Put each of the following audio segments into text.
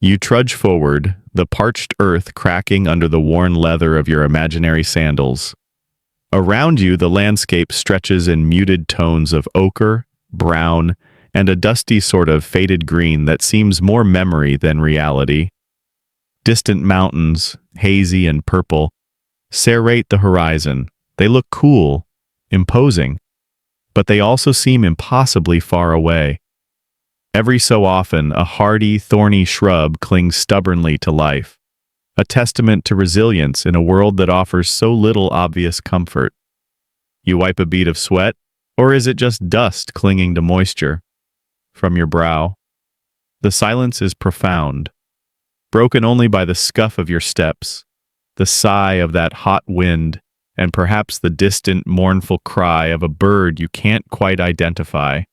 You trudge forward, the parched earth cracking under the worn leather of your imaginary sandals. Around you, the landscape stretches in muted tones of ochre, brown, and a dusty sort of faded green that seems more memory than reality. Distant mountains, hazy and purple, serrate the horizon. They look cool, imposing, but they also seem impossibly far away. Every so often, a hardy, thorny shrub clings stubbornly to life, a testament to resilience in a world that offers so little obvious comfort. You wipe a bead of sweat, or is it just dust clinging to moisture from your brow? The silence is profound, broken only by the scuff of your steps, the sigh of that hot wind, and perhaps the distant, mournful cry of a bird you can't quite identify.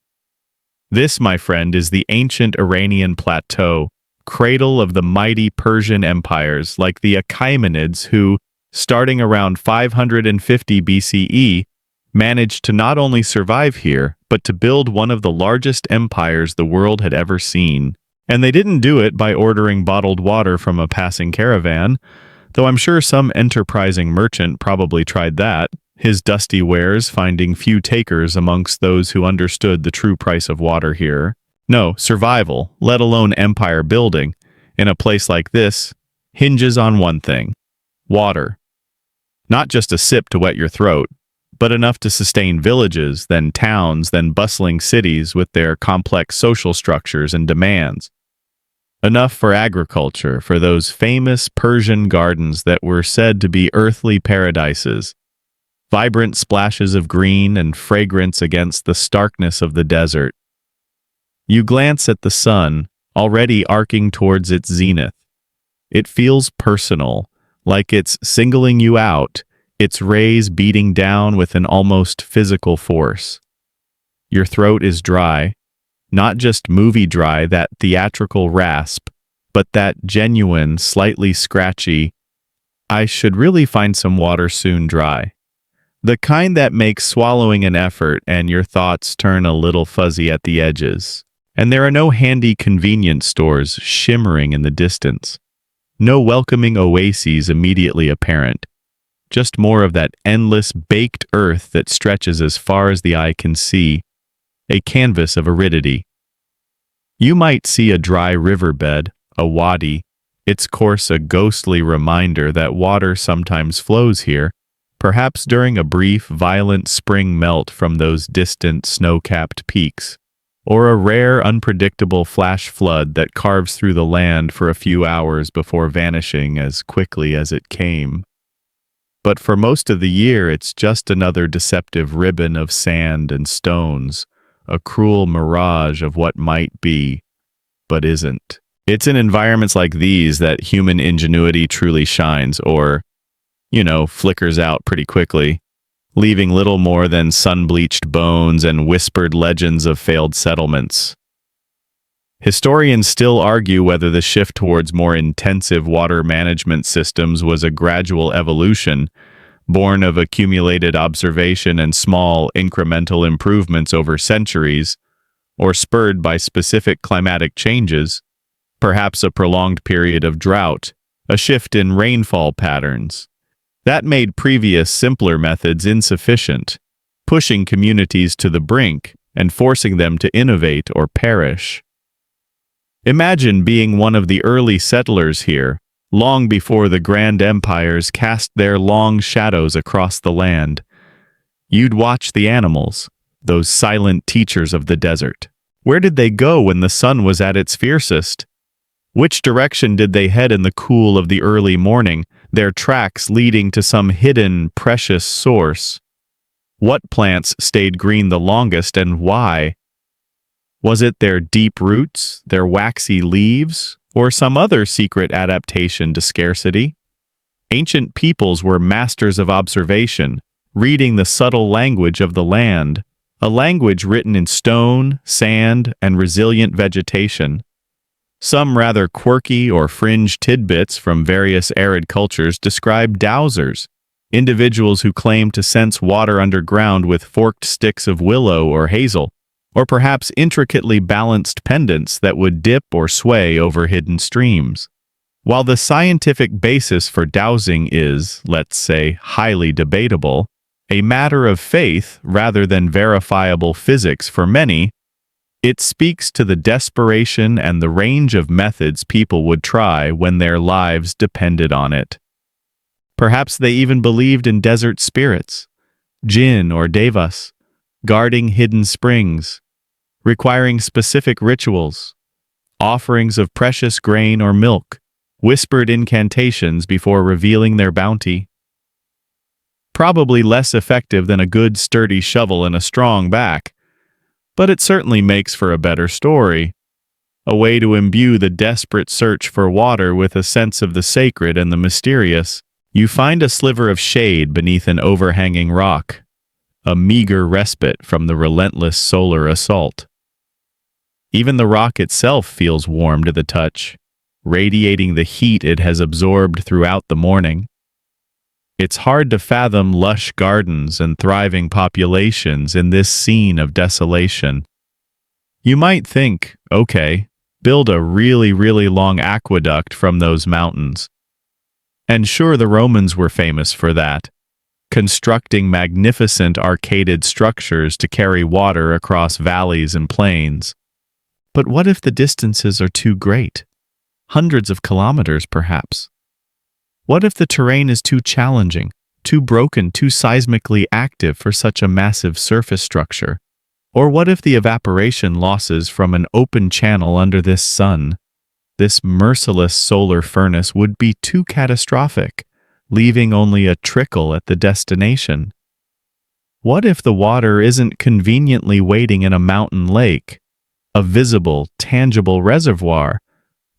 This, my friend, is the ancient Iranian plateau, cradle of the mighty Persian empires like the Achaemenids who, starting around 550 BCE, managed to not only survive here, but to build one of the largest empires the world had ever seen. And they didn't do it by ordering bottled water from a passing caravan, though I'm sure some enterprising merchant probably tried that, his dusty wares finding few takers amongst those who understood the true price of water here. No, survival, let alone empire building, in a place like this, hinges on one thing: water. Not just a sip to wet your throat, but enough to sustain villages, then towns, then bustling cities with their complex social structures and demands. Enough for agriculture, for those famous Persian gardens that were said to be earthly paradises, vibrant splashes of green and fragrance against the starkness of the desert. You glance at the sun, already arcing towards its zenith. It feels personal, like it's singling you out, its rays beating down with an almost physical force. Your throat is dry, not just movie dry, that theatrical rasp, but that genuine, slightly scratchy, I should really find some water soon dry. The kind that makes swallowing an effort and your thoughts turn a little fuzzy at the edges. And there are no handy convenience stores shimmering in the distance. No welcoming oases immediately apparent. Just more of that endless baked earth that stretches as far as the eye can see, a canvas of aridity. You might see a dry riverbed, a wadi, its course a ghostly reminder that water sometimes flows here, perhaps during a brief, violent spring melt from those distant snow-capped peaks, or a rare, unpredictable flash flood that carves through the land for a few hours before vanishing as quickly as it came. But for most of the year, it's just another deceptive ribbon of sand and stones, a cruel mirage of what might be, but isn't. It's in environments like these that human ingenuity truly shines, or, flickers out pretty quickly, leaving little more than sun-bleached bones and whispered legends of failed settlements. Historians still argue whether the shift towards more intensive water management systems was a gradual evolution, born of accumulated observation and small, incremental improvements over centuries, or spurred by specific climatic changes, perhaps a prolonged period of drought, a shift in rainfall patterns. That made previous simpler methods insufficient, pushing communities to the brink and forcing them to innovate or perish. Imagine being one of the early settlers here, long before the grand empires cast their long shadows across the land. You'd watch the animals, those silent teachers of the desert. Where did they go when the sun was at its fiercest? Which direction did they head in the cool of the early morning, their tracks leading to some hidden, precious source? What plants stayed green the longest and why? Was it their deep roots, their waxy leaves, or some other secret adaptation to scarcity? Ancient peoples were masters of observation, reading the subtle language of the land, a language written in stone, sand, and resilient vegetation. Some rather quirky or fringe tidbits from various arid cultures describe dowsers, individuals who claim to sense water underground with forked sticks of willow or hazel, or perhaps intricately balanced pendants that would dip or sway over hidden streams. While the scientific basis for dowsing is, let's say, highly debatable, a matter of faith rather than verifiable physics for many, it speaks to the desperation and the range of methods people would try when their lives depended on it. Perhaps they even believed in desert spirits, jinn or devas, guarding hidden springs, requiring specific rituals, offerings of precious grain or milk, whispered incantations before revealing their bounty. Probably less effective than a good sturdy shovel and a strong back, but it certainly makes for a better story, a way to imbue the desperate search for water with a sense of the sacred and the mysterious. You find a sliver of shade beneath an overhanging rock, a meager respite from the relentless solar assault. Even the rock itself feels warm to the touch, radiating the heat it has absorbed throughout the morning. It's hard to fathom lush gardens and thriving populations in this scene of desolation. You might think, okay, build a really, really long aqueduct from those mountains. And sure, the Romans were famous for that, constructing magnificent arcaded structures to carry water across valleys and plains. But what if the distances are too great? Hundreds of kilometers, perhaps. What if the terrain is too challenging, too broken, too seismically active for such a massive surface structure? Or what if the evaporation losses from an open channel under this sun, this merciless solar furnace, would be too catastrophic, leaving only a trickle at the destination? What if the water isn't conveniently waiting in a mountain lake, a visible, tangible reservoir,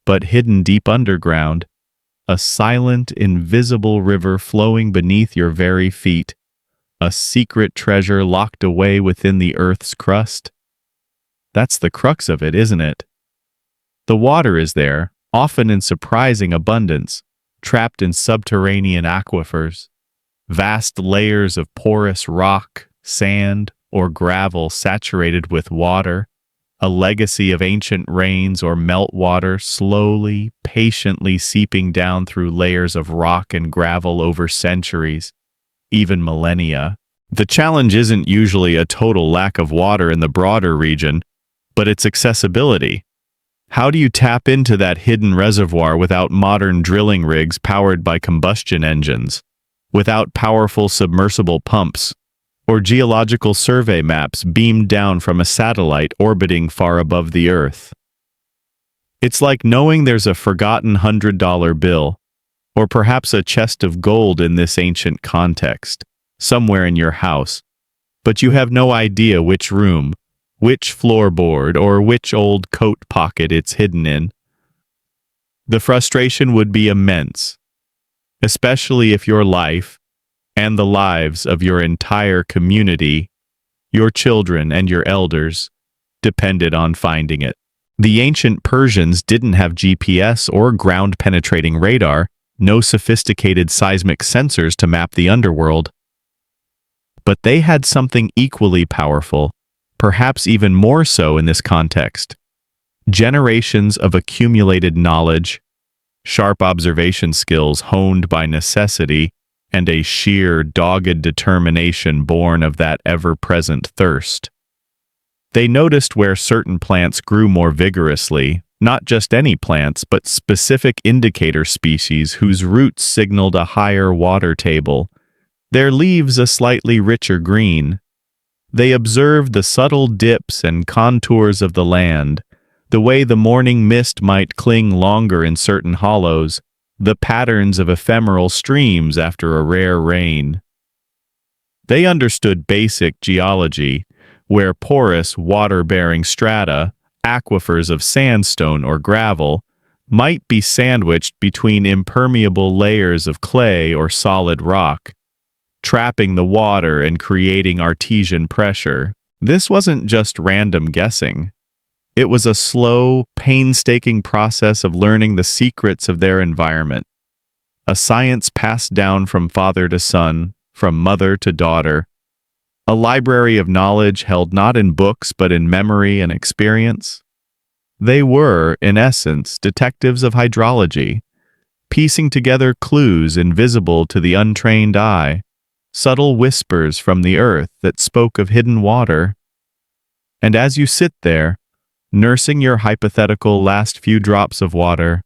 but hidden deep underground, a silent, invisible river flowing beneath your very feet, a secret treasure locked away within the Earth's crust? That's the crux of it, isn't it? The water is there, often in surprising abundance, trapped in subterranean aquifers, vast layers of porous rock, sand, or gravel saturated with water, a legacy of ancient rains or meltwater slowly, patiently seeping down through layers of rock and gravel over centuries, even millennia. The challenge isn't usually a total lack of water in the broader region, but its accessibility. How do you tap into that hidden reservoir without modern drilling rigs powered by combustion engines, without powerful submersible pumps, or geological survey maps beamed down from a satellite orbiting far above the Earth? It's like knowing there's a forgotten $100 bill, or perhaps a chest of gold in this ancient context, somewhere in your house, but you have no idea which room, which floorboard, or which old coat pocket it's hidden in. The frustration would be immense, especially if your life, and the lives of your entire community, your children and your elders, depended on finding it. The ancient Persians didn't have GPS or ground-penetrating radar, no sophisticated seismic sensors to map the underworld. But they had something equally powerful, perhaps even more so in this context: generations of accumulated knowledge, sharp observation skills honed by necessity, and a sheer, dogged determination born of that ever-present thirst. They noticed where certain plants grew more vigorously, not just any plants, but specific indicator species whose roots signaled a higher water table, their leaves a slightly richer green. They observed the subtle dips and contours of the land, the way the morning mist might cling longer in certain hollows, the patterns of ephemeral streams after a rare rain. They understood basic geology, where porous, water-bearing strata, aquifers of sandstone or gravel, might be sandwiched between impermeable layers of clay or solid rock, trapping the water and creating artesian pressure. This wasn't just random guessing. It was a slow, painstaking process of learning the secrets of their environment, a science passed down from father to son, from mother to daughter, a library of knowledge held not in books but in memory and experience. They were, in essence, detectives of hydrology, piecing together clues invisible to the untrained eye, subtle whispers from the earth that spoke of hidden water. And as you sit there, nursing your hypothetical last few drops of water,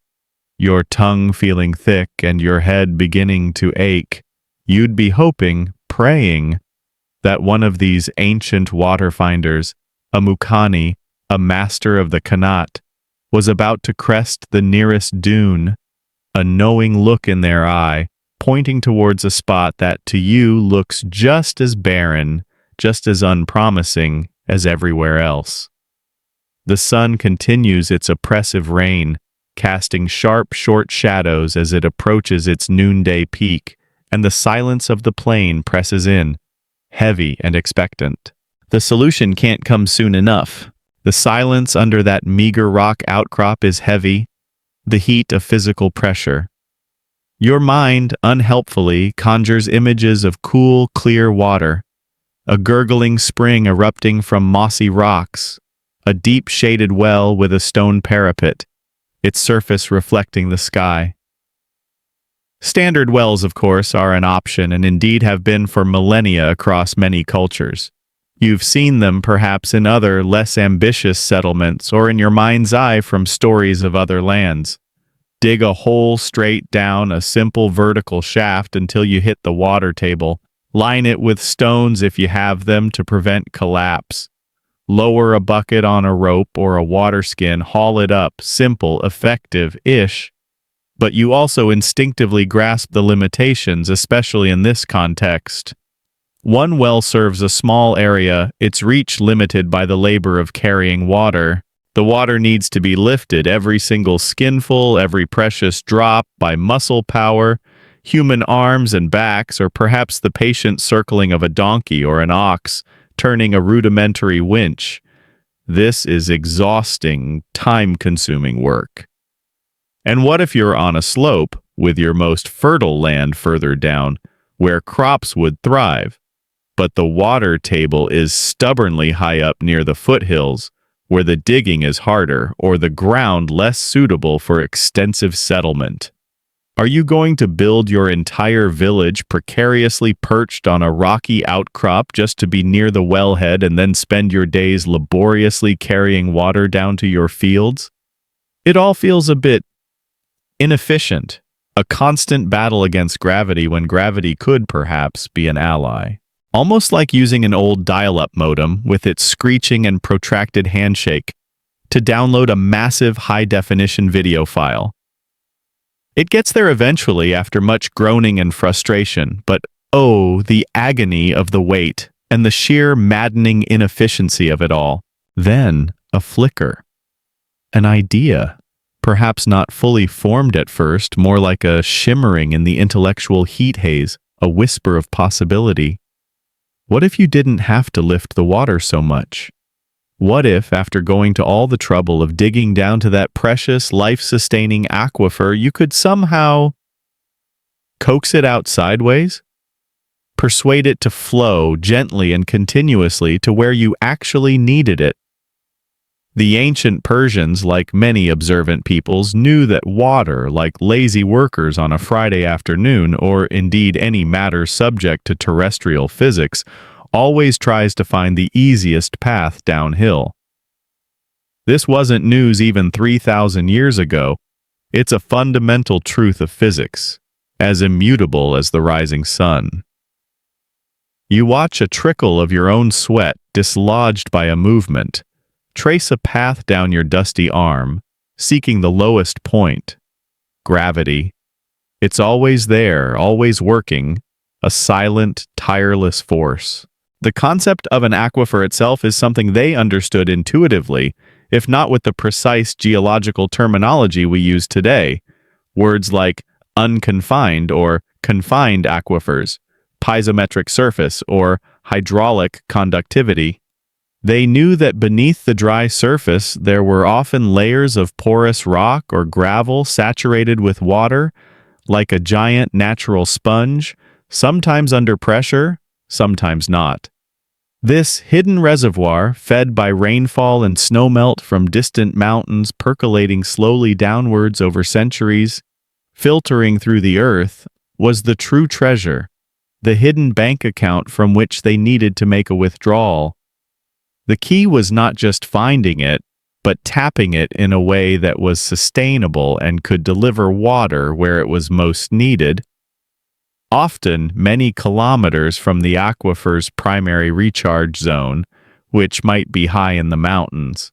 your tongue feeling thick and your head beginning to ache, you'd be hoping, praying, that one of these ancient water finders, a Mukani, a master of the Kanat, was about to crest the nearest dune, a knowing look in their eye, pointing towards a spot that to you looks just as barren, just as unpromising as everywhere else. The sun continues its oppressive reign, casting sharp, short shadows as it approaches its noonday peak, and the silence of the plain presses in, heavy and expectant. The solution can't come soon enough. The silence under that meager rock outcrop is heavy, the heat of physical pressure. Your mind, unhelpfully, conjures images of cool, clear water, a gurgling spring erupting from mossy rocks, a deep shaded well with a stone parapet, its surface reflecting the sky. Standard wells, of course, are an option and indeed have been for millennia across many cultures. You've seen them perhaps in other, less ambitious settlements or in your mind's eye from stories of other lands. Dig a hole straight down a simple vertical shaft until you hit the water table. Line it with stones if you have them to prevent collapse. Lower a bucket on a rope or a water skin, haul it up, simple, effective-ish. But you also instinctively grasp the limitations, especially in this context. One well serves a small area, its reach limited by the labor of carrying water. The water needs to be lifted, every single skinful, every precious drop, by muscle power, human arms and backs, or perhaps the patient circling of a donkey or an ox, turning a rudimentary winch. This is exhausting, time-consuming work. And what if you're on a slope, with your most fertile land further down, where crops would thrive, but the water table is stubbornly high up near the foothills, where the digging is harder or the ground less suitable for extensive settlement? Are you going to build your entire village precariously perched on a rocky outcrop just to be near the wellhead and then spend your days laboriously carrying water down to your fields? It all feels a bit inefficient, a constant battle against gravity when gravity could perhaps be an ally. Almost like using an old dial-up modem with its screeching and protracted handshake to download a massive high-definition video file. It gets there eventually after much groaning and frustration, but oh, the agony of the wait and the sheer maddening inefficiency of it all. Then, a flicker. An idea. Perhaps not fully formed at first, more like a shimmering in the intellectual heat haze, a whisper of possibility. What if you didn't have to lift the water so much? What if, after going to all the trouble of digging down to that precious, life-sustaining aquifer, you could somehow coax it out sideways? Persuade it to flow gently and continuously to where you actually needed it. The ancient Persians, like many observant peoples, knew that water, like lazy workers on a Friday afternoon, or indeed any matter subject to terrestrial physics, always tries to find the easiest path downhill. This wasn't news even 3,000 years ago. It's a fundamental truth of physics, as immutable as the rising sun. You watch a trickle of your own sweat dislodged by a movement. Trace a path down your dusty arm, seeking the lowest point. Gravity. It's always there, always working, a silent, tireless force. The concept of an aquifer itself is something they understood intuitively, if not with the precise geological terminology we use today. Words like unconfined or confined aquifers, piezometric surface, or hydraulic conductivity. They knew that beneath the dry surface there were often layers of porous rock or gravel saturated with water, like a giant natural sponge, sometimes under pressure, sometimes not. This hidden reservoir, fed by rainfall and snowmelt from distant mountains percolating slowly downwards over centuries, filtering through the earth, was the true treasure, the hidden bank account from which they needed to make a withdrawal. The key was not just finding it, but tapping it in a way that was sustainable and could deliver water where it was most needed, often many kilometers from the aquifer's primary recharge zone, which might be high in the mountains.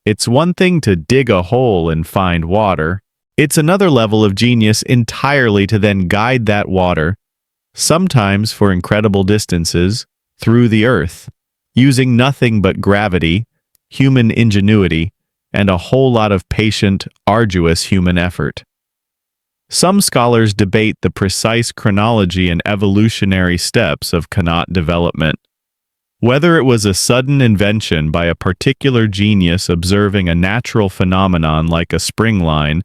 It's one thing to dig a hole and find water. It's another level of genius entirely to then guide that water, sometimes for incredible distances, through the earth, using nothing but gravity, human ingenuity, and a whole lot of patient, arduous human effort. Some scholars debate the precise chronology and evolutionary steps of Qanat development. Whether it was a sudden invention by a particular genius observing a natural phenomenon like a spring line,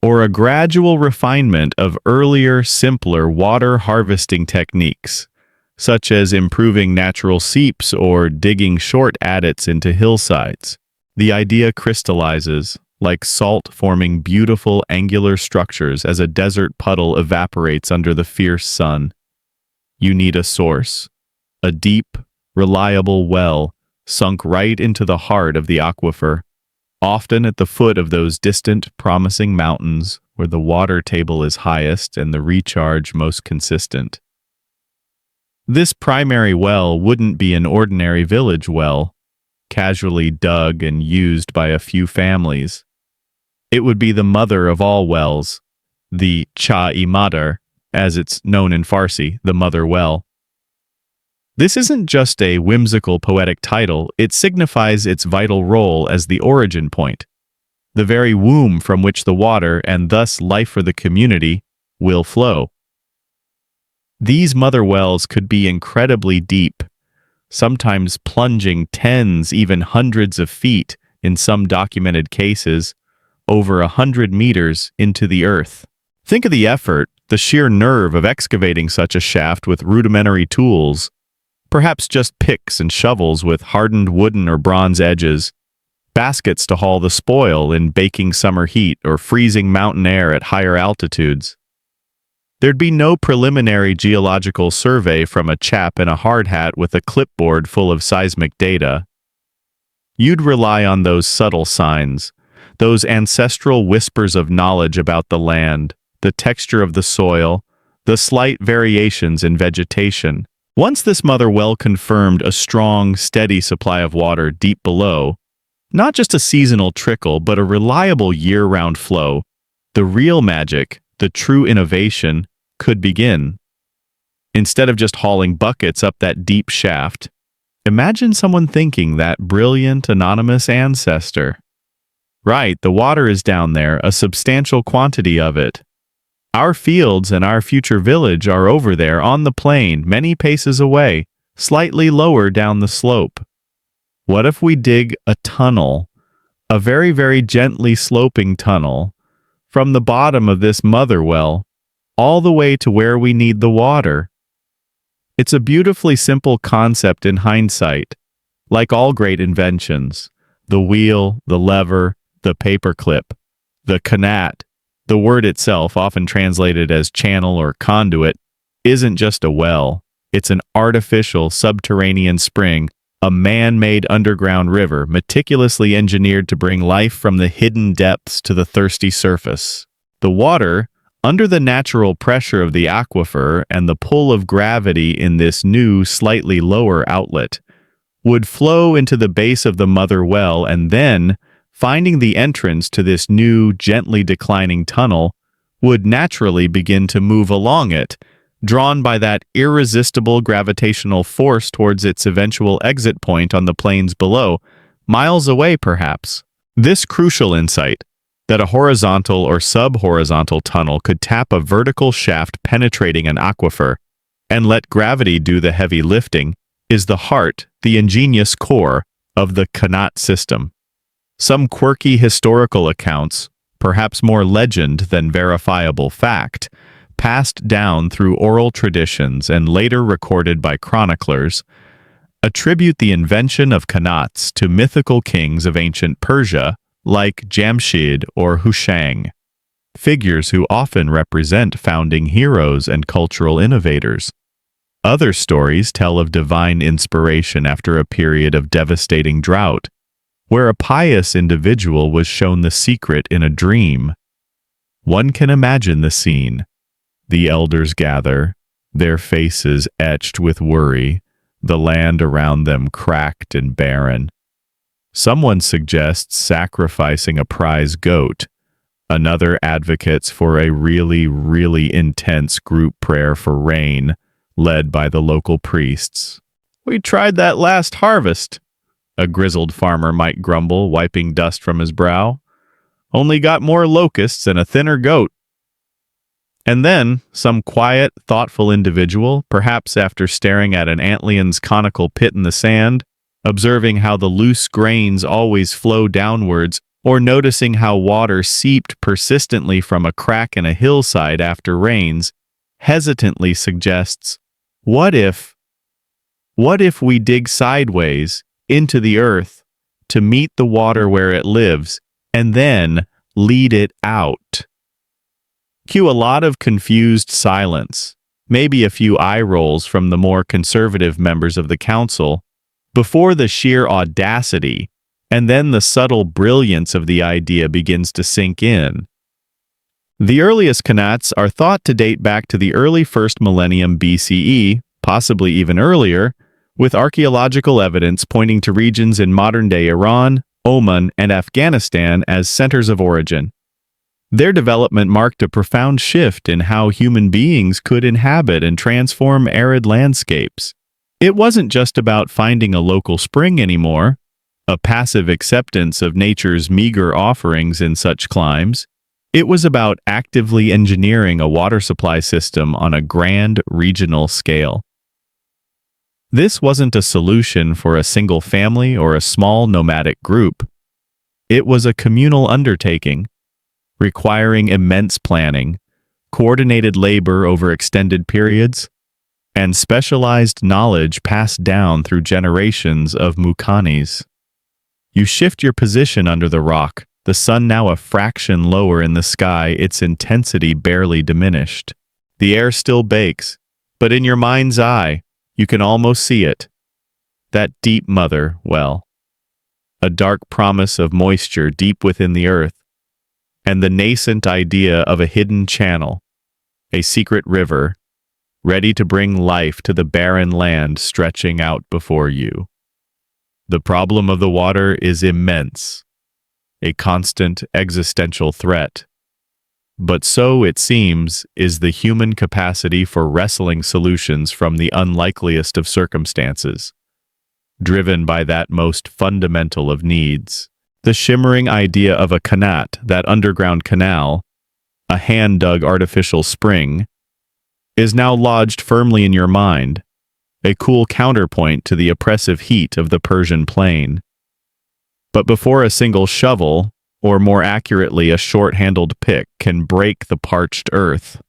or a gradual refinement of earlier, simpler water harvesting techniques, such as improving natural seeps or digging short adits into hillsides, the idea crystallizes, like salt forming beautiful angular structures as a desert puddle evaporates under the fierce sun. You need a source, a deep, reliable well sunk right into the heart of the aquifer, often at the foot of those distant, promising mountains where the water table is highest and the recharge most consistent. This primary well wouldn't be an ordinary village well, casually dug and used by a few families. It would be the mother of all wells, the Cha-i-Madar, as it's known in Farsi, the mother well. This isn't just a whimsical poetic title, it signifies its vital role as the origin point, the very womb from which the water, and thus life for the community, will flow. These mother wells could be incredibly deep, sometimes plunging tens, even hundreds of feet, in some documented cases, over 100 meters into the earth. Think of the effort, the sheer nerve of excavating such a shaft with rudimentary tools, perhaps just picks and shovels with hardened wooden or bronze edges, baskets to haul the spoil in baking summer heat or freezing mountain air at higher altitudes. There'd be no preliminary geological survey from a chap in a hard hat with a clipboard full of seismic data. You'd rely on those subtle signs, those ancestral whispers of knowledge about the land, the texture of the soil, the slight variations in vegetation. Once this mother well confirmed a strong, steady supply of water deep below, not just a seasonal trickle, but a reliable year-round flow, the real magic, the true innovation, could begin. Instead of just hauling buckets up that deep shaft, imagine someone thinking that brilliant, anonymous ancestor. Right, the water is down there, a substantial quantity of it. Our fields and our future village are over there on the plain, many paces away, slightly lower down the slope. What if we dig a tunnel, a very, very gently sloping tunnel, from the bottom of this mother well, all the way to where we need the water? It's a beautifully simple concept in hindsight, like all great inventions. The wheel, the lever, the paperclip, the Qanat, the word itself, often translated as channel or conduit, isn't just a well. It's an artificial subterranean spring, a man-made underground river meticulously engineered to bring life from the hidden depths to the thirsty surface. The water, under the natural pressure of the aquifer and the pull of gravity in this new, slightly lower outlet, would flow into the base of the mother well and then, finding the entrance to this new, gently declining tunnel, would naturally begin to move along it, drawn by that irresistible gravitational force towards its eventual exit point on the plains below, miles away perhaps. This crucial insight, that a horizontal or sub-horizontal tunnel could tap a vertical shaft penetrating an aquifer and let gravity do the heavy lifting, is the heart, the ingenious core, of the Qanat system. Some quirky historical accounts, perhaps more legend than verifiable fact, passed down through oral traditions and later recorded by chroniclers, attribute the invention of qanats to mythical kings of ancient Persia like Jamshid or Hushang, figures who often represent founding heroes and cultural innovators. Other stories tell of divine inspiration after a period of devastating drought, where a pious individual was shown the secret in a dream. One can imagine the scene. The elders gather, their faces etched with worry, the land around them cracked and barren. Someone suggests sacrificing a prize goat. Another advocates for a really intense group prayer for rain, led by the local priests. "We tried that last harvest," a grizzled farmer might grumble, wiping dust from his brow. "Only got more locusts and a thinner goat." And then, some quiet, thoughtful individual, perhaps after staring at an antlion's conical pit in the sand, observing how the loose grains always flow downwards, or noticing how water seeped persistently from a crack in a hillside after rains, hesitantly suggests, what if we dig sideways into the earth to meet the water where it lives, and then lead it out? Cue a lot of confused silence, maybe a few eye rolls from the more conservative members of the council, before the sheer audacity and then the subtle brilliance of the idea begins to sink in. The earliest qanats are thought to date back to the early 1st millennium BCE, possibly even earlier, with archaeological evidence pointing to regions in modern-day Iran, Oman, and Afghanistan as centers of origin. Their development marked a profound shift in how human beings could inhabit and transform arid landscapes. It wasn't just about finding a local spring anymore, a passive acceptance of nature's meager offerings in such climes. It was about actively engineering a water supply system on a grand regional scale. This wasn't a solution for a single family or a small nomadic group. It was a communal undertaking, requiring immense planning, coordinated labor over extended periods, and specialized knowledge passed down through generations of mukanis. You shift your position under the rock, the sun now a fraction lower in the sky, its intensity barely diminished. The air still bakes, but in your mind's eye, you can almost see it. That deep mother well, a dark promise of moisture deep within the earth, and the nascent idea of a hidden channel, a secret river, ready to bring life to the barren land stretching out before you. The problem of the water is immense, a constant existential threat. But so, it seems, is the human capacity for wresting solutions from the unlikeliest of circumstances, driven by that most fundamental of needs. The shimmering idea of a qanat, that underground canal, a hand-dug artificial spring, is now lodged firmly in your mind, a cool counterpoint to the oppressive heat of the Persian plain. But before a single shovel, or more accurately a short-handled pick, can break the parched earth,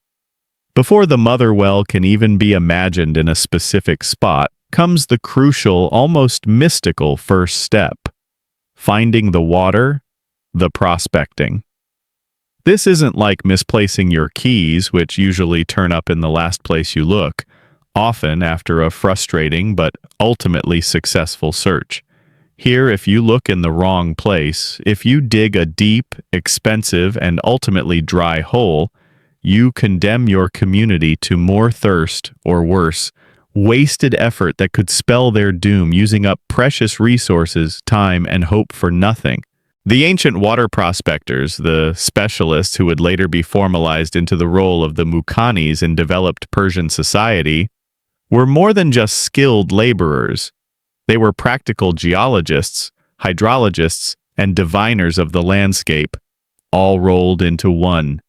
before the mother well can even be imagined in a specific spot, comes the crucial, almost mystical first step: finding the water, the prospecting. This isn't like misplacing your keys, which usually turn up in the last place you look, often after a frustrating but ultimately successful search. Here, if you look in the wrong place, if you dig a deep, expensive, and ultimately dry hole, you condemn your community to more thirst, or worse, wasted effort that could spell their doom, using up precious resources, time, and hope for nothing. The ancient water prospectors, the specialists who would later be formalized into the role of the mukanis in developed Persian society, were more than just skilled laborers. They were practical geologists, hydrologists, and diviners of the landscape, all rolled into one.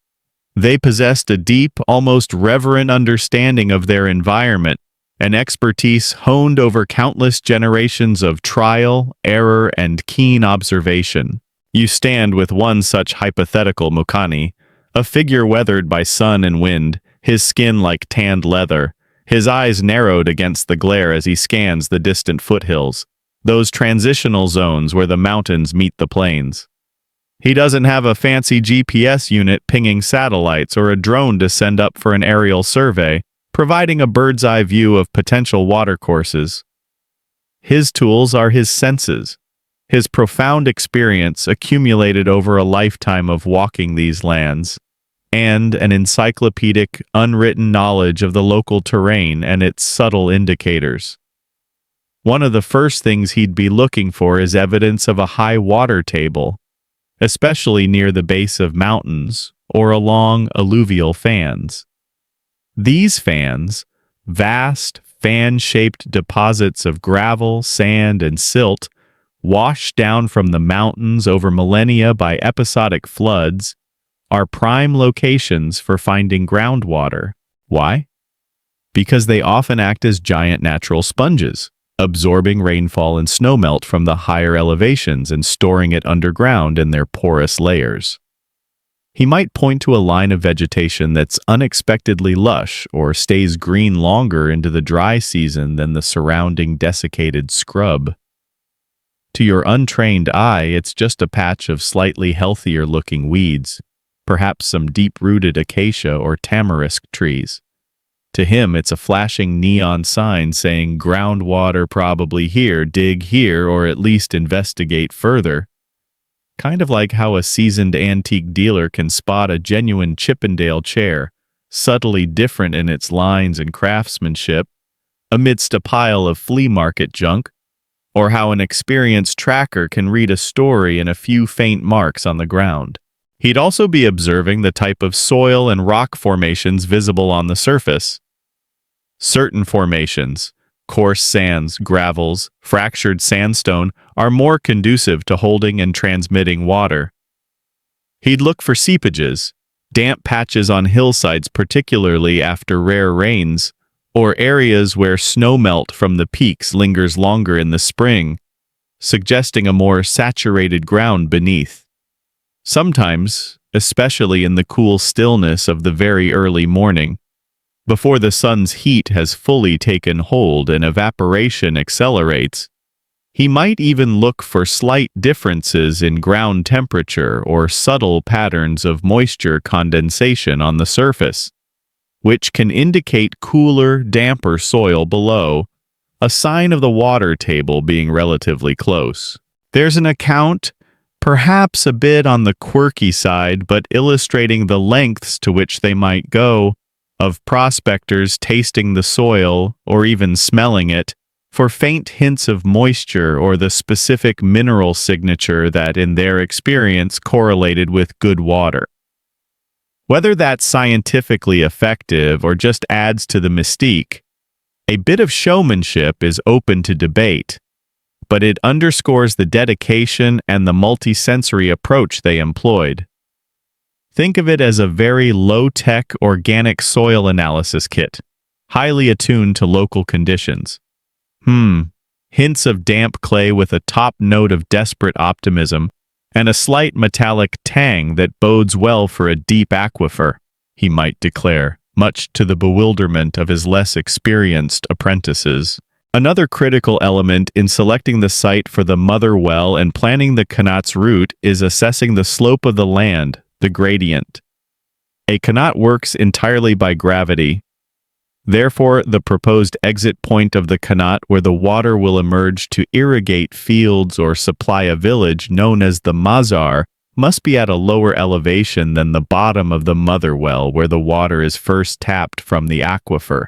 They possessed a deep, almost reverent understanding of their environment, an expertise honed over countless generations of trial, error, and keen observation. You stand with one such hypothetical mukani, a figure weathered by sun and wind, his skin like tanned leather, His eyes narrowed against the glare as he scans the distant foothills, those transitional zones where the mountains meet the plains. He doesn't have a fancy GPS unit pinging satellites or a drone to send up for an aerial survey, providing a bird's-eye view of potential watercourses. His tools are his senses, his profound experience accumulated over a lifetime of walking these lands, and an encyclopedic, unwritten knowledge of the local terrain and its subtle indicators. One of the first things he'd be looking for is evidence of a high water table, especially near the base of mountains or along alluvial fans. These fans, vast, fan-shaped deposits of gravel, sand, and silt, washed down from the mountains over millennia by episodic floods, are prime locations for finding groundwater. Why? Because they often act as giant natural sponges, absorbing rainfall and snowmelt from the higher elevations and storing it underground in their porous layers. He might point to a line of vegetation that's unexpectedly lush or stays green longer into the dry season than the surrounding desiccated scrub. To your untrained eye, it's just a patch of slightly healthier-looking weeds, perhaps some deep-rooted acacia or tamarisk trees. To him, it's a flashing neon sign saying groundwater probably here, dig here, or at least investigate further. Kind of like how a seasoned antique dealer can spot a genuine Chippendale chair, subtly different in its lines and craftsmanship, amidst a pile of flea market junk, or how an experienced tracker can read a story in a few faint marks on the ground. He'd also be observing the type of soil and rock formations visible on the surface. Certain formations, coarse sands, gravels, fractured sandstone, are more conducive to holding and transmitting water. He'd look for seepages, damp patches on hillsides particularly after rare rains, or areas where snowmelt from the peaks lingers longer in the spring, suggesting a more saturated ground beneath. Sometimes, especially in the cool stillness of the very early morning, before the sun's heat has fully taken hold and evaporation accelerates, he might even look for slight differences in ground temperature or subtle patterns of moisture condensation on the surface, which can indicate cooler, damper soil below, a sign of the water table being relatively close. There's an account, perhaps a bit on the quirky side, but illustrating the lengths to which they might go, of prospectors tasting the soil, or even smelling it, for faint hints of moisture or the specific mineral signature that, in their experience, correlated with good water. Whether that's scientifically effective or just adds to the mystique, a bit of showmanship is open to debate, but it underscores the dedication and the multisensory approach they employed. Think of it as a very low-tech organic soil analysis kit, highly attuned to local conditions. Hints of damp clay with a top note of desperate optimism, and a slight metallic tang that bodes well for a deep aquifer, he might declare, much to the bewilderment of his less experienced apprentices. Another critical element in selecting the site for the mother well and planning the Qanat's route is assessing the slope of the land, the gradient. A Qanat works entirely by gravity. Therefore, the proposed exit point of the Qanat where the water will emerge to irrigate fields or supply a village known as the Mazar must be at a lower elevation than the bottom of the mother well where the water is first tapped from the aquifer.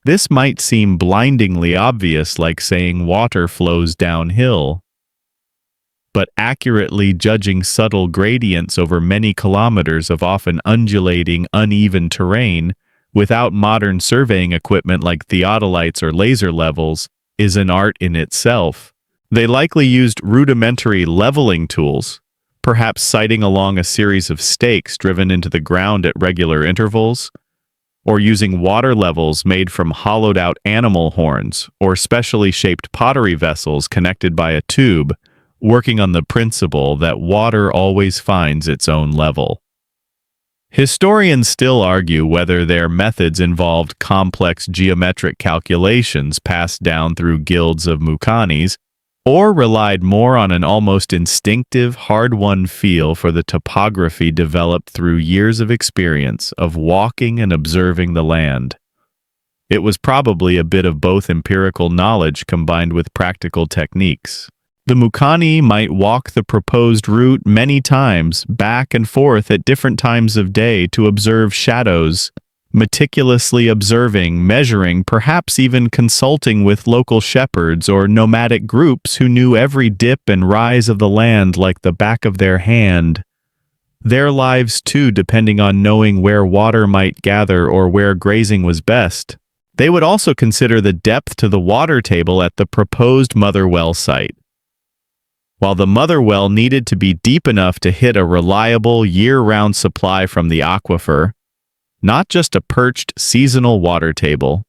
This might seem blindingly obvious, like saying water flows downhill. But accurately judging subtle gradients over many kilometers of often undulating, uneven terrain without modern surveying equipment like theodolites or laser levels is an art in itself. They likely used rudimentary leveling tools, perhaps sighting along a series of stakes driven into the ground at regular intervals, or using water levels made from hollowed-out animal horns or specially shaped pottery vessels connected by a tube, working on the principle that water always finds its own level. Historians still argue whether their methods involved complex geometric calculations passed down through guilds of Mukanis, or relied more on an almost instinctive, hard-won feel for the topography developed through years of experience of walking and observing the land. It was probably a bit of both empirical knowledge combined with practical techniques. The Mukani might walk the proposed route many times, back and forth at different times of day to observe shadows, meticulously observing, measuring, perhaps even consulting with local shepherds or nomadic groups who knew every dip and rise of the land like the back of their hand. Their lives, too, depending on knowing where water might gather or where grazing was best. They would also consider the depth to the water table at the proposed mother well site. While the mother well needed to be deep enough to hit a reliable year-round supply from the aquifer, not just a perched seasonal water table,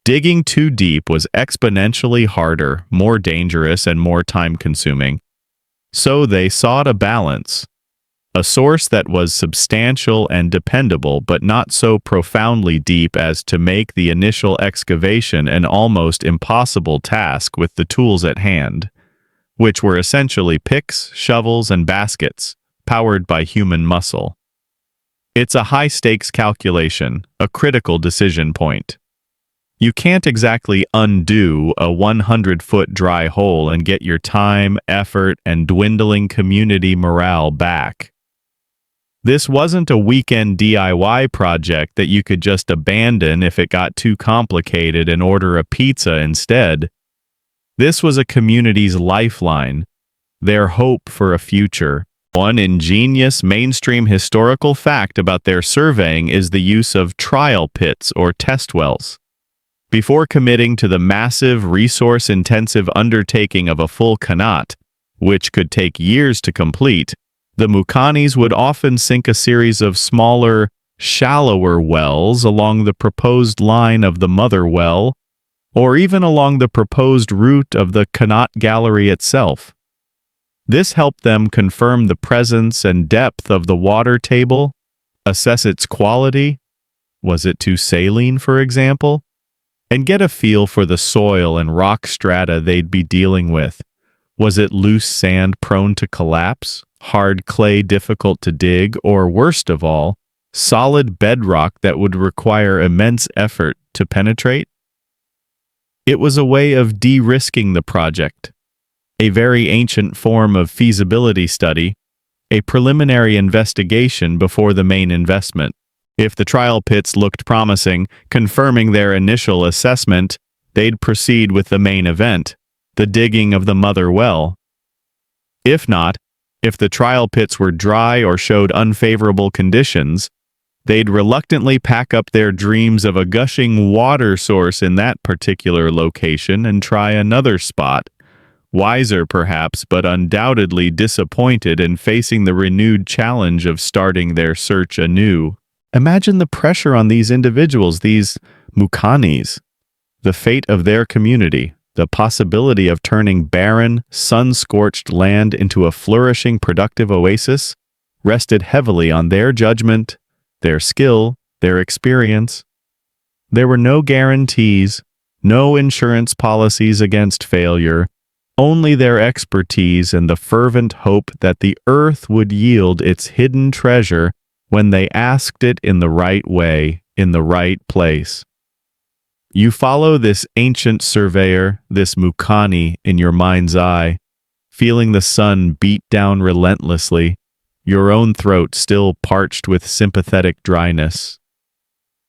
digging too deep was exponentially harder, more dangerous, and more time-consuming. So they sought a balance, a source that was substantial and dependable but not so profoundly deep as to make the initial excavation an almost impossible task with the tools at hand, which were essentially picks, shovels, and baskets, powered by human muscle. It's a high-stakes calculation, a critical decision point. You can't exactly undo a 100-foot dry hole and get your time, effort, and dwindling community morale back. This wasn't a weekend DIY project that you could just abandon if it got too complicated and order a pizza instead. This was a community's lifeline, their hope for a future. One ingenious mainstream historical fact about their surveying is the use of trial pits or test wells. Before committing to the massive, resource-intensive undertaking of a full qanat, which could take years to complete, the Mukanis would often sink a series of smaller, shallower wells along the proposed line of the mother well, or even along the proposed route of the qanat gallery itself. This helped them confirm the presence and depth of the water table, assess its quality, was it too saline, for example, and get a feel for the soil and rock strata they'd be dealing with. Was it loose sand prone to collapse, hard clay difficult to dig, or worst of all, solid bedrock that would require immense effort to penetrate? It was a way of de-risking the project, a very ancient form of feasibility study, a preliminary investigation before the main investment. If the trial pits looked promising, confirming their initial assessment, they'd proceed with the main event, the digging of the mother well. If not, if the trial pits were dry or showed unfavorable conditions, they'd reluctantly pack up their dreams of a gushing water source in that particular location and try another spot, wiser perhaps, but undoubtedly disappointed in facing the renewed challenge of starting their search anew. Imagine the pressure on these individuals, these Mukanis, the fate of their community, the possibility of turning barren, sun-scorched land into a flourishing, productive oasis, rested heavily on their judgment, their skill, their experience. There were no guarantees, no insurance policies against failure, only their expertise and the fervent hope that the earth would yield its hidden treasure when they asked it in the right way, in the right place. You follow this ancient surveyor, this Mukani, in your mind's eye, feeling the sun beat down relentlessly, your own throat still parched with sympathetic dryness.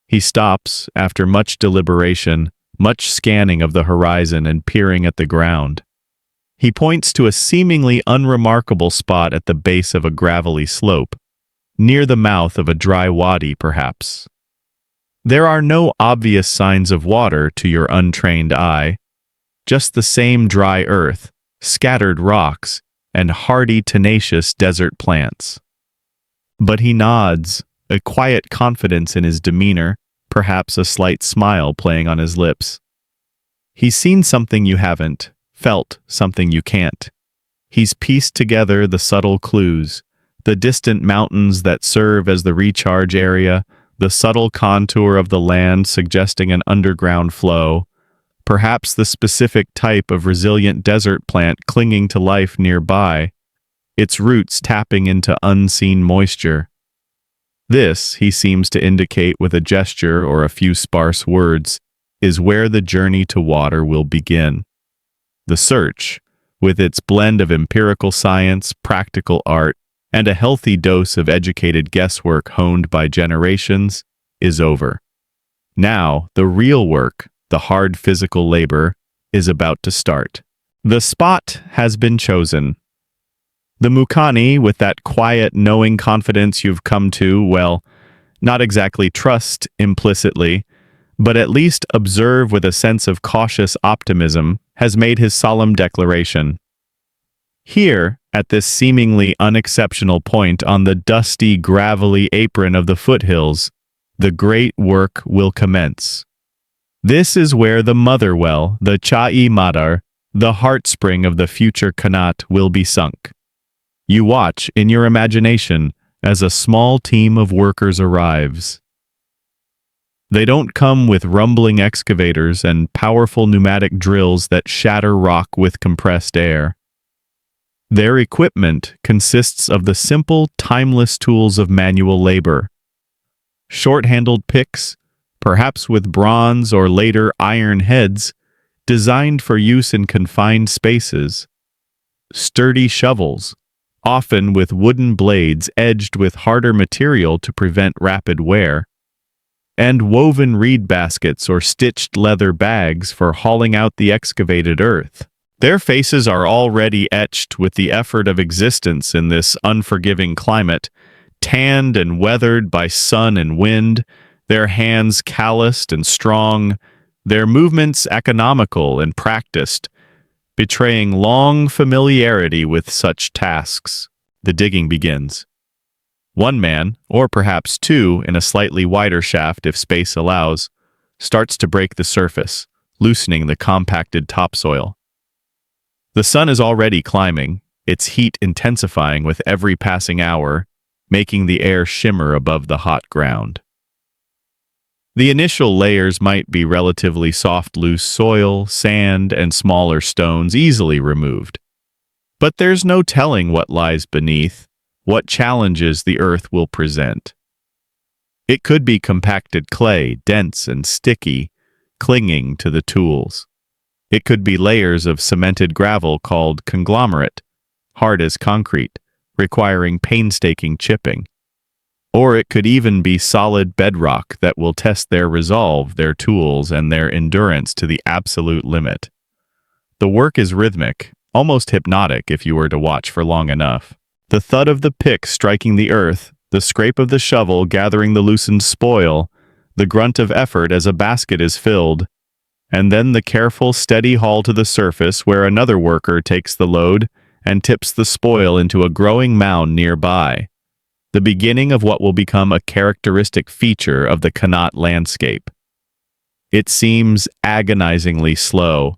He stops, after much deliberation, much scanning of the horizon and peering at the ground. He points to a seemingly unremarkable spot at the base of a gravelly slope, near the mouth of a dry wadi perhaps. There are no obvious signs of water to your untrained eye, just the same dry earth, scattered rocks, and hardy, tenacious desert plants. But he nods, a quiet confidence in his demeanor, perhaps a slight smile playing on his lips. He's seen something you haven't, felt something you can't. He's pieced together the subtle clues, the distant mountains that serve as the recharge area, the subtle contour of the land suggesting an underground flow, perhaps the specific type of resilient desert plant clinging to life nearby, its roots tapping into unseen moisture. This, he seems to indicate with a gesture or a few sparse words, is where the journey to water will begin. The search, with its blend of empirical science, practical art, and a healthy dose of educated guesswork honed by generations, is over. Now, the real work, the hard physical labor, is about to start. The spot has been chosen. The Mukani, with that quiet, knowing confidence you've come to, well, not exactly trust implicitly, but at least observe with a sense of cautious optimism, has made his solemn declaration. Here, at this seemingly unexceptional point on the dusty, gravelly apron of the foothills, the great work will commence. This is where the mother well, the Chai Madar, the heartspring of the future Kanat, will be sunk. You watch, in your imagination, as a small team of workers arrives. They don't come with rumbling excavators and powerful pneumatic drills that shatter rock with compressed air. Their equipment consists of the simple, timeless tools of manual labor. Short-handled picks, perhaps with bronze or later iron heads, designed for use in confined spaces. Sturdy shovels, often with wooden blades edged with harder material to prevent rapid wear. And woven reed baskets or stitched leather bags for hauling out the excavated earth. Their faces are already etched with the effort of existence in this unforgiving climate, tanned and weathered by sun and wind, their hands calloused and strong, their movements economical and practiced, betraying long familiarity with such tasks. The digging begins. One man, or perhaps two in a slightly wider shaft if space allows, starts to break the surface, loosening the compacted topsoil. The sun is already climbing, its heat intensifying with every passing hour, making the air shimmer above the hot ground. The initial layers might be relatively soft, loose soil, sand, and smaller stones easily removed. But there's no telling what lies beneath, what challenges the earth will present. It could be compacted clay, dense and sticky, clinging to the tools. It could be layers of cemented gravel called conglomerate, hard as concrete, requiring painstaking chipping. Or it could even be solid bedrock that will test their resolve, their tools, and their endurance to the absolute limit. The work is rhythmic, almost hypnotic if you were to watch for long enough. The thud of the pick striking the earth, the scrape of the shovel gathering the loosened spoil, the grunt of effort as a basket is filled, and then the careful, steady haul to the surface where another worker takes the load and tips the spoil into a growing mound nearby. The beginning of what will become a characteristic feature of the Kanat landscape. It seems agonizingly slow,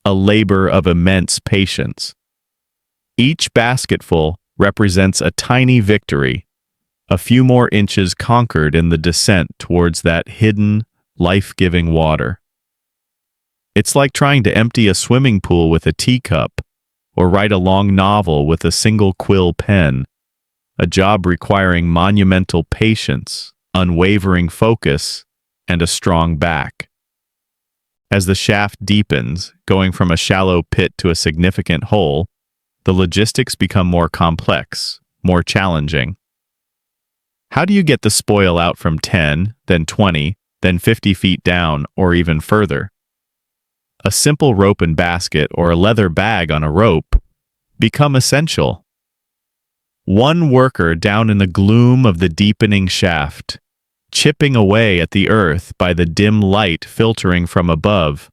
a labor of immense patience. Each basketful represents a tiny victory, a few more inches conquered in the descent towards that hidden, life-giving water. It's like trying to empty a swimming pool with a teacup, or write a long novel with a single quill pen, a job requiring monumental patience, unwavering focus, and a strong back. As the shaft deepens, going from a shallow pit to a significant hole, the logistics become more complex, more challenging. How do you get the spoil out from 10, then 20, then 50 feet down, or even further? A simple rope and basket or a leather bag on a rope become essential. One worker down in the gloom of the deepening shaft, chipping away at the earth by the dim light filtering from above,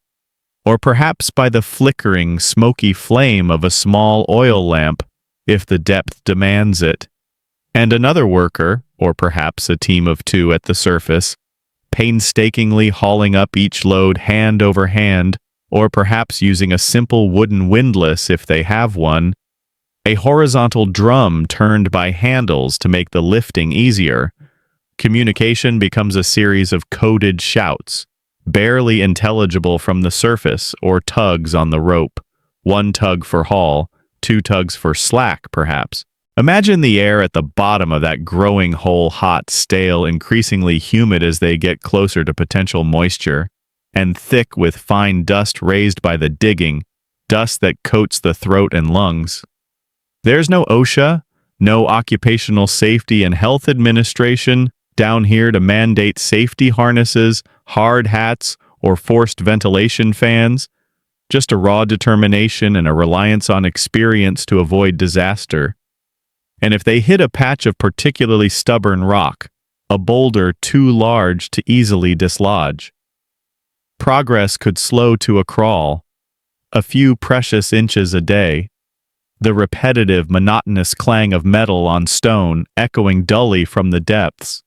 or perhaps by the flickering, smoky flame of a small oil lamp, if the depth demands it, and another worker, or perhaps a team of two at the surface, painstakingly hauling up each load hand over hand, or perhaps using a simple wooden windlass if they have one, a horizontal drum turned by handles to make the lifting easier. Communication becomes a series of coded shouts, barely intelligible from the surface, or tugs on the rope. One tug for haul, two tugs for slack, perhaps. Imagine the air at the bottom of that growing hole hot, stale, increasingly humid as they get closer to potential moisture, and thick with fine dust raised by the digging, dust that coats the throat and lungs. There's no OSHA, no Occupational Safety and Health Administration down here to mandate safety harnesses, hard hats, or forced ventilation fans. Just a raw determination and a reliance on experience to avoid disaster. And if they hit a patch of particularly stubborn rock, a boulder too large to easily dislodge, progress could slow to a crawl, a few precious inches a day. The repetitive, monotonous clang of metal on stone echoing dully from the depths,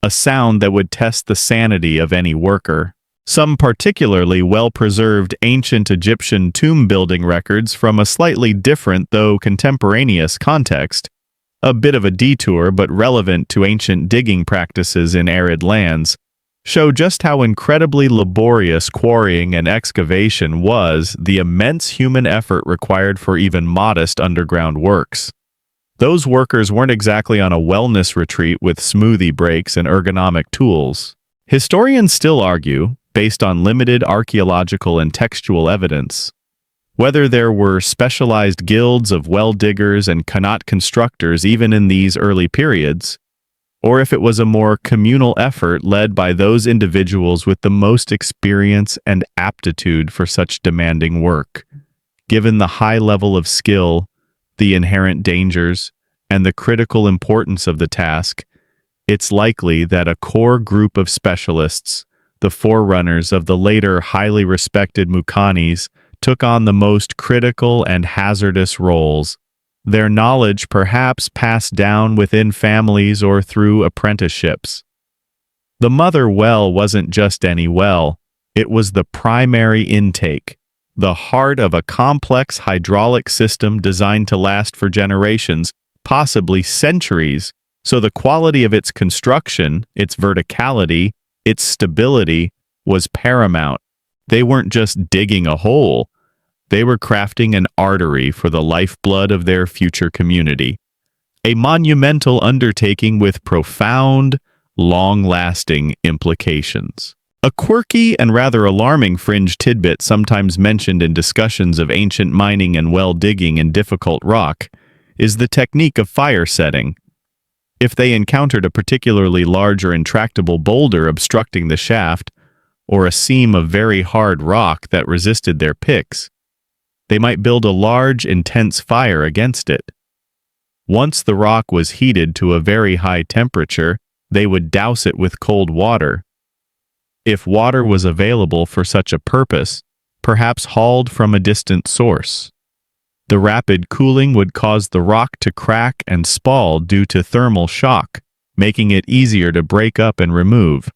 a sound that would test the sanity of any worker. Some particularly well-preserved ancient Egyptian tomb-building records from a slightly different, though contemporaneous, context, a bit of a detour but relevant to ancient digging practices in arid lands, show just how incredibly laborious quarrying and excavation was, the immense human effort required for even modest underground works. Those workers weren't exactly on a wellness retreat with smoothie breaks and ergonomic tools. Historians still argue, based on limited archaeological and textual evidence, whether there were specialized guilds of well diggers and qanat constructors even in these early periods, or if it was a more communal effort led by those individuals with the most experience and aptitude for such demanding work. Given the high level of skill, the inherent dangers, and the critical importance of the task, it's likely that a core group of specialists, the forerunners of the later highly respected Mukanis, took on the most critical and hazardous roles, their knowledge perhaps passed down within families or through apprenticeships. The mother well wasn't just any well, it was the primary intake, the heart of a complex hydraulic system designed to last for generations, possibly centuries, so the quality of its construction, its verticality, its stability was paramount. They weren't just digging a hole. They were crafting an artery for the lifeblood of their future community. A monumental undertaking with profound, long-lasting implications. A quirky and rather alarming fringe tidbit sometimes mentioned in discussions of ancient mining and well digging in difficult rock is the technique of fire setting. If they encountered a particularly large or intractable boulder obstructing the shaft, or a seam of very hard rock that resisted their picks, they might build a large, intense fire against it. Once the rock was heated to a very high temperature, they would douse it with cold water. If water was available for such a purpose, perhaps hauled from a distant source. The rapid cooling would cause the rock to crack and spall due to thermal shock, making it easier to break up and remove.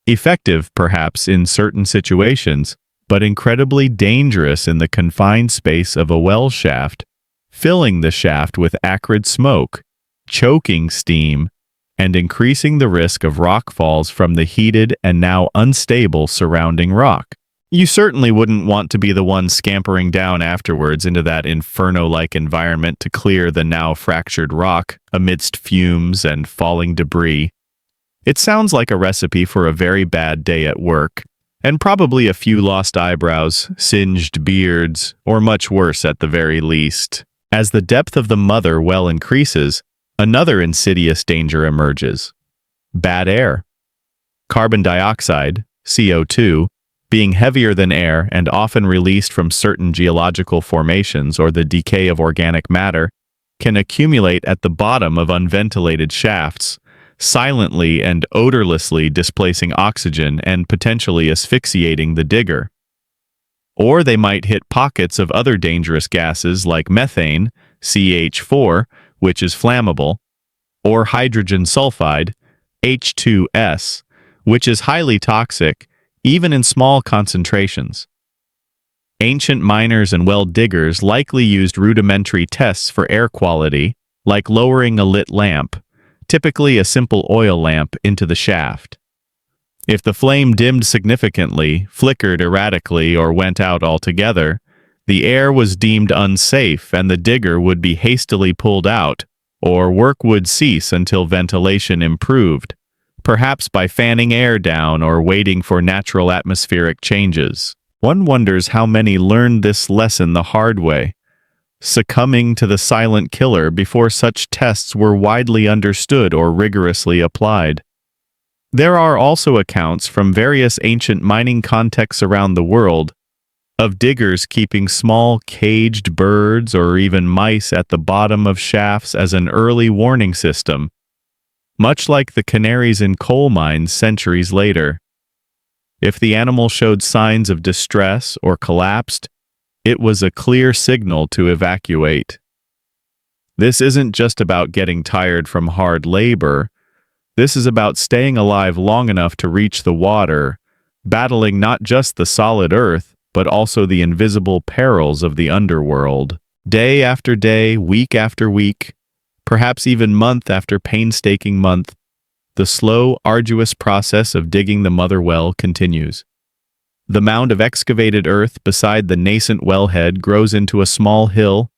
Effective, perhaps, in certain situations, but incredibly dangerous in the confined space of a well shaft, filling the shaft with acrid smoke, choking steam, and increasing the risk of rock falls from the heated and now unstable surrounding rock. You certainly wouldn't want to be the one scampering down afterwards into that inferno-like environment to clear the now fractured rock amidst fumes and falling debris. It sounds like a recipe for a very bad day at work, and probably a few lost eyebrows, singed beards, or much worse at the very least. As the depth of the mother well increases, another insidious danger emerges. Bad air. Carbon dioxide, CO2, being heavier than air and often released from certain geological formations or the decay of organic matter, can accumulate at the bottom of unventilated shafts, silently and odorlessly displacing oxygen and potentially asphyxiating the digger. Or they might hit pockets of other dangerous gases like methane, CH4, which is flammable, or hydrogen sulfide, H2S, which is highly toxic, even in small concentrations. Ancient miners and well diggers likely used rudimentary tests for air quality, like lowering a lit lamp, typically a simple oil lamp, into the shaft. If the flame dimmed significantly, flickered erratically, or went out altogether, the air was deemed unsafe and the digger would be hastily pulled out, or work would cease until ventilation improved, perhaps by fanning air down or waiting for natural atmospheric changes. One wonders how many learned this lesson the hard way, succumbing to the silent killer before such tests were widely understood or rigorously applied. There are also accounts from various ancient mining contexts around the world of diggers keeping small caged birds or even mice at the bottom of shafts as an early warning system, much like the canaries in coal mines centuries later. If the animal showed signs of distress or collapsed, it was a clear signal to evacuate. This isn't just about getting tired from hard labor. This is about staying alive long enough to reach the water, battling not just the solid earth, but also the invisible perils of the underworld. Day after day, week after week, perhaps even month after painstaking month, the slow, arduous process of digging the mother well continues. The mound of excavated earth beside the nascent wellhead grows into a small hill,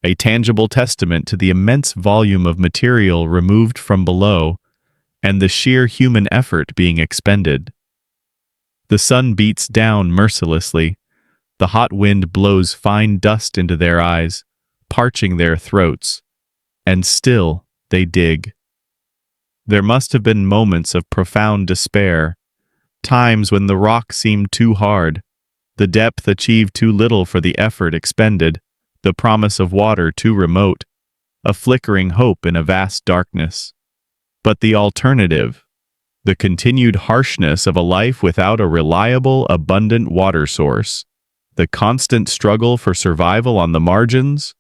a tangible testament to the immense volume of material removed from below and the sheer human effort being expended. The sun beats down mercilessly. The hot wind blows fine dust into their eyes, parching their throats, and still they dig. There must have been moments of profound despair, times when the rock seemed too hard, the depth achieved too little for the effort expended, the promise of water too remote, a flickering hope in a vast darkness. But the alternative, the continued harshness of a life without a reliable, abundant water source, the constant struggle for survival on the margins,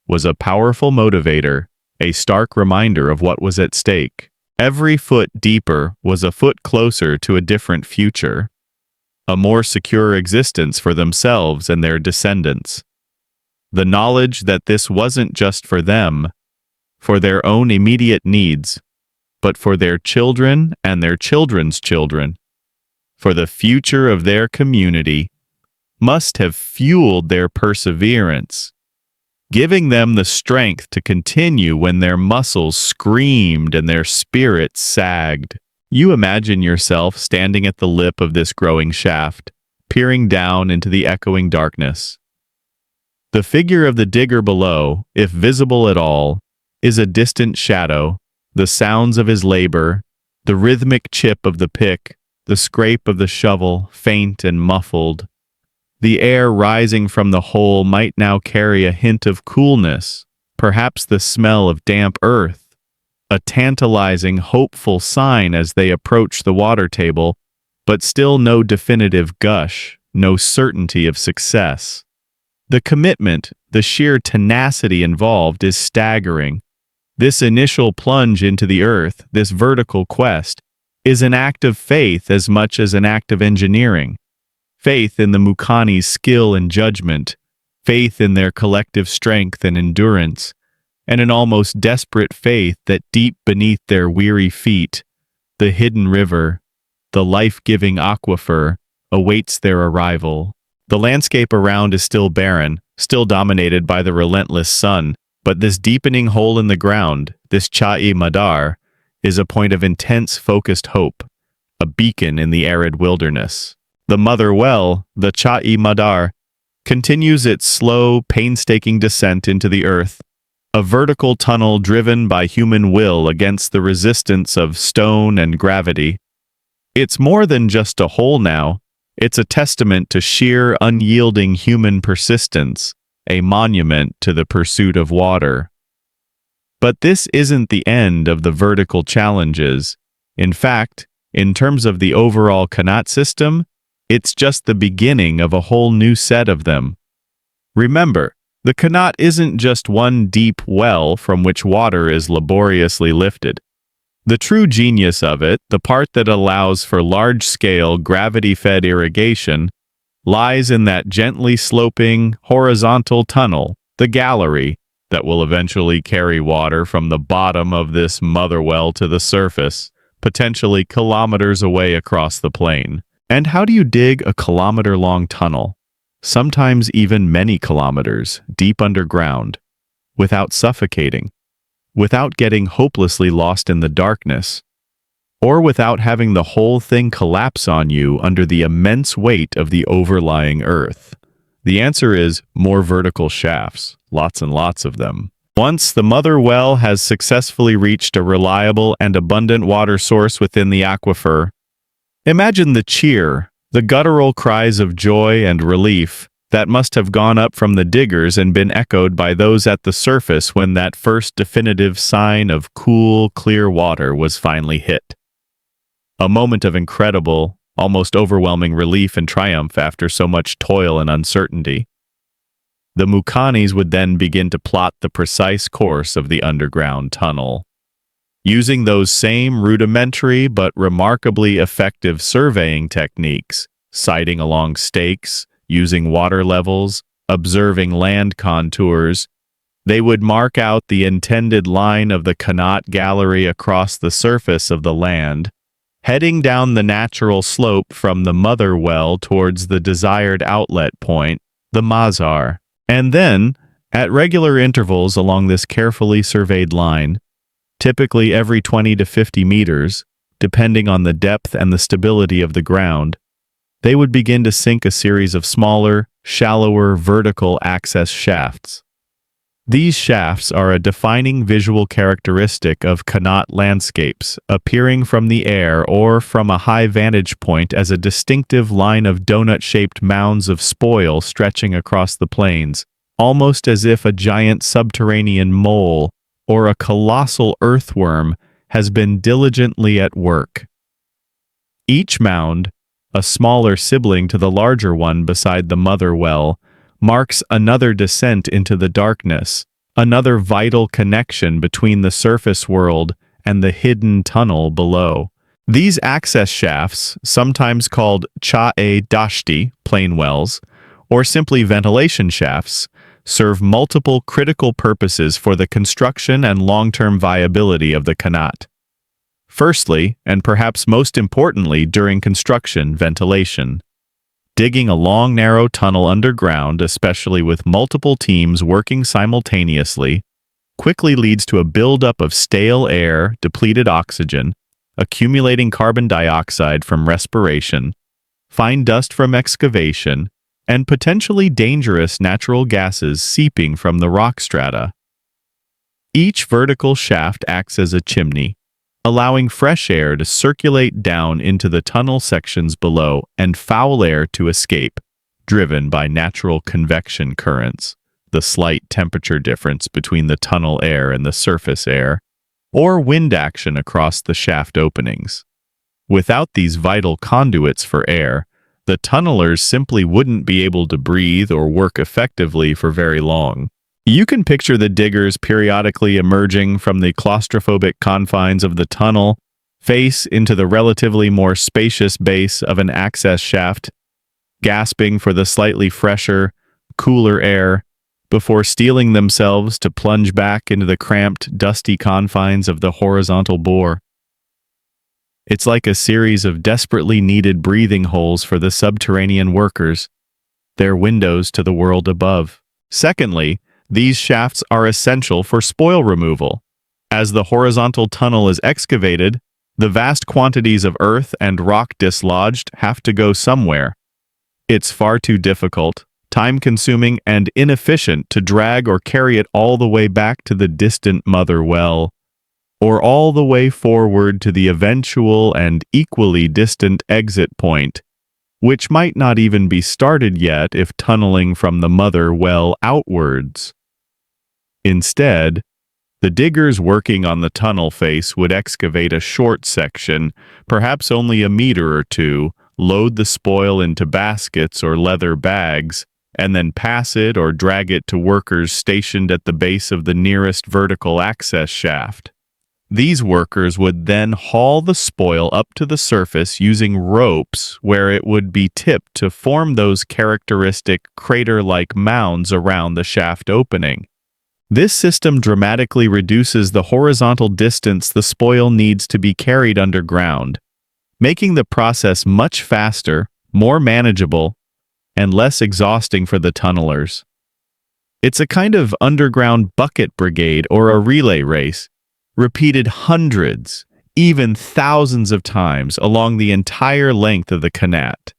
was a powerful motivator, a stark reminder of what was at stake. Every foot deeper was a foot closer to a different future, a more secure existence for themselves and their descendants. The knowledge that this wasn't just for them, for their own immediate needs, but for their children and their children's children, for the future of their community, must have fueled their perseverance, giving them the strength to continue when their muscles screamed and their spirits sagged. You imagine yourself standing at the lip of this growing shaft, peering down into the echoing darkness. The figure of the digger below, if visible at all, is a distant shadow. The sounds of his labor, the rhythmic chip of the pick, the scrape of the shovel, faint and muffled. The air rising from the hole might now carry a hint of coolness, perhaps the smell of damp earth, a tantalizing, hopeful sign as they approach the water table, but still no definitive gush, no certainty of success. The commitment, the sheer tenacity involved is staggering. This initial plunge into the earth, this vertical quest, is an act of faith as much as an act of engineering. Faith in the Mukani's skill and judgment, faith in their collective strength and endurance, and an almost desperate faith that deep beneath their weary feet, the hidden river, the life-giving aquifer, awaits their arrival. The landscape around is still barren, still dominated by the relentless sun, but this deepening hole in the ground, this Chai Madar, is a point of intense, focused hope, a beacon in the arid wilderness. The mother well, the Chai Madar, continues its slow, painstaking descent into the earth, a vertical tunnel driven by human will against the resistance of stone and gravity. It's more than just a hole now, it's a testament to sheer, unyielding human persistence, a monument to the pursuit of water. But this isn't the end of the vertical challenges. In fact, in terms of the overall Qanat system, it's just the beginning of a whole new set of them. Remember, the Qanat isn't just one deep well from which water is laboriously lifted. The true genius of it, the part that allows for large-scale, gravity-fed irrigation, lies in that gently sloping, horizontal tunnel, the gallery, that will eventually carry water from the bottom of this mother well to the surface, potentially kilometers away across the plain. And how do you dig a kilometer-long tunnel, sometimes even many kilometers, deep underground, without suffocating, without getting hopelessly lost in the darkness, or without having the whole thing collapse on you under the immense weight of the overlying earth? The answer is more vertical shafts, lots and lots of them. Once the mother well has successfully reached a reliable and abundant water source within the aquifer, imagine the cheer, the guttural cries of joy and relief that must have gone up from the diggers and been echoed by those at the surface when that first definitive sign of cool, clear water was finally hit. A moment of incredible, almost overwhelming relief and triumph after so much toil and uncertainty. The Mukanis would then begin to plot the precise course of the underground tunnel. Using those same rudimentary but remarkably effective surveying techniques, sighting along stakes, using water levels, observing land contours, they would mark out the intended line of the Qanat gallery across the surface of the land, heading down the natural slope from the mother well towards the desired outlet point, the mazar. And then, at regular intervals along this carefully surveyed line, typically every 20 to 50 meters, depending on the depth and the stability of the ground, they would begin to sink a series of smaller, shallower vertical access shafts. These shafts are a defining visual characteristic of Qanat landscapes, appearing from the air or from a high vantage point as a distinctive line of donut-shaped mounds of spoil stretching across the plains, almost as if a giant subterranean mole or a colossal earthworm has been diligently at work. Each mound, a smaller sibling to the larger one beside the mother well, marks another descent into the darkness, another vital connection between the surface world and the hidden tunnel below. These access shafts, sometimes called cha-e-dashti, plain wells, or simply ventilation shafts, serve multiple critical purposes for the construction and long-term viability of the Qanat. Firstly, and perhaps most importantly during construction, ventilation. Digging a long, narrow tunnel underground, especially with multiple teams working simultaneously, quickly leads to a buildup of stale air, depleted oxygen, accumulating carbon dioxide from respiration, fine dust from excavation, and potentially dangerous natural gases seeping from the rock strata. Each vertical shaft acts as a chimney, allowing fresh air to circulate down into the tunnel sections below and foul air to escape, driven by natural convection currents, the slight temperature difference between the tunnel air and the surface air, or wind action across the shaft openings. Without these vital conduits for air, the tunnelers simply wouldn't be able to breathe or work effectively for very long. You can picture the diggers periodically emerging from the claustrophobic confines of the tunnel, face into the relatively more spacious base of an access shaft, gasping for the slightly fresher, cooler air, before steeling themselves to plunge back into the cramped, dusty confines of the horizontal bore. It's like a series of desperately needed breathing holes for the subterranean workers, their windows to the world above. Secondly, these shafts are essential for spoil removal. As the horizontal tunnel is excavated, the vast quantities of earth and rock dislodged have to go somewhere. It's far too difficult, time-consuming, and inefficient to drag or carry it all the way back to the distant mother well, or all the way forward to the eventual and equally distant exit point, which might not even be started yet if tunneling from the mother well outwards. Instead, the diggers working on the tunnel face would excavate a short section, perhaps only a meter or two, load the spoil into baskets or leather bags, and then pass it or drag it to workers stationed at the base of the nearest vertical access shaft. These workers would then haul the spoil up to the surface using ropes where it would be tipped to form those characteristic crater-like mounds around the shaft opening. This system dramatically reduces the horizontal distance the spoil needs to be carried underground, making the process much faster, more manageable, and less exhausting for the tunnelers. It's a kind of underground bucket brigade or a relay race, repeated hundreds, even thousands of times along the entire length of the Kanat.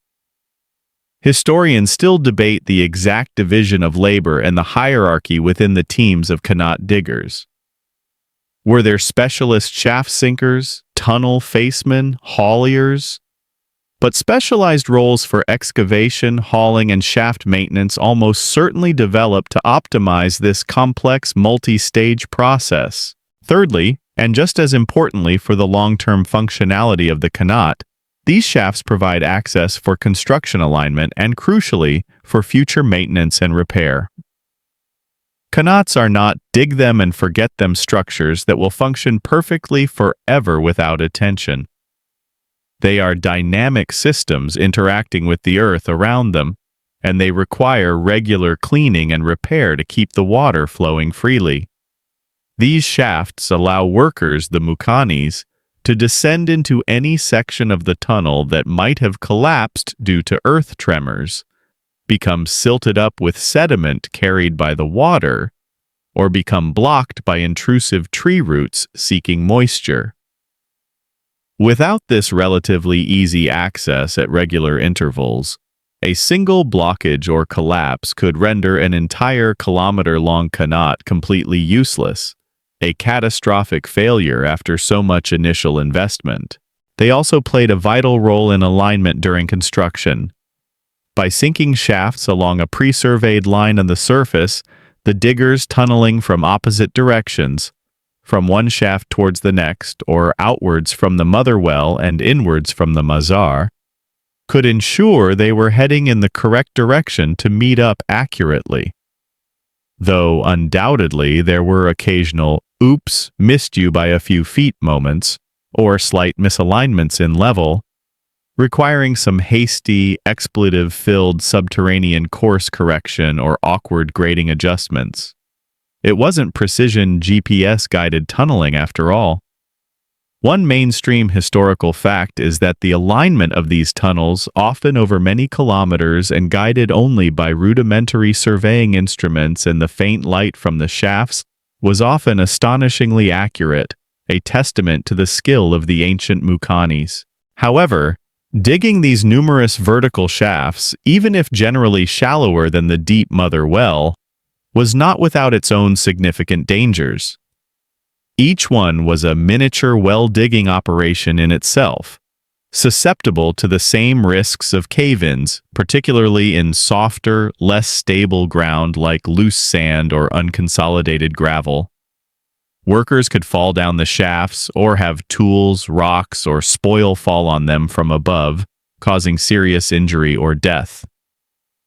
Historians still debate the exact division of labor and the hierarchy within the teams of Kanat diggers. Were there specialist shaft sinkers, tunnel facemen, hauliers? But specialized roles for excavation, hauling, and shaft maintenance almost certainly developed to optimize this complex multi-stage process. Thirdly, and just as importantly for the long-term functionality of the Kanat, these shafts provide access for construction alignment and, crucially, for future maintenance and repair. Kanats are not dig-them-and-forget-them structures that will function perfectly forever without attention. They are dynamic systems interacting with the earth around them, and they require regular cleaning and repair to keep the water flowing freely. These shafts allow workers, the mukanis, to descend into any section of the tunnel that might have collapsed due to earth tremors, become silted up with sediment carried by the water, or become blocked by intrusive tree roots seeking moisture. Without this relatively easy access at regular intervals, a single blockage or collapse could render an entire kilometer-long Kanat completely useless, a catastrophic failure after so much initial investment. They also played a vital role in alignment during construction. By sinking shafts along a pre-surveyed line on the surface, the diggers tunneling from opposite directions, from one shaft towards the next, or outwards from the mother well and inwards from the mazar, could ensure they were heading in the correct direction to meet up accurately. Though undoubtedly there were occasional "oops, missed you by a few feet" moments, or slight misalignments in level, requiring some hasty, expletive-filled subterranean course correction or awkward grading adjustments. It wasn't precision GPS-guided tunneling after all. One mainstream historical fact is that the alignment of these tunnels, often over many kilometers and guided only by rudimentary surveying instruments and the faint light from the shafts, was often astonishingly accurate, a testament to the skill of the ancient mukanis. However, digging these numerous vertical shafts, even if generally shallower than the deep mother well, was not without its own significant dangers. Each one was a miniature well-digging operation in itself, susceptible to the same risks of cave-ins, particularly in softer, less stable ground like loose sand or unconsolidated gravel. Workers could fall down the shafts or have tools, rocks, or spoil fall on them from above, causing serious injury or death.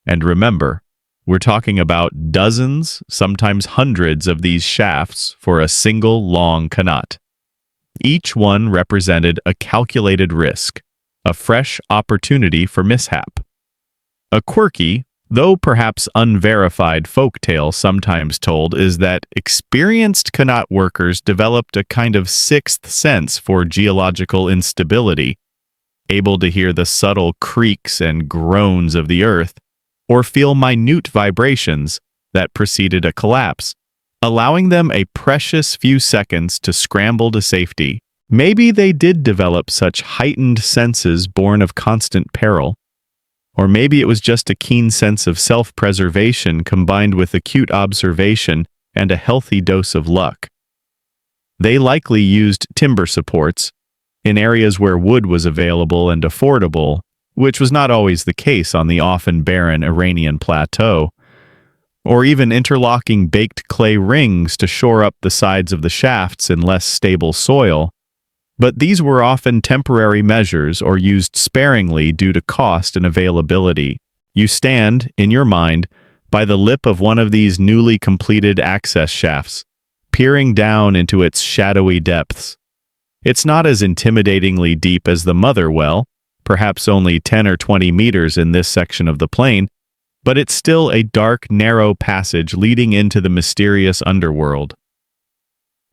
And remember, we're talking about dozens, sometimes hundreds of these shafts for a single long Kanat. Each one represented a calculated risk, a fresh opportunity for mishap. A quirky, though perhaps unverified folktale sometimes told is that experienced Kanat workers developed a kind of sixth sense for geological instability, able to hear the subtle creaks and groans of the earth, or feel minute vibrations that preceded a collapse, allowing them a precious few seconds to scramble to safety. Maybe they did develop such heightened senses born of constant peril, or maybe it was just a keen sense of self-preservation combined with acute observation and a healthy dose of luck. They likely used timber supports in areas where wood was available and affordable, which was not always the case on the often barren Iranian plateau, or even interlocking baked clay rings to shore up the sides of the shafts in less stable soil. But these were often temporary measures or used sparingly due to cost and availability. You stand, in your mind, by the lip of one of these newly completed access shafts, peering down into its shadowy depths. It's not as intimidatingly deep as the mother well, perhaps only 10 or 20 meters in this section of the plain, but it's still a dark, narrow passage leading into the mysterious underworld.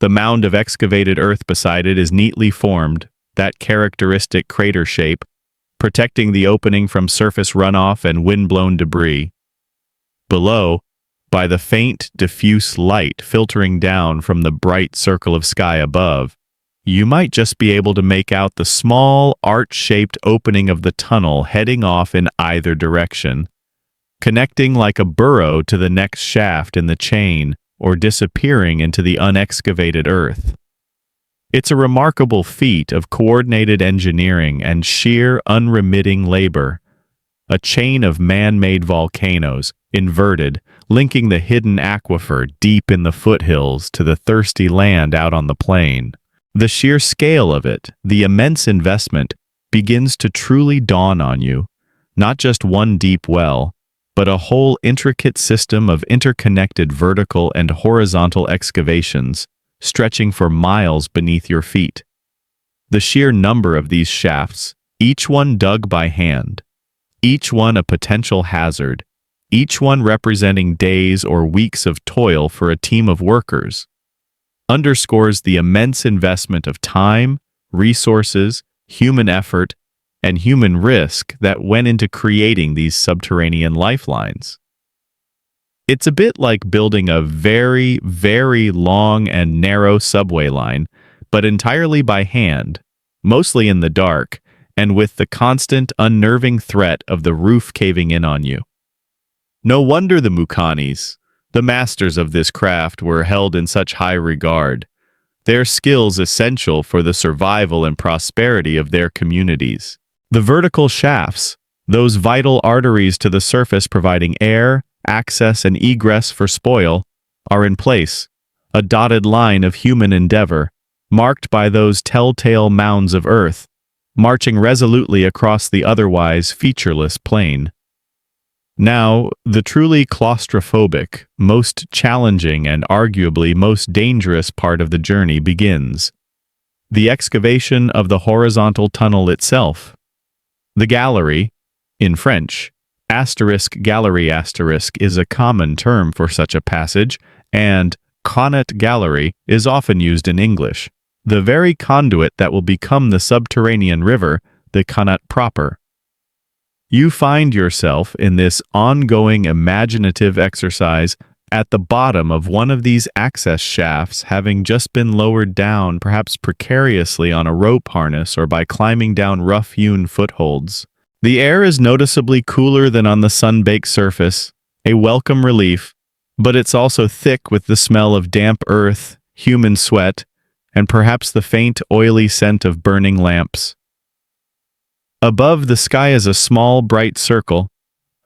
The mound of excavated earth beside it is neatly formed, that characteristic crater shape, protecting the opening from surface runoff and wind-blown debris. Below, by the faint, diffuse light filtering down from the bright circle of sky above, you might just be able to make out the small, arch-shaped opening of the tunnel heading off in either direction, connecting like a burrow to the next shaft in the chain or disappearing into the unexcavated earth. It's a remarkable feat of coordinated engineering and sheer, unremitting labor. A chain of man-made volcanoes, inverted, linking the hidden aquifer deep in the foothills to the thirsty land out on the plain. The sheer scale of it, the immense investment, begins to truly dawn on you. Not just one deep well, but a whole intricate system of interconnected vertical and horizontal excavations, stretching for miles beneath your feet. The sheer number of these shafts, each one dug by hand, each one a potential hazard, each one representing days or weeks of toil for a team of workers, underscores the immense investment of time, resources, human effort, and human risk that went into creating these subterranean lifelines. It's a bit like building a very, very long and narrow subway line, but entirely by hand, mostly in the dark, and with the constant, unnerving threat of the roof caving in on you. No wonder the Mukanis, the masters of this craft, were held in such high regard, their skills essential for the survival and prosperity of their communities. The vertical shafts, those vital arteries to the surface providing air, access, and egress for spoil, are in place, a dotted line of human endeavor, marked by those telltale mounds of earth, marching resolutely across the otherwise featureless plain. Now, the truly claustrophobic, most challenging, and arguably most dangerous part of the journey begins. The excavation of the horizontal tunnel itself. The gallery, in French, *gallery* is a common term for such a passage, and connaught gallery is often used in English. The very conduit that will become the subterranean river, the connaught proper. You find yourself in this ongoing imaginative exercise at the bottom of one of these access shafts, having just been lowered down, perhaps precariously on a rope harness or by climbing down rough-hewn footholds. The air is noticeably cooler than on the sun-baked surface, a welcome relief, but it's also thick with the smell of damp earth, human sweat, and perhaps the faint, oily scent of burning lamps. Above, the sky is a small, bright circle,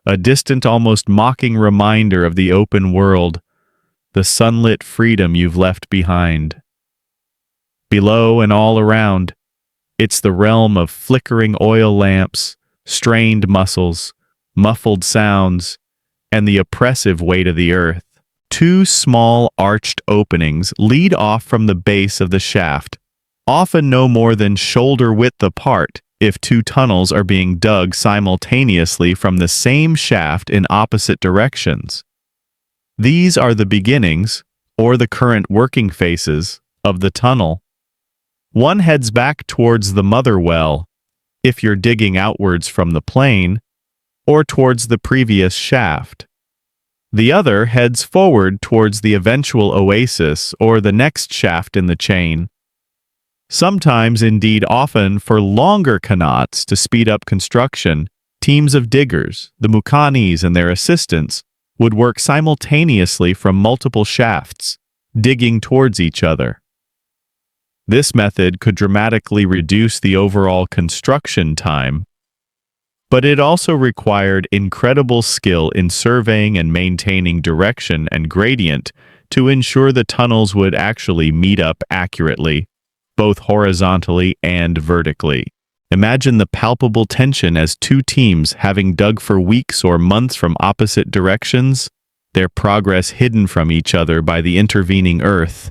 a distant, almost mocking reminder of the open world, the sunlit freedom you've left behind. Below and all around, it's the realm of flickering oil lamps, strained muscles, muffled sounds, and the oppressive weight of the earth. Two small arched openings lead off from the base of the shaft, often no more than shoulder width apart if two tunnels are being dug simultaneously from the same shaft in opposite directions. These are the beginnings, or the current working phases, of the tunnel. One heads back towards the mother well, if you're digging outwards from the plain, or towards the previous shaft. The other heads forward towards the eventual oasis or the next shaft in the chain. Sometimes, indeed often, for longer connaughts to speed up construction, teams of diggers, the Mukanis and their assistants, would work simultaneously from multiple shafts, digging towards each other. This method could dramatically reduce the overall construction time, but it also required incredible skill in surveying and maintaining direction and gradient to ensure the tunnels would actually meet up accurately, both horizontally and vertically. Imagine the palpable tension as two teams, having dug for weeks or months from opposite directions, their progress hidden from each other by the intervening earth,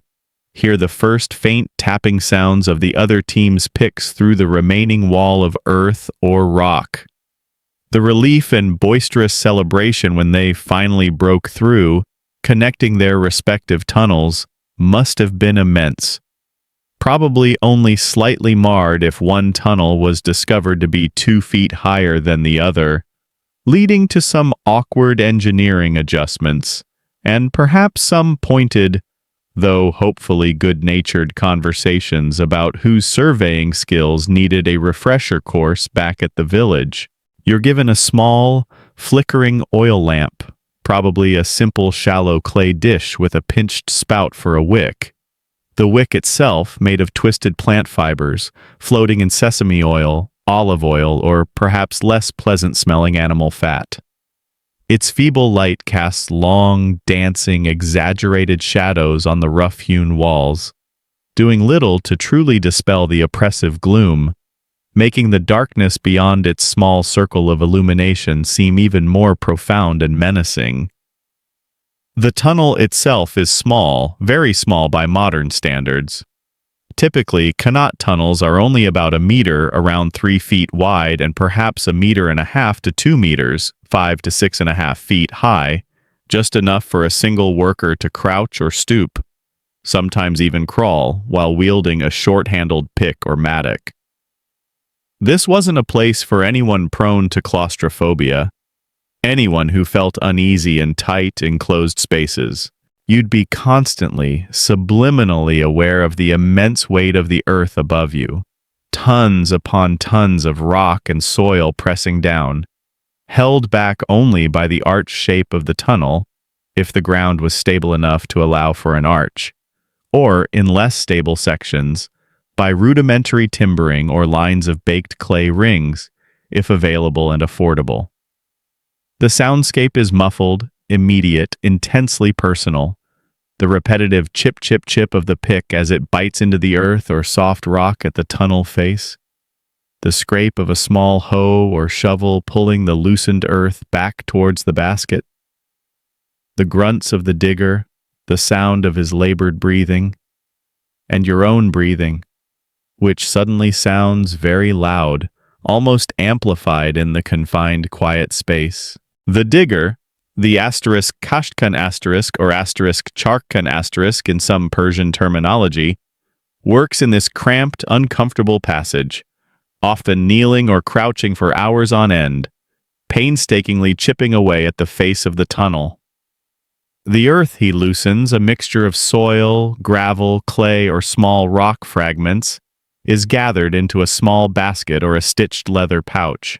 hear the first faint tapping sounds of the other team's picks through the remaining wall of earth or rock. The relief and boisterous celebration when they finally broke through, connecting their respective tunnels, must have been immense. Probably only slightly marred if one tunnel was discovered to be 2 feet higher than the other, leading to some awkward engineering adjustments, and perhaps some pointed, though hopefully good-natured conversations about whose surveying skills needed a refresher course back at the village. You're given a small, flickering oil lamp, probably a simple shallow clay dish with a pinched spout for a wick. The wick itself made of twisted plant fibers, floating in sesame oil, olive oil, or perhaps less pleasant-smelling animal fat. Its feeble light casts long, dancing, exaggerated shadows on the rough-hewn walls, doing little to truly dispel the oppressive gloom, making the darkness beyond its small circle of illumination seem even more profound and menacing. The tunnel itself is small, very small by modern standards. Typically, kanat tunnels are only about a meter, around 3 feet wide, and perhaps 1.5 meters to 2 meters, 5 to 6.5 feet high, just enough for a single worker to crouch or stoop, sometimes even crawl, while wielding a short-handled pick or mattock. This wasn't a place for anyone prone to claustrophobia, anyone who felt uneasy in tight, enclosed spaces. You'd be constantly, subliminally aware of the immense weight of the earth above you, tons upon tons of rock and soil pressing down, held back only by the arch shape of the tunnel, if the ground was stable enough to allow for an arch, or, in less stable sections, by rudimentary timbering or lines of baked clay rings, if available and affordable. The soundscape is muffled, immediate, intensely personal. The repetitive chip-chip-chip of the pick as it bites into the earth or soft rock at the tunnel face. The scrape of a small hoe or shovel pulling the loosened earth back towards the basket. The grunts of the digger, the sound of his labored breathing, and your own breathing, which suddenly sounds very loud, almost amplified in the confined quiet space. The digger, the asterisk kashtkan asterisk or asterisk charkan asterisk in some Persian terminology, works in this cramped, uncomfortable passage, often kneeling or crouching for hours on end, painstakingly chipping away at the face of the tunnel. The earth he loosens, a mixture of soil, gravel, clay, or small rock fragments, is gathered into a small basket or a stitched leather pouch.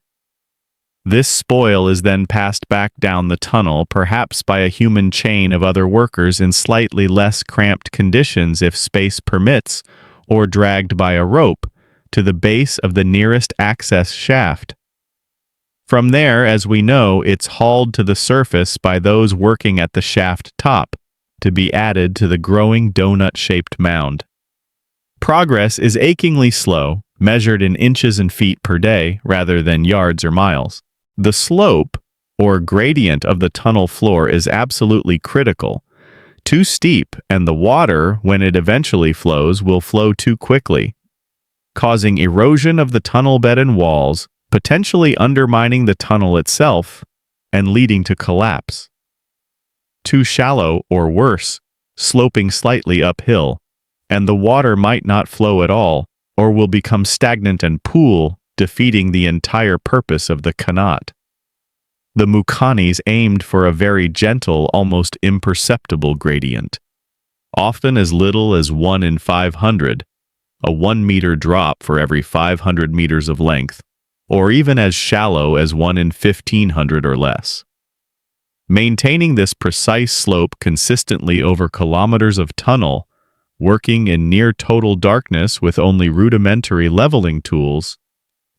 This spoil is then passed back down the tunnel, perhaps by a human chain of other workers in slightly less cramped conditions if space permits, or dragged by a rope, to the base of the nearest access shaft. From there, as we know, it's hauled to the surface by those working at the shaft top, to be added to the growing donut-shaped mound. Progress is achingly slow, measured in inches and feet per day, rather than yards or miles. The slope, or gradient of the tunnel floor is absolutely critical. Too steep, and the water, when it eventually flows, will flow too quickly, causing erosion of the tunnel bed and walls, potentially undermining the tunnel itself, and leading to collapse. Too shallow, or worse, sloping slightly uphill, and the water might not flow at all, or will become stagnant and pool, defeating the entire purpose of the kanat. The Mukhanis aimed for a very gentle, almost imperceptible gradient, often as little as 1 in 500, a 1-meter drop for every 500 meters of length, or even as shallow as 1 in 1,500 or less. Maintaining this precise slope consistently over kilometers of tunnel, working in near-total darkness with only rudimentary leveling tools,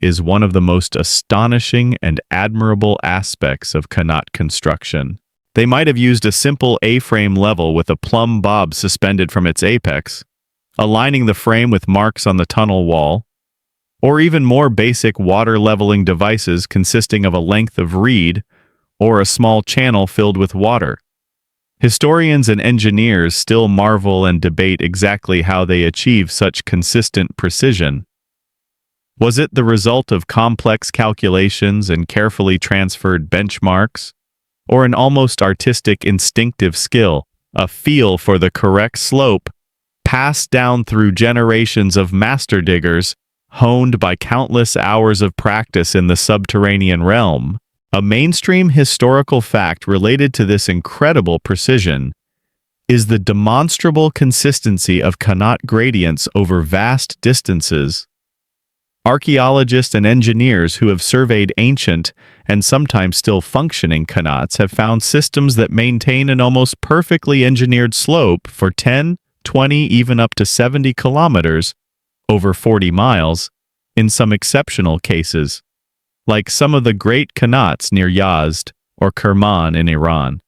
is one of the most astonishing and admirable aspects of kanat construction. They might have used a simple A-frame level with a plumb bob suspended from its apex, aligning the frame with marks on the tunnel wall, or even more basic water-leveling devices consisting of a length of reed or a small channel filled with water. Historians and engineers still marvel and debate exactly how they achieve such consistent precision. Was it the result of complex calculations and carefully transferred benchmarks, or an almost artistic instinctive skill, a feel for the correct slope, passed down through generations of master diggers, honed by countless hours of practice in the subterranean realm? A mainstream historical fact related to this incredible precision is the demonstrable consistency of qanat gradients over vast distances. Archaeologists and engineers who have surveyed ancient and sometimes still functioning qanats have found systems that maintain an almost perfectly engineered slope for 10, 20, even up to 70 kilometers, over 40 miles, in some exceptional cases, like some of the great qanats near Yazd or Kerman in Iran.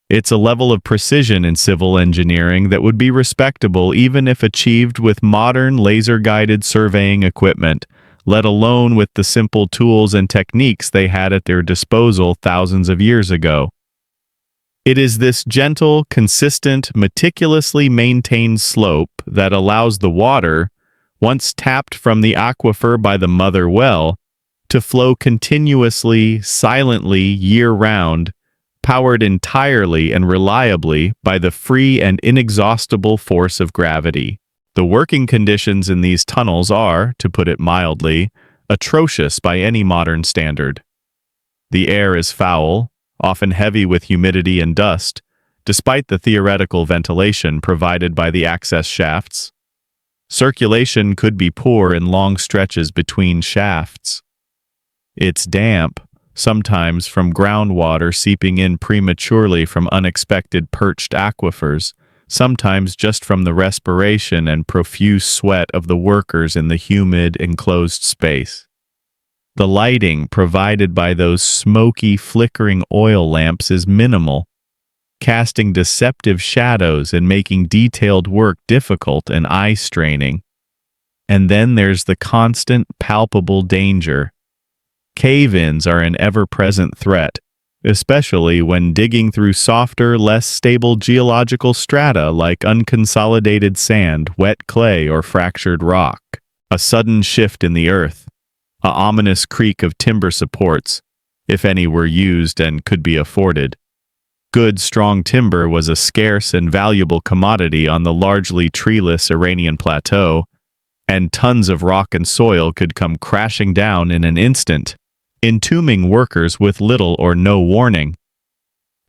It's a level of precision in civil engineering that would be respectable even if achieved with modern laser-guided surveying equipment, let alone with the simple tools and techniques they had at their disposal thousands of years ago. It is this gentle, consistent, meticulously maintained slope that allows the water, once tapped from the aquifer by the mother well, to flow continuously, silently, year-round, powered entirely and reliably by the free and inexhaustible force of gravity. The working conditions in these tunnels are, to put it mildly, atrocious by any modern standard. The air is foul, often heavy with humidity and dust, despite the theoretical ventilation provided by the access shafts. Circulation could be poor in long stretches between shafts. It's damp, sometimes from groundwater seeping in prematurely from unexpected perched aquifers, sometimes just from the respiration and profuse sweat of the workers in the humid, enclosed space. The lighting provided by those smoky, flickering oil lamps is minimal, casting deceptive shadows and making detailed work difficult and eye-straining. And then there's the constant, palpable danger. Cave-ins are an ever-present threat, especially when digging through softer, less stable geological strata like unconsolidated sand, wet clay, or fractured rock. A sudden shift in the earth, an ominous creak of timber supports, if any were used and could be afforded. Good, strong timber was a scarce and valuable commodity on the largely treeless Iranian plateau, and tons of rock and soil could come crashing down in an instant, entombing workers with little or no warning.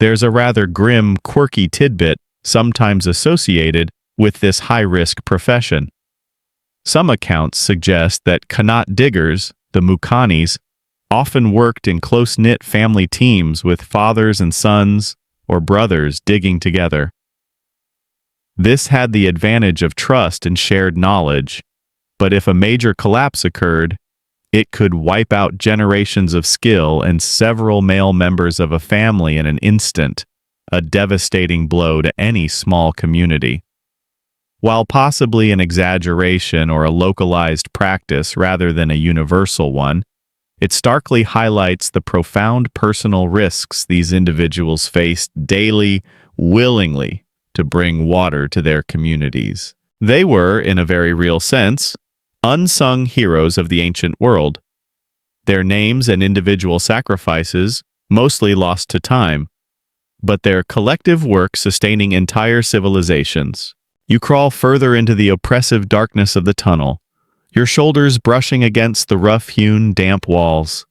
There's a rather grim, quirky tidbit sometimes associated with this high-risk profession. Some accounts suggest that qanat diggers, the muqanis, often worked in close-knit family teams with fathers and sons or brothers digging together. This had the advantage of trust and shared knowledge, but if a major collapse occurred, it could wipe out generations of skill and several male members of a family in an instant, a devastating blow to any small community. While possibly an exaggeration or a localized practice rather than a universal one, it starkly highlights the profound personal risks these individuals faced daily, willingly, to bring water to their communities. They were, in a very real sense, unsung heroes of the ancient world. Their names and individual sacrifices mostly lost to time, but their collective work sustaining entire civilizations. You crawl further into the oppressive darkness of the tunnel, your shoulders brushing against the rough-hewn, damp walls.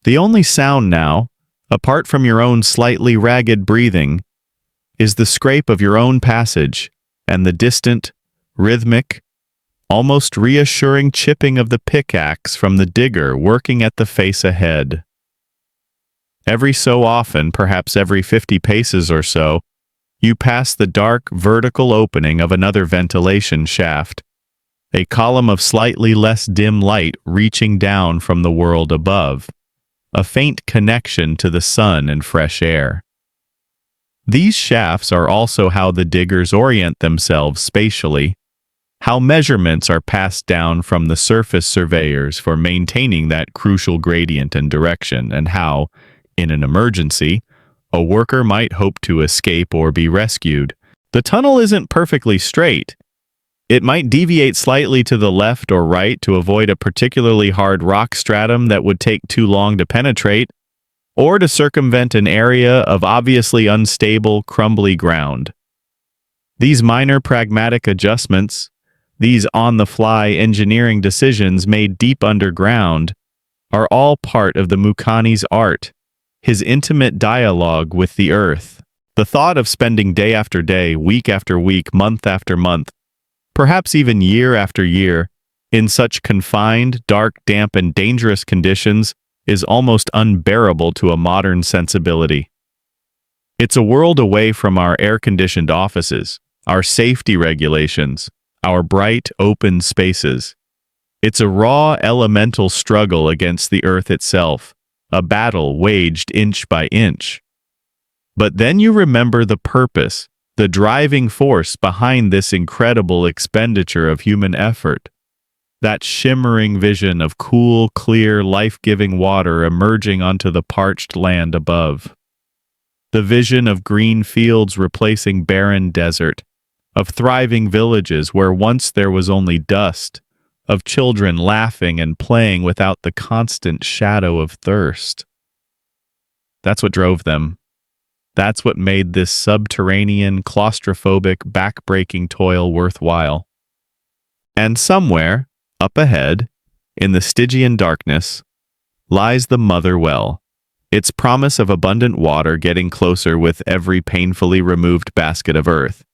The only sound now, apart from your own slightly ragged breathing, is the scrape of your own passage and the distant, rhythmic, almost reassuring chipping of the pickaxe from the digger working at the face ahead. Every so often, perhaps every 50 paces or so, you pass the dark, vertical opening of another ventilation shaft, a column of slightly less dim light reaching down from the world above, a faint connection to the sun and fresh air. These shafts are also how the diggers orient themselves spatially, how measurements are passed down from the surface surveyors for maintaining that crucial gradient and direction, and how, in an emergency, a worker might hope to escape or be rescued. The tunnel isn't perfectly straight. It might deviate slightly to the left or right to avoid a particularly hard rock stratum that would take too long to penetrate, or to circumvent an area of obviously unstable, crumbly ground. These minor pragmatic adjustments, these on-the-fly engineering decisions made deep underground, are all part of the Mukani's art, his intimate dialogue with the earth. The thought of spending day after day, week after week, month after month, perhaps even year after year, in such confined, dark, damp, and dangerous conditions is almost unbearable to a modern sensibility. It's a world away from our air-conditioned offices, our safety regulations, our bright, open spaces. It's a raw, elemental struggle against the earth itself, a battle waged inch by inch. But then you remember the purpose, the driving force behind this incredible expenditure of human effort. That shimmering vision of cool, clear, life-giving water emerging onto the parched land above. The vision of green fields replacing barren desert, of thriving villages where once there was only dust, of children laughing and playing without the constant shadow of thirst. That's what drove them. That's what made this subterranean, claustrophobic, back-breaking toil worthwhile. And somewhere, up ahead, in the Stygian darkness, lies the mother well, its promise of abundant water getting closer with every painfully removed basket of earth.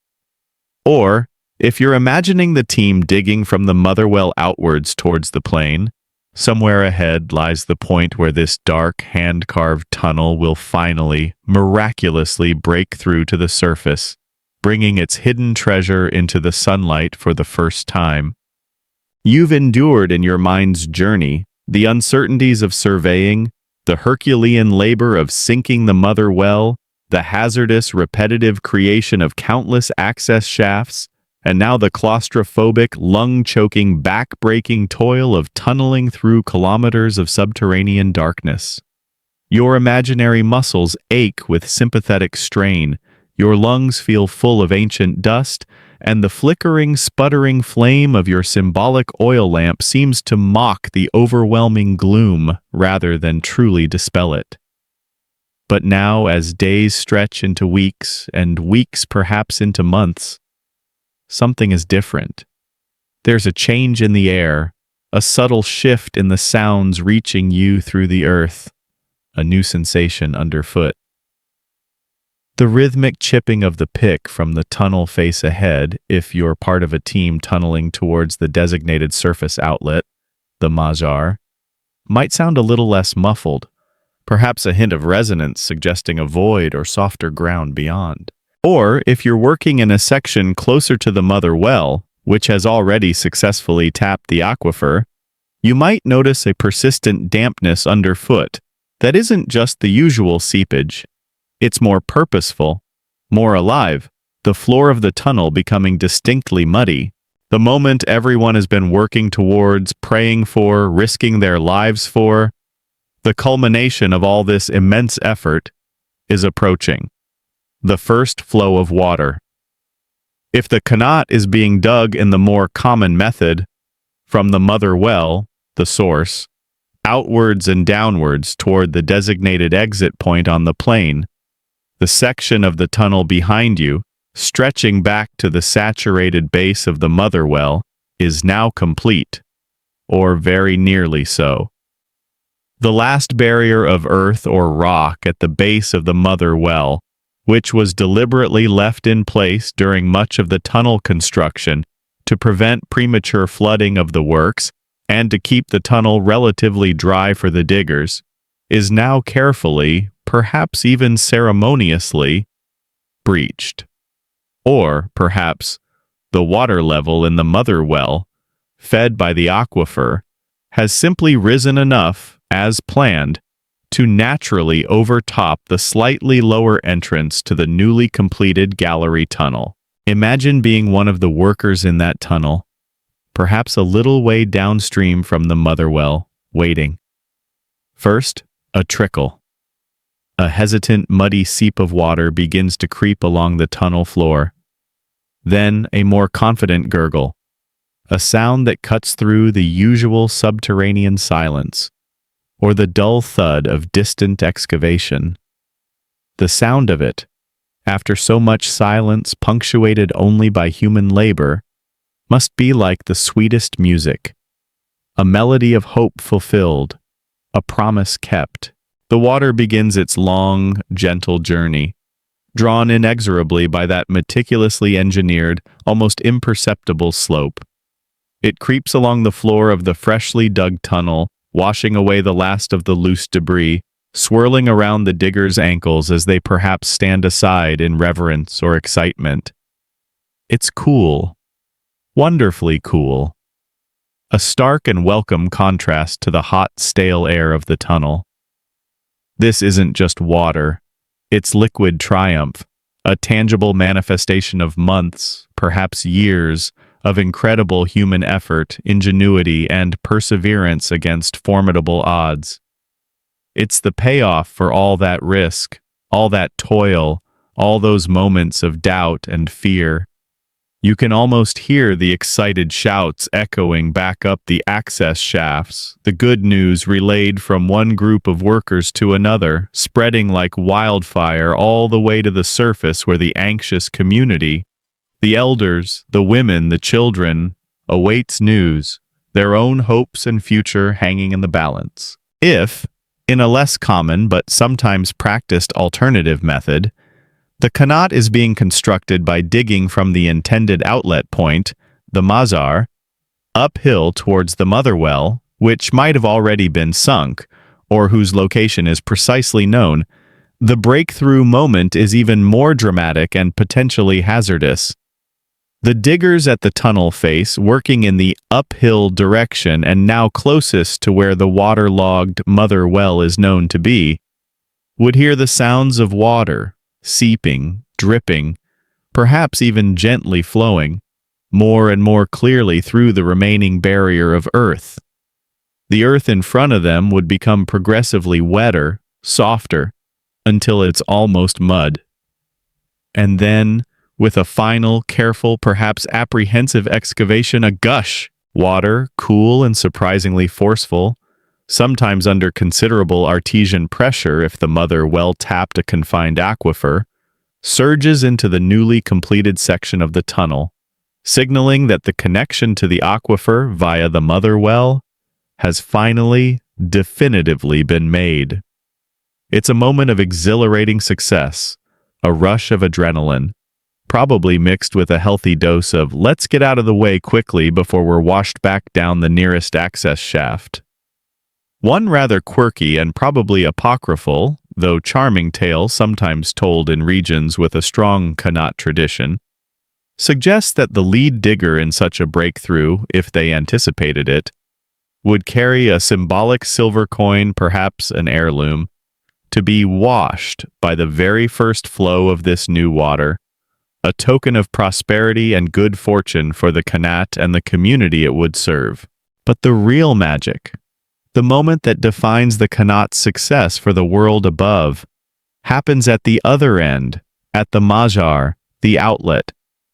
Or, if you're imagining the team digging from the mother well outwards towards the plain, somewhere ahead lies the point where this dark, hand-carved tunnel will finally, miraculously break through to the surface, bringing its hidden treasure into the sunlight for the first time. You've endured in your mind's journey the uncertainties of surveying, the Herculean labor of sinking the mother well, the hazardous, repetitive creation of countless access shafts, and now the claustrophobic, lung-choking, back-breaking toil of tunneling through kilometers of subterranean darkness. Your imaginary muscles ache with sympathetic strain, your lungs feel full of ancient dust, and the flickering, sputtering flame of your symbolic oil lamp seems to mock the overwhelming gloom rather than truly dispel it. But now, as days stretch into weeks, and weeks perhaps into months, something is different. There's a change in the air, a subtle shift in the sounds reaching you through the earth, a new sensation underfoot. The rhythmic chipping of the pick from the tunnel face ahead, if you're part of a team tunneling towards the designated surface outlet, the mazar, might sound a little less muffled, perhaps a hint of resonance suggesting a void or softer ground beyond. Or, if you're working in a section closer to the mother well, which has already successfully tapped the aquifer, you might notice a persistent dampness underfoot that isn't just the usual seepage. It's more purposeful, more alive, the floor of the tunnel becoming distinctly muddy. The moment everyone has been working towards, praying for, risking their lives for, the culmination of all this immense effort is approaching. The first flow of water. If the qanat is being dug in the more common method, from the mother well, the source, outwards and downwards toward the designated exit point on the plain, the section of the tunnel behind you, stretching back to the saturated base of the mother well, is now complete, or very nearly so. The last barrier of earth or rock at the base of the mother well, which was deliberately left in place during much of the tunnel construction to prevent premature flooding of the works and to keep the tunnel relatively dry for the diggers, is now carefully, perhaps even ceremoniously, breached. Or, perhaps, the water level in the mother well, fed by the aquifer, has simply risen enough, as planned, to naturally overtop the slightly lower entrance to the newly completed gallery tunnel. Imagine being one of the workers in that tunnel, perhaps a little way downstream from the mother well, waiting. First, a trickle. A hesitant, muddy seep of water begins to creep along the tunnel floor. Then a more confident gurgle, a sound that cuts through the usual subterranean silence, or the dull thud of distant excavation. The sound of it, after so much silence punctuated only by human labor, must be like the sweetest music, a melody of hope fulfilled, a promise kept. The water begins its long, gentle journey, drawn inexorably by that meticulously engineered, almost imperceptible slope. It creeps along the floor of the freshly dug tunnel, washing away the last of the loose debris, swirling around the diggers' ankles as they perhaps stand aside in reverence or excitement. It's cool, wonderfully cool. A stark and welcome contrast to the hot, stale air of the tunnel. This isn't just water, it's liquid triumph, a tangible manifestation of months, perhaps years, of incredible human effort, ingenuity, and perseverance against formidable odds. It's the payoff for all that risk, all that toil, all those moments of doubt and fear. You can almost hear the excited shouts echoing back up the access shafts, the good news relayed from one group of workers to another, spreading like wildfire all the way to the surface where the anxious community, the elders, the women, the children, awaits news, their own hopes and future hanging in the balance. If, in a less common but sometimes practiced alternative method, the qanat is being constructed by digging from the intended outlet point, the mazar, uphill towards the mother well, which might have already been sunk, or whose location is precisely known, the breakthrough moment is even more dramatic and potentially hazardous. The diggers at the tunnel face, working in the uphill direction and now closest to where the waterlogged mother well is known to be, would hear the sounds of water, seeping, dripping, perhaps even gently flowing, more and more clearly through the remaining barrier of earth. The earth in front of them would become progressively wetter, softer, until it's almost mud. And then, with a final, careful, perhaps apprehensive excavation, a gush, water, cool and surprisingly forceful, sometimes under considerable artesian pressure if the mother well tapped a confined aquifer, surges into the newly completed section of the tunnel, signaling that the connection to the aquifer via the mother well has finally, definitively been made. It's a moment of exhilarating success, a rush of adrenaline, probably mixed with a healthy dose of let's get out of the way quickly before we're washed back down the nearest access shaft. One rather quirky and probably apocryphal, though charming tale sometimes told in regions with a strong qanat tradition, suggests that the lead digger in such a breakthrough, if they anticipated it, would carry a symbolic silver coin, perhaps an heirloom, to be washed by the very first flow of this new water, a token of prosperity and good fortune for the qanat and the community it would serve. But the real magic, the moment that defines the qanat's success for the world above, happens at the other end, at the mazar, the outlet,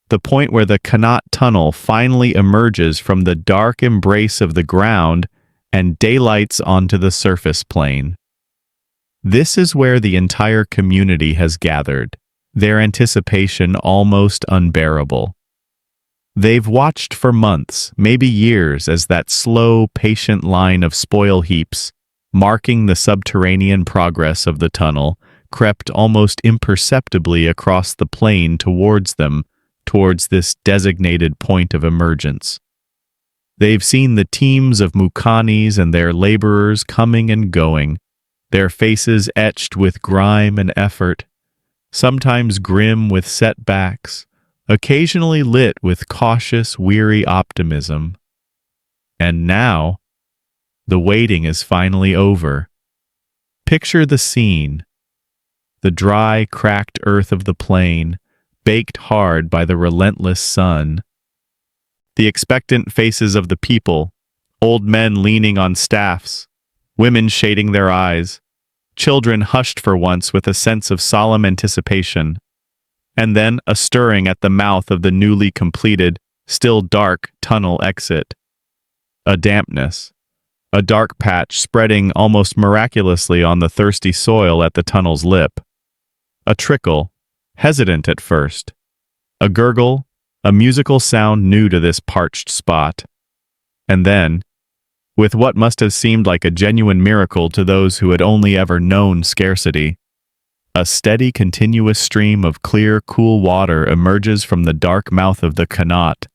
the point where the qanat tunnel finally emerges from the dark embrace of the ground and daylights onto the surface plane. This is where the entire community has gathered, their anticipation almost unbearable. They've watched for months, maybe years, as that slow, patient line of spoil heaps, marking the subterranean progress of the tunnel, crept almost imperceptibly across the plain towards them, towards this designated point of emergence. They've seen the teams of mukanis and their laborers coming and going, their faces etched with grime and effort, sometimes grim with setbacks, occasionally lit with cautious, weary optimism. And now, the waiting is finally over. Picture the scene. The dry, cracked earth of the plain, baked hard by the relentless sun. The expectant faces of the people, old men leaning on staffs, women shading their eyes, Children hushed for once with a sense of solemn anticipation, and then a stirring at the mouth of the newly completed, still dark tunnel exit. A dampness, a dark patch spreading almost miraculously on the thirsty soil at the tunnel's lip. A trickle, hesitant at first. A gurgle, a musical sound new to this parched spot. And then, with what must have seemed like a genuine miracle to those who had only ever known scarcity, a steady, continuous stream of clear, cool water emerges from the dark mouth of the Kanat,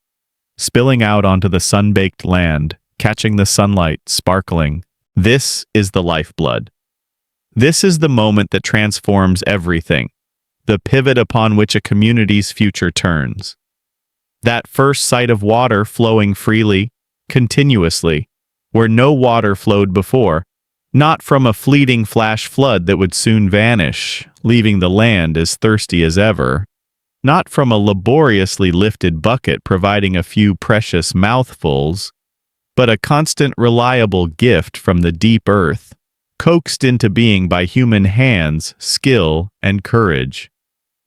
spilling out onto the sun-baked land, catching the sunlight, sparkling. This is the lifeblood. This is the moment that transforms everything, the pivot upon which a community's future turns. That first sight of water flowing freely, continuously, where no water flowed before, not from a fleeting flash flood that would soon vanish, leaving the land as thirsty as ever, not from a laboriously lifted bucket providing a few precious mouthfuls, but a constant, reliable gift from the deep earth, coaxed into being by human hands, skill, and courage.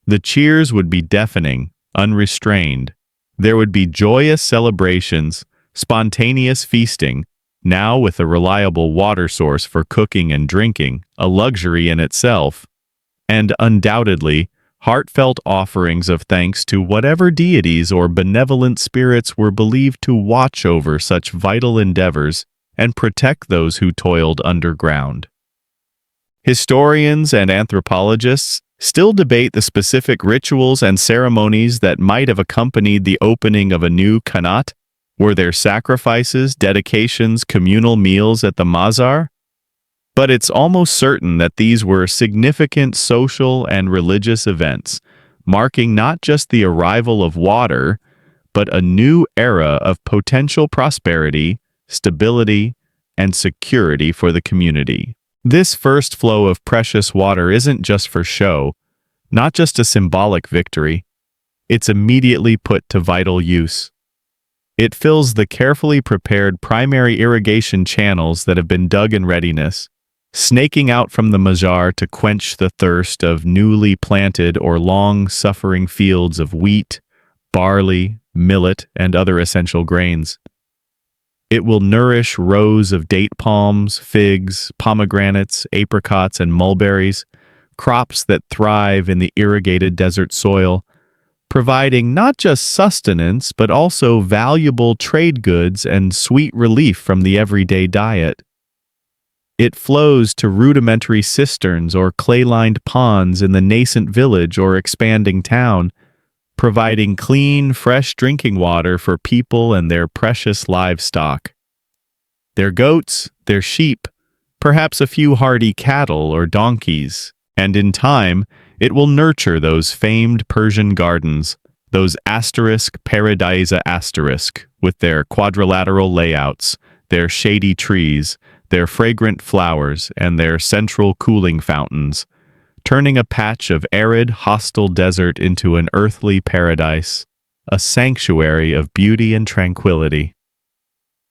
The cheers would be deafening, unrestrained. There would be joyous celebrations, spontaneous feasting, now with a reliable water source for cooking and drinking, a luxury in itself, and undoubtedly, heartfelt offerings of thanks to whatever deities or benevolent spirits were believed to watch over such vital endeavors and protect those who toiled underground. Historians and anthropologists still debate the specific rituals and ceremonies that might have accompanied the opening of a new Kanat. Were there sacrifices, dedications, communal meals at the Mazar? But it's almost certain that these were significant social and religious events, marking not just the arrival of water, but a new era of potential prosperity, stability, and security for the community. This first flow of precious water isn't just for show, not just a symbolic victory. It's immediately put to vital use. It fills the carefully prepared primary irrigation channels that have been dug in readiness, snaking out from the Mazar to quench the thirst of newly planted or long-suffering fields of wheat, barley, millet, and other essential grains. It will nourish rows of date palms, figs, pomegranates, apricots, and mulberries, crops that thrive in the irrigated desert soil, providing not just sustenance but also valuable trade goods and sweet relief from the everyday diet. It flows to rudimentary cisterns or clay-lined ponds in the nascent village or expanding town, providing clean, fresh drinking water for people and their precious livestock. Their goats, their sheep, perhaps a few hardy cattle or donkeys, and in time, it will nurture those famed Persian gardens, those paradisa with their quadrilateral layouts, their shady trees, their fragrant flowers, and their central cooling fountains, turning a patch of arid, hostile desert into an earthly paradise, a sanctuary of beauty and tranquility.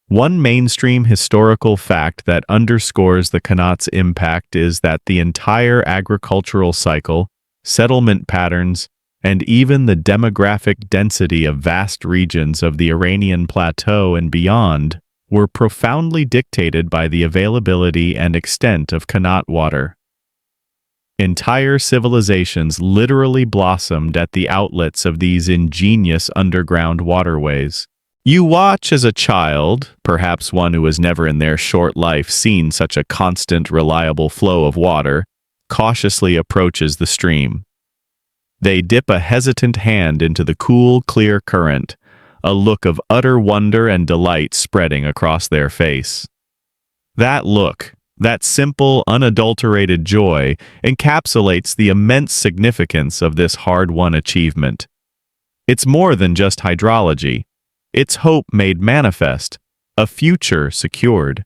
One mainstream historical fact that underscores the Kanat's impact is that the entire agricultural cycle, settlement patterns, and even the demographic density of vast regions of the Iranian plateau and beyond were profoundly dictated by the availability and extent of Kanat water. Entire civilizations literally blossomed at the outlets of these ingenious underground waterways. You watch as a child, perhaps one who has never in their short life seen such a constant, reliable flow of water, cautiously approaches the stream. They dip a hesitant hand into the cool, clear current, a look of utter wonder and delight spreading across their face. That look, that simple, unadulterated joy, encapsulates the immense significance of this hard-won achievement. It's more than just hydrology. It's hope made manifest, a future secured.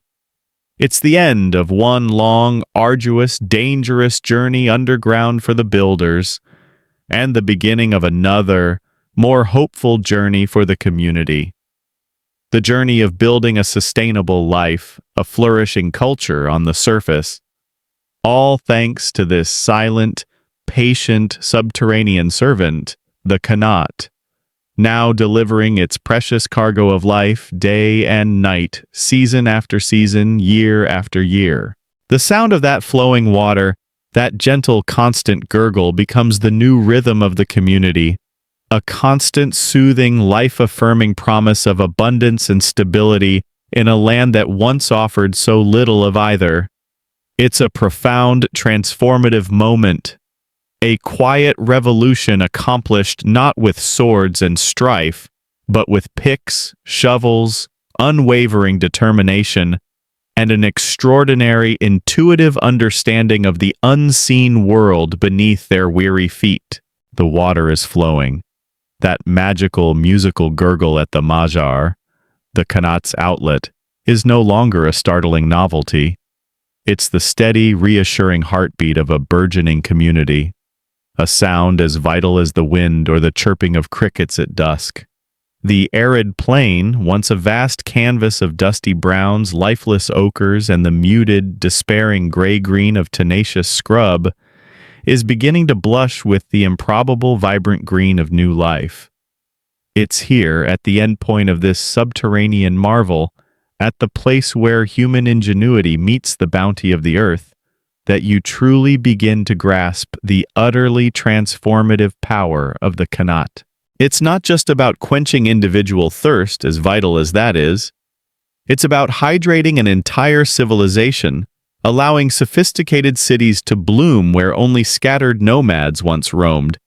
It's the end of one long, arduous, dangerous journey underground for the builders, and the beginning of another, more hopeful journey for the community. The journey of building a sustainable life, a flourishing culture on the surface, All thanks to this silent, patient subterranean servant, the Qanat, now delivering its precious cargo of life day and night, season after season, year after year. The sound of that flowing water, that gentle, constant gurgle, becomes the new rhythm of the community, a constant, soothing, life-affirming promise of abundance and stability in a land that once offered so little of either. It's a profound, transformative moment, a quiet revolution accomplished not with swords and strife, but with picks, shovels, unwavering determination, and an extraordinary, intuitive understanding of the unseen world beneath their weary feet. The water is flowing. That magical, musical gurgle at the Majar, the Qanat's outlet, is no longer a startling novelty. It's the steady, reassuring heartbeat of a burgeoning community, a sound as vital as the wind or the chirping of crickets at dusk. The arid plain, once a vast canvas of dusty browns, lifeless ochres, and the muted, despairing gray-green of tenacious scrub, is beginning to blush with the improbable, vibrant green of new life. It's here, at the endpoint of this subterranean marvel, at the place where human ingenuity meets the bounty of the earth, that you truly begin to grasp the utterly transformative power of the Qanat. It's not just about quenching individual thirst, as vital as that is. It's about hydrating an entire civilization, allowing sophisticated cities to bloom where only scattered nomads once roamed,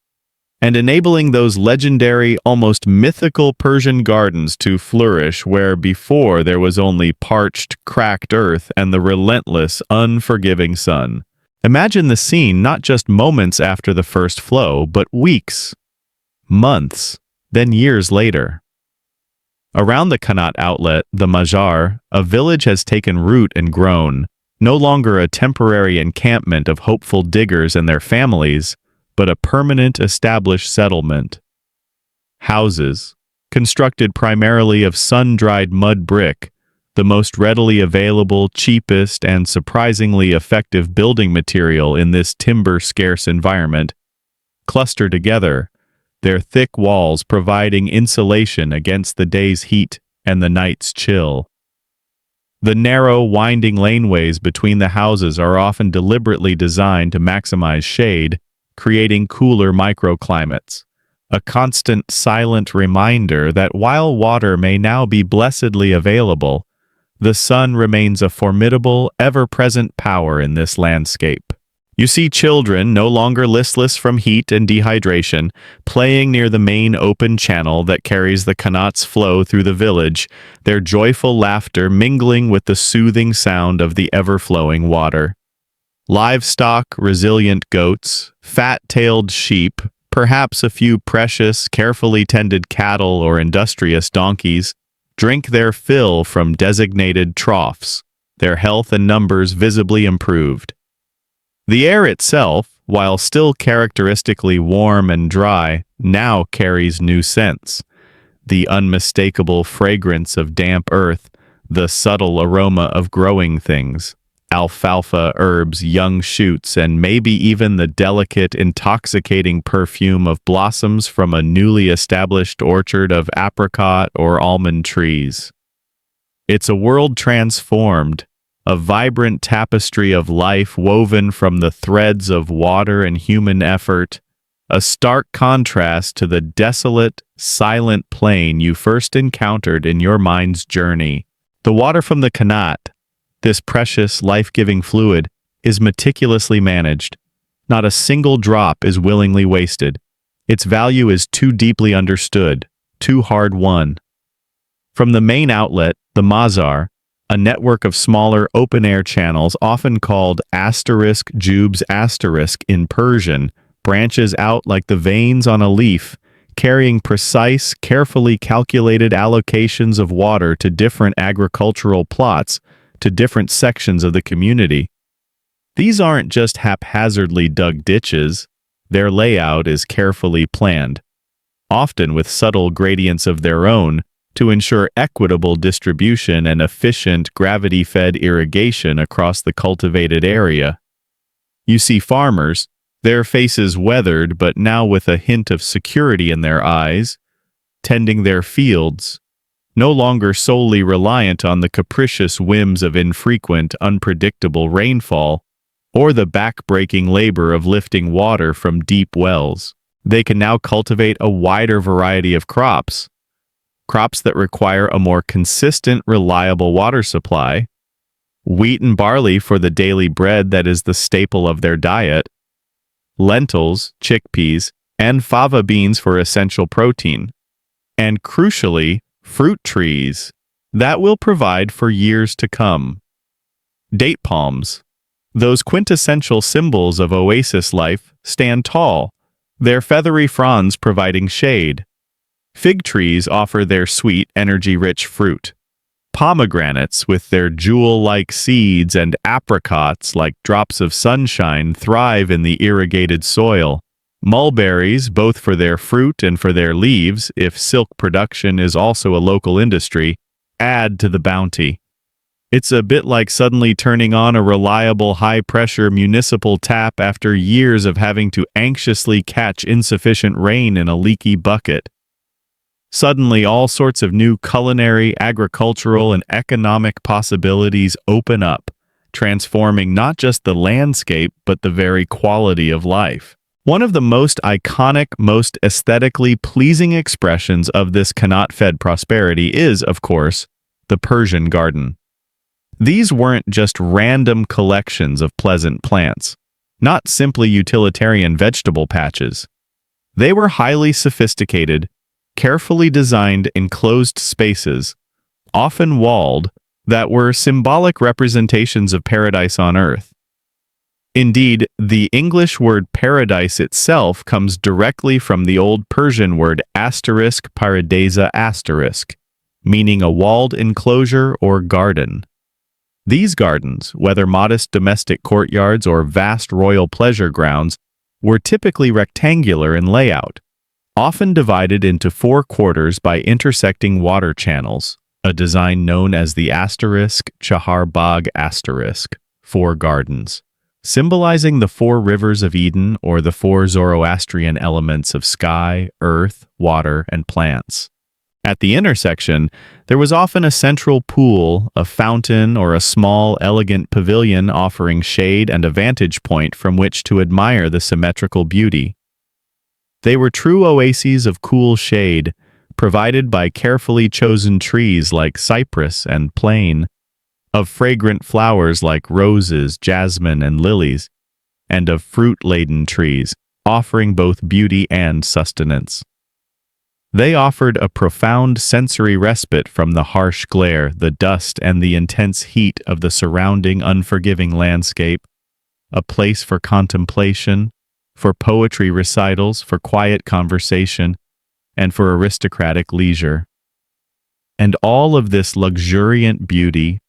and enabling those legendary, almost mythical Persian gardens to flourish where before there was only parched, cracked earth and the relentless, unforgiving sun. Imagine the scene not just moments after the first flow, but weeks, months, then years later. Around the Qanat outlet, the Majar, a village has taken root and grown, no longer a temporary encampment of hopeful diggers and their families, but a permanent established settlement. Houses, constructed primarily of sun-dried mud brick, the most readily available, cheapest, and surprisingly effective building material in this timber-scarce environment, cluster together, their thick walls providing insulation against the day's heat and the night's chill. The narrow, winding laneways between the houses are often deliberately designed to maximize shade, creating cooler microclimates, a constant, silent reminder that while water may now be blessedly available, the sun remains a formidable, ever-present power in this landscape. You see children, no longer listless from heat and dehydration, playing near the main open channel that carries the Qanat's flow through the village, their joyful laughter mingling with the soothing sound of the ever-flowing water. Livestock, resilient goats, fat-tailed sheep, perhaps a few precious, carefully tended cattle or industrious donkeys, drink their fill from designated troughs, their health and numbers visibly improved. The air itself, while still characteristically warm and dry, now carries new scents. The unmistakable fragrance of damp earth, the subtle aroma of growing things, alfalfa, herbs, young shoots, and maybe even the delicate, intoxicating perfume of blossoms from a newly established orchard of apricot or almond trees. It's a world transformed, a vibrant tapestry of life woven from the threads of water and human effort, a stark contrast to the desolate, silent plain you first encountered in your mind's journey. The water from the Qanat, this precious, life-giving fluid, is meticulously managed. Not a single drop is willingly wasted. Its value is too deeply understood, too hard-won. From the main outlet, the Mazar, a network of smaller open-air channels often called *jubes* in Persian, branches out like the veins on a leaf, carrying precise, carefully calculated allocations of water to different agricultural plots, to different sections of the community. These aren't just haphazardly dug ditches. Their layout is carefully planned, often with subtle gradients of their own, to ensure equitable distribution and efficient gravity-fed irrigation across the cultivated area. You see farmers, their faces weathered but now with a hint of security in their eyes, tending their fields, no longer solely reliant on the capricious whims of infrequent, unpredictable rainfall, or the back-breaking labor of lifting water from deep wells. They can now cultivate a wider variety of crops that require a more consistent, reliable water supply, wheat and barley for the daily bread that is the staple of their diet, lentils, chickpeas, and fava beans for essential protein, and crucially, fruit trees that will provide for years to come. Date palms, those quintessential symbols of oasis life, stand tall, their feathery fronds providing shade. Fig trees offer their sweet, energy-rich fruit. Pomegranates, with their jewel-like seeds, and apricots, like drops of sunshine, thrive in the irrigated soil. Mulberries, both for their fruit and for their leaves, if silk production is also a local industry, add to the bounty. It's a bit like suddenly turning on a reliable high-pressure municipal tap after years of having to anxiously catch insufficient rain in a leaky bucket. Suddenly, all sorts of new culinary, agricultural, and economic possibilities open up, transforming not just the landscape, but the very quality of life. One of the most iconic, most aesthetically pleasing expressions of this Qanat-fed prosperity is, of course, the Persian garden. These weren't just random collections of pleasant plants, not simply utilitarian vegetable patches. They were highly sophisticated, carefully designed enclosed spaces, often walled, that were symbolic representations of paradise on earth. Indeed, the English word paradise itself comes directly from the old Persian word *paradisa*, meaning a walled enclosure or garden. These gardens, whether modest domestic courtyards or vast royal pleasure grounds, were typically rectangular in layout, often divided into 4 quarters by intersecting water channels, a design known as the *Chahar Bagh*, 4 gardens, symbolizing the 4 rivers of Eden or the 4 Zoroastrian elements of sky, earth, water, and plants. At the intersection, there was often a central pool, a fountain, or a small, elegant pavilion offering shade and a vantage point from which to admire the symmetrical beauty. They were true oases of cool shade, provided by carefully chosen trees like cypress and plane, of fragrant flowers like roses, jasmine, and lilies, and of fruit-laden trees, offering both beauty and sustenance. They offered a profound sensory respite from the harsh glare, the dust, and the intense heat of the surrounding unforgiving landscape, a place for contemplation, for poetry recitals, for quiet conversation, and for aristocratic leisure. And all of this luxuriant beauty,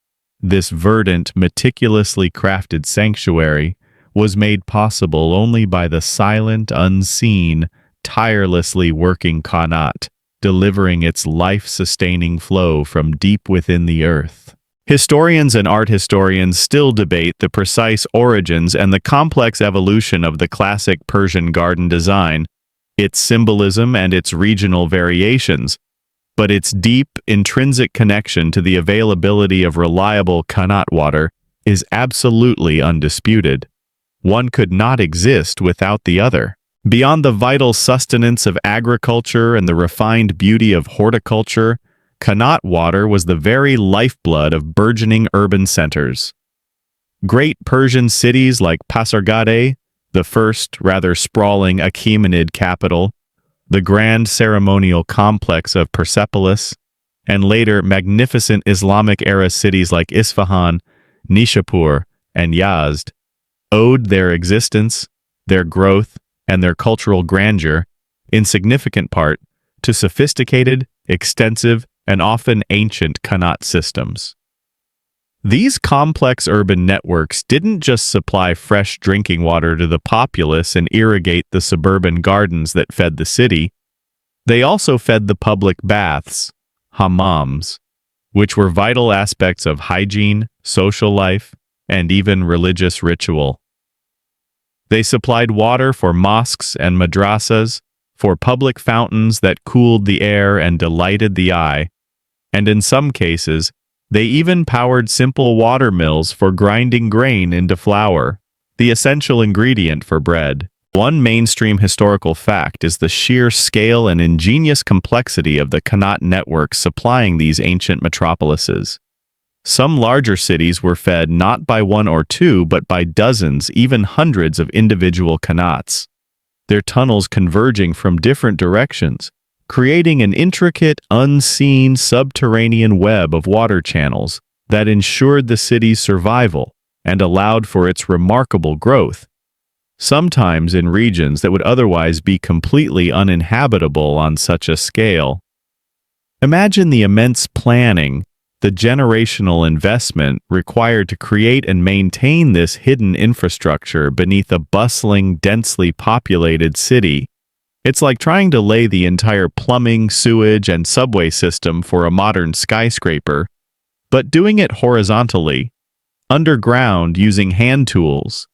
this verdant, meticulously crafted sanctuary, was made possible only by the silent, unseen, tirelessly working Qanat, delivering its life-sustaining flow from deep within the earth. Historians and art historians still debate the precise origins and the complex evolution of the classic Persian garden design, its symbolism and its regional variations, but its deep, intrinsic connection to the availability of reliable Qanat water is absolutely undisputed. One could not exist without the other. Beyond the vital sustenance of agriculture and the refined beauty of horticulture, Qanat water was the very lifeblood of burgeoning urban centers. Great Persian cities like Pasargadae, the first, rather sprawling Achaemenid capital, the grand ceremonial complex of Persepolis, and later magnificent Islamic-era cities like Isfahan, Nishapur, and Yazd, owed their existence, their growth, and their cultural grandeur, in significant part, to sophisticated, extensive, and often ancient Qanat systems. These complex urban networks didn't just supply fresh drinking water to the populace and irrigate the suburban gardens that fed the city, they also fed the public baths, hammams, which were vital aspects of hygiene, social life, and even religious ritual. They supplied water for mosques and madrasas, for public fountains that cooled the air and delighted the eye, and in some cases, they even powered simple water mills for grinding grain into flour, the essential ingredient for bread. One mainstream historical fact is the sheer scale and ingenious complexity of the Qanat network supplying these ancient metropolises. Some larger cities were fed not by one or two, but by dozens, even hundreds of individual qanats, their tunnels converging from different directions, creating an intricate, unseen subterranean web of water channels that ensured the city's survival and allowed for its remarkable growth, sometimes in regions that would otherwise be completely uninhabitable on such a scale. Imagine the immense planning, the generational investment required to create and maintain this hidden infrastructure beneath a bustling, densely populated city. It's like trying to lay the entire plumbing, sewage, and subway system for a modern skyscraper, but doing it horizontally, underground using hand tools,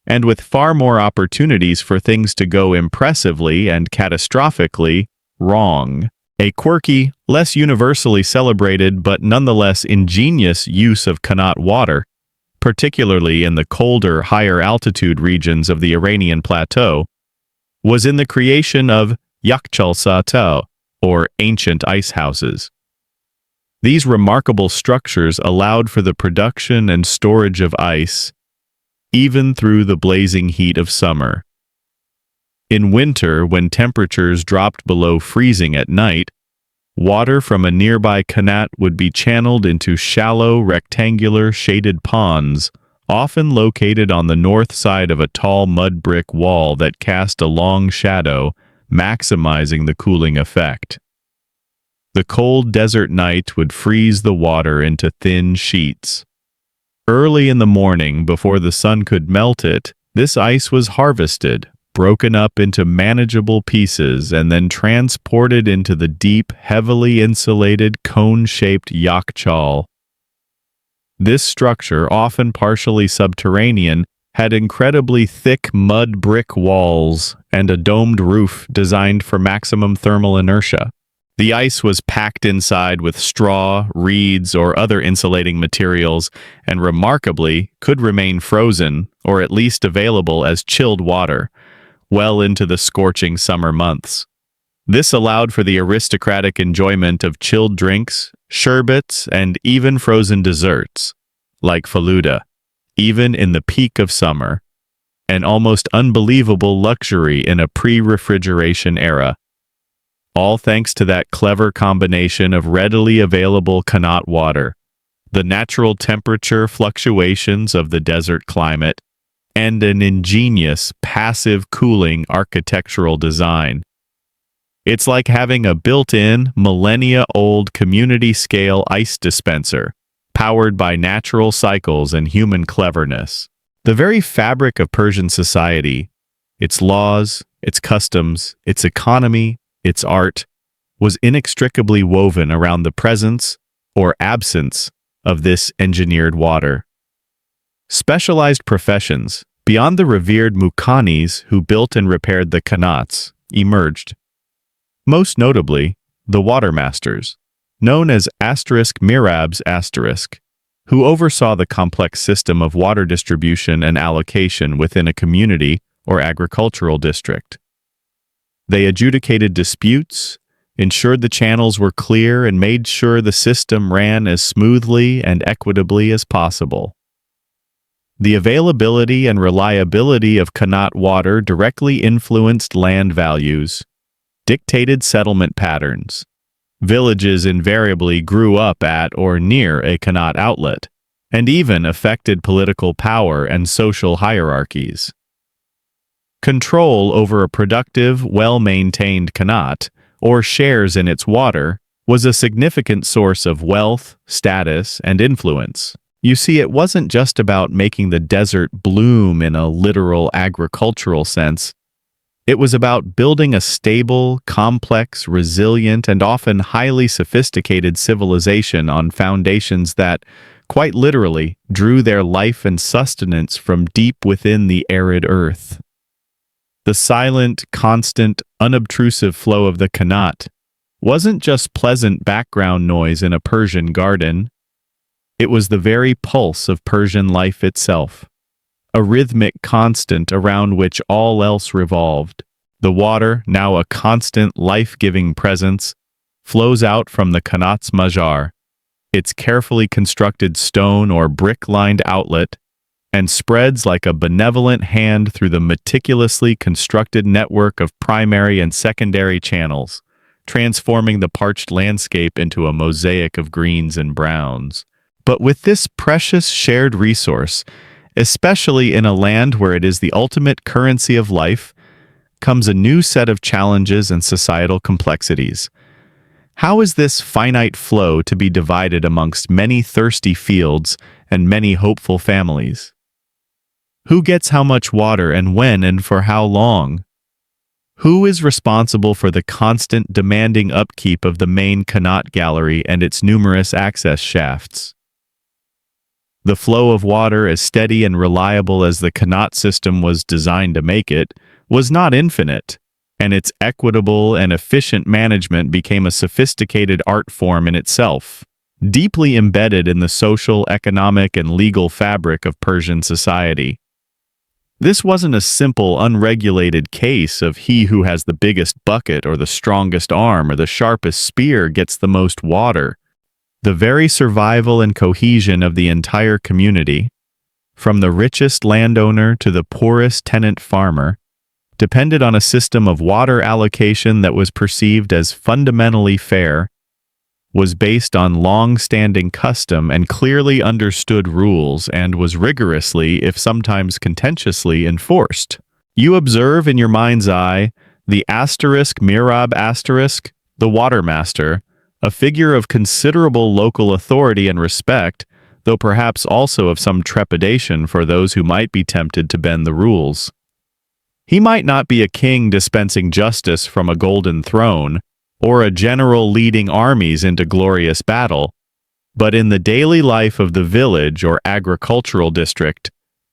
and with far more opportunities for things to go impressively and catastrophically wrong. A quirky, less universally celebrated but nonetheless ingenious use of Qanat water, particularly in the colder, higher altitude regions of the Iranian plateau, was in the creation of Yakchal Sa'to, or ancient ice houses. These remarkable structures allowed for the production and storage of ice, even through the blazing heat of summer. In winter, when temperatures dropped below freezing at night, water from a nearby qanat would be channeled into shallow, rectangular, shaded ponds, often located on the north side of a tall mud brick wall that cast a long shadow, maximizing the cooling effect. The cold desert night would freeze the water into thin sheets. Early in the morning, before the sun could melt it, this ice was harvested, broken up into manageable pieces, and then transported into the deep, heavily insulated, cone-shaped yakchal. This structure, often partially subterranean, had incredibly thick mud brick walls and a domed roof designed for maximum thermal inertia. The ice was packed inside with straw, reeds, or other insulating materials, and remarkably could remain frozen, or at least available as chilled water, well into the scorching summer months. This allowed for the aristocratic enjoyment of chilled drinks, sherbets, and even frozen desserts, like faluda, even in the peak of summer, an almost unbelievable luxury in a pre-refrigeration era. All thanks to that clever combination of readily available qanat water, the natural temperature fluctuations of the desert climate, and an ingenious, passive cooling architectural design. It's like having a built-in, millennia-old community-scale ice dispenser, powered by natural cycles and human cleverness. The very fabric of Persian society, its laws, its customs, its economy, its art, was inextricably woven around the presence or absence of this engineered water. Specialized professions, beyond the revered muqannis who built and repaired the qanats, emerged. Most notably, the watermasters, known as *mirabs*, who oversaw the complex system of water distribution and allocation within a community or agricultural district. They adjudicated disputes, ensured the channels were clear, and made sure the system ran as smoothly and equitably as possible. The availability and reliability of qanat water directly influenced land values, dictated settlement patterns. Villages invariably grew up at or near a qanat outlet, and even affected political power and social hierarchies. Control over a productive, well-maintained qanat, or shares in its water, was a significant source of wealth, status, and influence. You see, it wasn't just about making the desert bloom in a literal agricultural sense. It was about building a stable, complex, resilient, and often highly sophisticated civilization on foundations that, quite literally, drew their life and sustenance from deep within the arid earth. The silent, constant, unobtrusive flow of the Qanat wasn't just pleasant background noise in a Persian garden. It was the very pulse of Persian life itself, a rhythmic constant around which all else revolved. The water, now a constant, life-giving presence, flows out from the Qanat's Majar, its carefully constructed stone or brick-lined outlet, and spreads like a benevolent hand through the meticulously constructed network of primary and secondary channels, transforming the parched landscape into a mosaic of greens and browns. But with this precious shared resource, especially in a land where it is the ultimate currency of life, comes a new set of challenges and societal complexities. How is this finite flow to be divided amongst many thirsty fields and many hopeful families? Who gets how much water and when and for how long? Who is responsible for the constant demanding upkeep of the main Qanat gallery and its numerous access shafts? The flow of water, as steady and reliable as the Qanat system was designed to make it, was not infinite, and its equitable and efficient management became a sophisticated art form in itself, deeply embedded in the social, economic, and legal fabric of Persian society. This wasn't a simple, unregulated case of he who has the biggest bucket or the strongest arm or the sharpest spear gets the most water. The very survival and cohesion of the entire community, from the richest landowner to the poorest tenant farmer, depended on a system of water allocation that was perceived as fundamentally fair, was based on long-standing custom and clearly understood rules, and was rigorously, if sometimes contentiously, enforced. You observe in your mind's eye the Mirab the watermaster, a figure of considerable local authority and respect, though perhaps also of some trepidation for those who might be tempted to bend the rules. He might not be a king dispensing justice from a golden throne, or a general leading armies into glorious battle, but in the daily life of the village or agricultural district,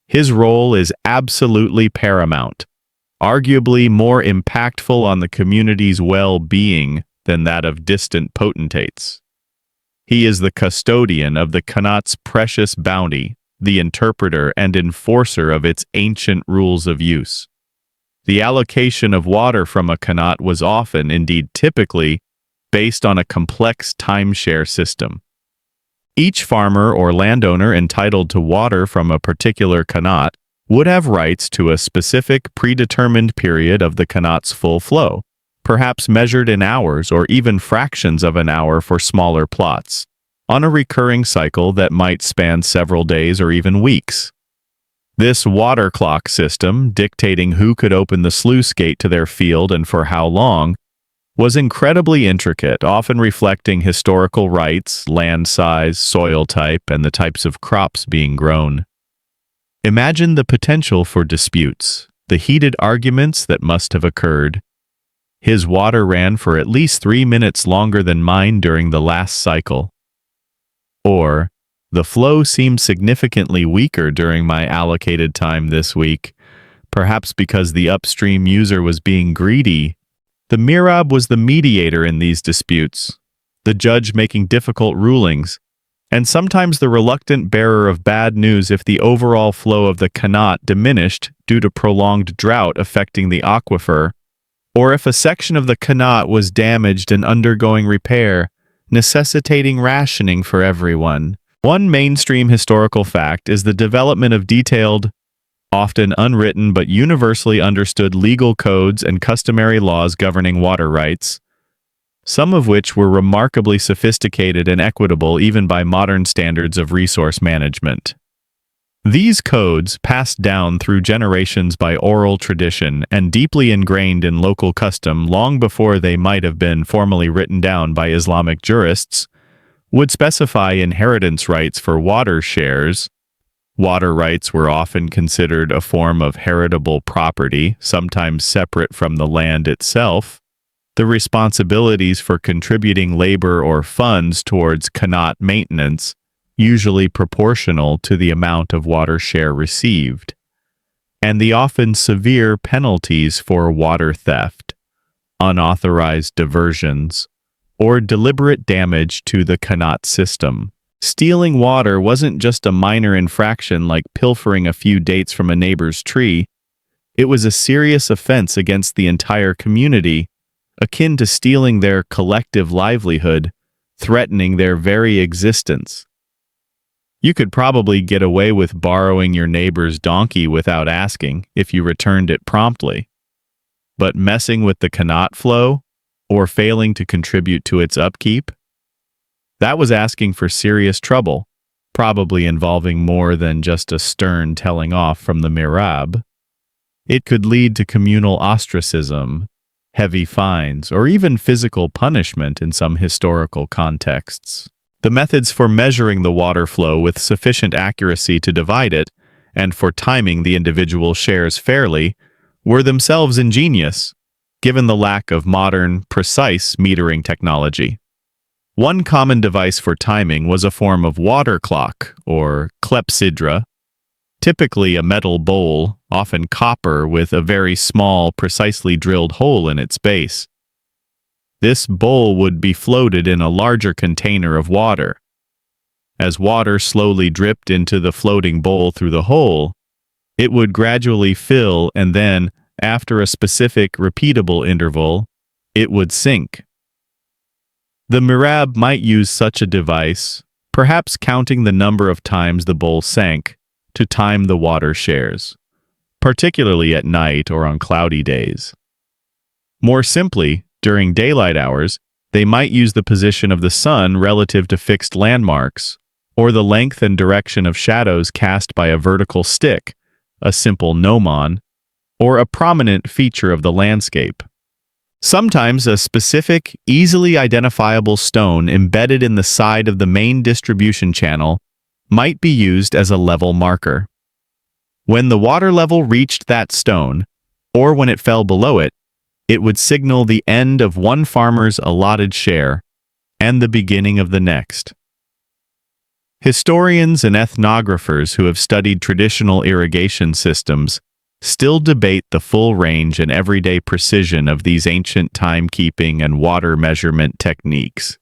his role is absolutely paramount, arguably more impactful on the community's well-being than that of distant potentates. He is the custodian of the Qanat's precious bounty, the interpreter and enforcer of its ancient rules of use. The allocation of water from a Qanat was often, indeed typically, based on a complex timeshare system. Each farmer or landowner entitled to water from a particular Qanat would have rights to a specific predetermined period of the Qanat's full flow, perhaps measured in hours or even fractions of an hour for smaller plots, on a recurring cycle that might span several days or even weeks. This water clock system, dictating who could open the sluice gate to their field and for how long, was incredibly intricate, often reflecting historical rights, land size, soil type, and the types of crops being grown. Imagine the potential for disputes, the heated arguments that must have occurred. His water ran for at least 3 minutes longer than mine during the last cycle. Or, the flow seemed significantly weaker during my allocated time this week, perhaps because the upstream user was being greedy. The Mirab was the mediator in these disputes, the judge making difficult rulings, and sometimes the reluctant bearer of bad news if the overall flow of the Qanat diminished due to prolonged drought affecting the aquifer, or if a section of the Qanat was damaged and undergoing repair, necessitating rationing for everyone. One mainstream historical fact is the development of detailed, often unwritten but universally understood legal codes and customary laws governing water rights, some of which were remarkably sophisticated and equitable even by modern standards of resource management. These codes, passed down through generations by oral tradition and deeply ingrained in local custom long before they might have been formally written down by Islamic jurists, would specify inheritance rights for water shares. Water rights were often considered a form of heritable property, sometimes separate from the land itself. The responsibilities for contributing labor or funds towards Qanat maintenance, usually proportional to the amount of water share received, and the often severe penalties for water theft, unauthorized diversions, or deliberate damage to the Qanat system. Stealing water wasn't just a minor infraction like pilfering a few dates from a neighbor's tree. It was a serious offense against the entire community, akin to stealing their collective livelihood, threatening their very existence. You could probably get away with borrowing your neighbor's donkey without asking if you returned it promptly. But messing with the Qanat flow, or failing to contribute to its upkeep, that was asking for serious trouble, probably involving more than just a stern telling off from the Mirab. It could lead to communal ostracism, heavy fines, or even physical punishment in some historical contexts. The methods for measuring the water flow with sufficient accuracy to divide it, and for timing the individual shares fairly, were themselves ingenious, given the lack of modern, precise metering technology. One common device for timing was a form of water clock, or clepsydra, typically a metal bowl, often copper, with a very small, precisely drilled hole in its base. This bowl would be floated in a larger container of water. As water slowly dripped into the floating bowl through the hole, it would gradually fill and then, after a specific, repeatable interval, it would sink. The Mirab might use such a device, perhaps counting the number of times the bowl sank, to time the water shares, particularly at night or on cloudy days. More simply, during daylight hours, they might use the position of the sun relative to fixed landmarks, or the length and direction of shadows cast by a vertical stick, a simple gnomon, or a prominent feature of the landscape. Sometimes a specific, easily identifiable stone embedded in the side of the main distribution channel might be used as a level marker. When the water level reached that stone, or when it fell below it, it would signal the end of one farmer's allotted share and the beginning of the next. Historians and ethnographers who have studied traditional irrigation systems still debate the full range and everyday precision of these ancient timekeeping and water measurement techniques.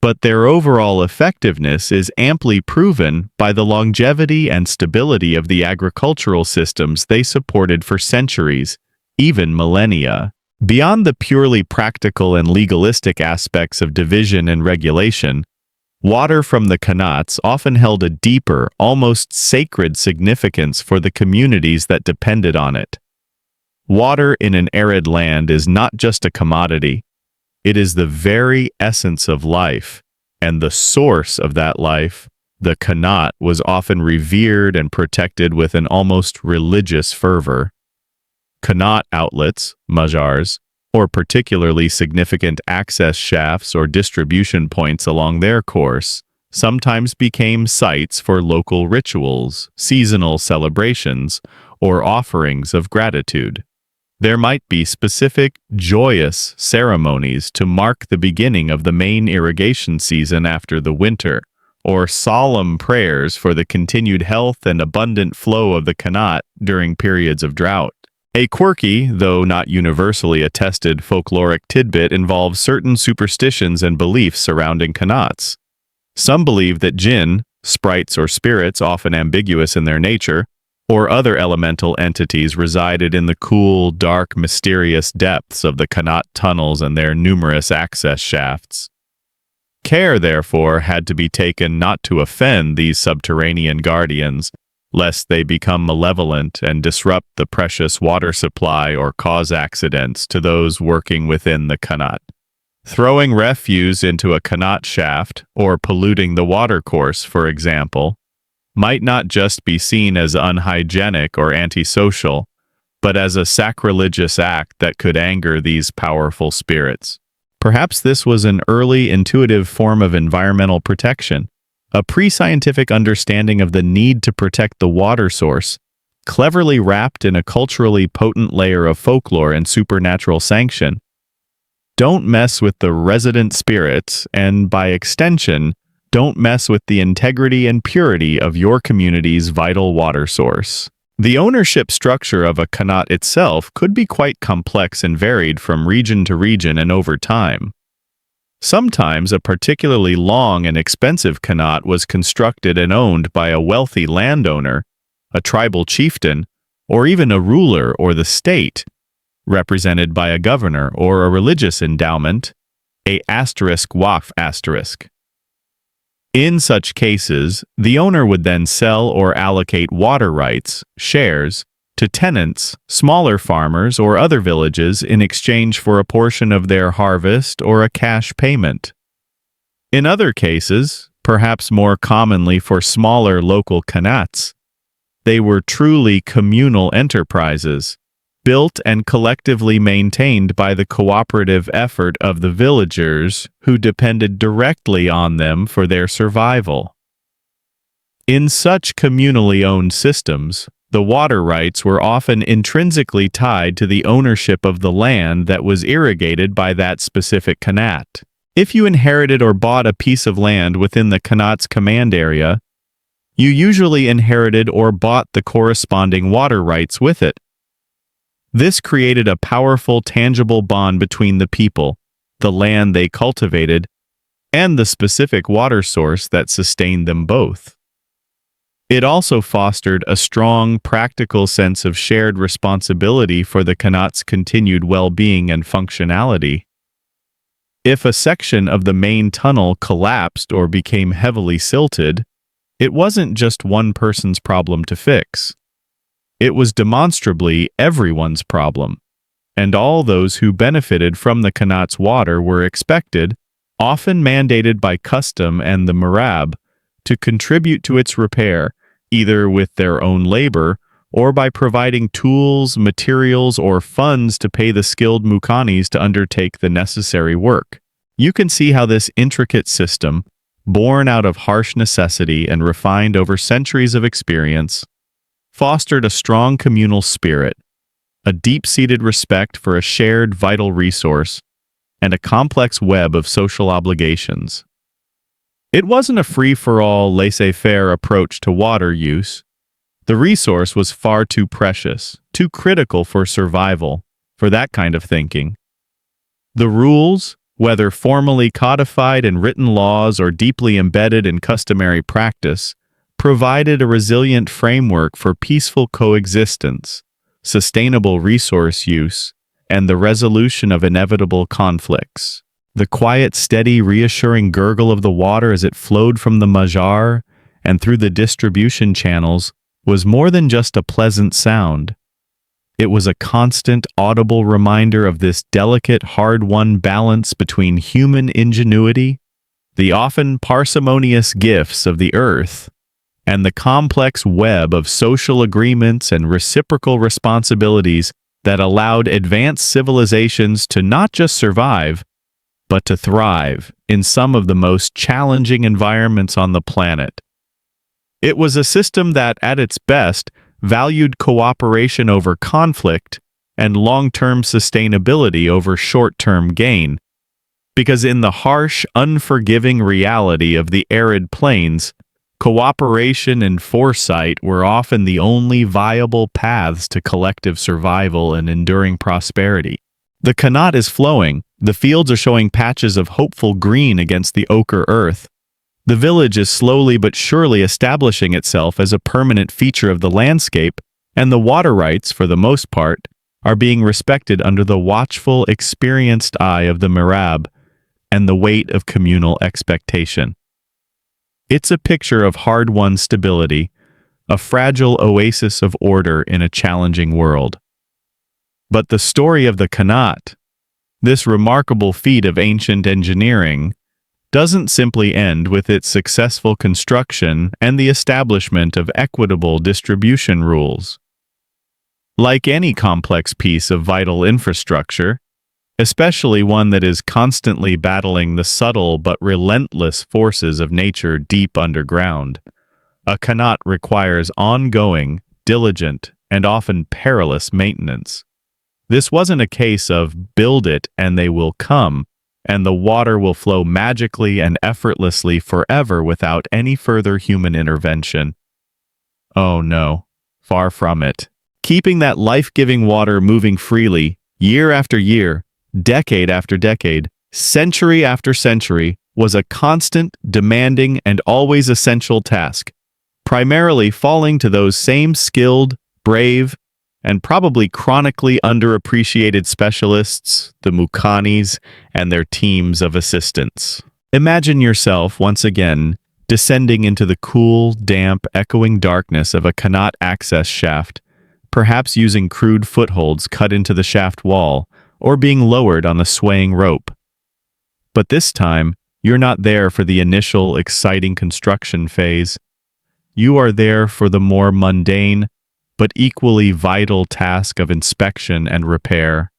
But their overall effectiveness is amply proven by the longevity and stability of the agricultural systems they supported for centuries, even millennia. Beyond the purely practical and legalistic aspects of division and regulation, water from the Qanats often held a deeper, almost sacred significance for the communities that depended on it. Water in an arid land is not just a commodity. It is the very essence of life, and the source of that life, the Qanat, was often revered and protected with an almost religious fervor. Qanat outlets, majars, or particularly significant access shafts or distribution points along their course, sometimes became sites for local rituals, seasonal celebrations, or offerings of gratitude. There might be specific, joyous ceremonies to mark the beginning of the main irrigation season after the winter, or solemn prayers for the continued health and abundant flow of the Qanat during periods of drought. A quirky, though not universally attested, folkloric tidbit involves certain superstitions and beliefs surrounding Qanats. Some believe that jinn, sprites or spirits often ambiguous in their nature, or other elemental entities resided in the cool, dark, mysterious depths of the Qanat tunnels and their numerous access shafts. Care, therefore, had to be taken not to offend these subterranean guardians, lest they become malevolent and disrupt the precious water supply or cause accidents to those working within the Qanat. Throwing refuse into a Qanat shaft, or polluting the watercourse, for example, might not just be seen as unhygienic or antisocial, but as a sacrilegious act that could anger these powerful spirits. Perhaps this was an early intuitive form of environmental protection, a pre-scientific understanding of the need to protect the water source, cleverly wrapped in a culturally potent layer of folklore and supernatural sanction. Don't mess with the resident spirits, and by extension, don't mess with the integrity and purity of your community's vital water source. The ownership structure of a qanat itself could be quite complex and varied from region to region and over time. Sometimes a particularly long and expensive qanat was constructed and owned by a wealthy landowner, a tribal chieftain, or even a ruler or the state, represented by a governor or a religious endowment, a *waqf*. In such cases, the owner would then sell or allocate water rights, shares, to tenants, smaller farmers, or other villages in exchange for a portion of their harvest or a cash payment. In other cases, perhaps more commonly for smaller local qanats, they were truly communal enterprises, built and collectively maintained by the cooperative effort of the villagers who depended directly on them for their survival. In such communally owned systems, the water rights were often intrinsically tied to the ownership of the land that was irrigated by that specific qanat. If you inherited or bought a piece of land within the qanat's command area, you usually inherited or bought the corresponding water rights with it. This created a powerful, tangible bond between the people, the land they cultivated, and the specific water source that sustained them both. It also fostered a strong, practical sense of shared responsibility for the qanat's continued well-being and functionality. If a section of the main tunnel collapsed or became heavily silted, it wasn't just one person's problem to fix. It was demonstrably everyone's problem, and all those who benefited from the qanat's water were expected, often mandated by custom and the mirab, to contribute to its repair, either with their own labor or by providing tools, materials, or funds to pay the skilled muqanis to undertake the necessary work. You can see how this intricate system, born out of harsh necessity and refined over centuries of experience, fostered a strong communal spirit, a deep-seated respect for a shared vital resource, and a complex web of social obligations. It wasn't a free-for-all, laissez-faire approach to water use. The resource was far too precious, too critical for survival, for that kind of thinking. The rules, whether formally codified in written laws or deeply embedded in customary practice, provided a resilient framework for peaceful coexistence, sustainable resource use, and the resolution of inevitable conflicts. The quiet, steady, reassuring gurgle of the water as it flowed from the majar and through the distribution channels was more than just a pleasant sound. It was a constant, audible reminder of this delicate, hard-won balance between human ingenuity, the often parsimonious gifts of the earth, and the complex web of social agreements and reciprocal responsibilities that allowed advanced civilizations to not just survive, but to thrive in some of the most challenging environments on the planet. It was a system that, at its best, valued cooperation over conflict and long-term sustainability over short-term gain, because in the harsh, unforgiving reality of the arid plains, cooperation and foresight were often the only viable paths to collective survival and enduring prosperity. The qanat is flowing. The fields are showing patches of hopeful green against the ochre earth. The village is slowly but surely establishing itself as a permanent feature of the landscape, and the water rights, for the most part, are being respected under the watchful, experienced eye of the mirab and the weight of communal expectation. It's a picture of hard-won stability, a fragile oasis of order in a challenging world. But the story of the qanat, this remarkable feat of ancient engineering, doesn't simply end with its successful construction and the establishment of equitable distribution rules. Like any complex piece of vital infrastructure, especially one that is constantly battling the subtle but relentless forces of nature deep underground, a qanat requires ongoing, diligent, and often perilous maintenance. This wasn't a case of build it and they will come, and the water will flow magically and effortlessly forever without any further human intervention. Oh no, far from it. Keeping that life-giving water moving freely, year after year, decade after decade, century after century, was a constant, demanding, and always essential task, primarily falling to those same skilled, brave, and probably chronically underappreciated specialists, the Mukanis, and their teams of assistants. Imagine yourself, once again, descending into the cool, damp, echoing darkness of a Qanat access shaft, perhaps using crude footholds cut into the shaft wall, or being lowered on the swaying rope. But this time, you're not there for the initial, exciting construction phase. You are there for the more mundane, but equally vital task of inspection and repair.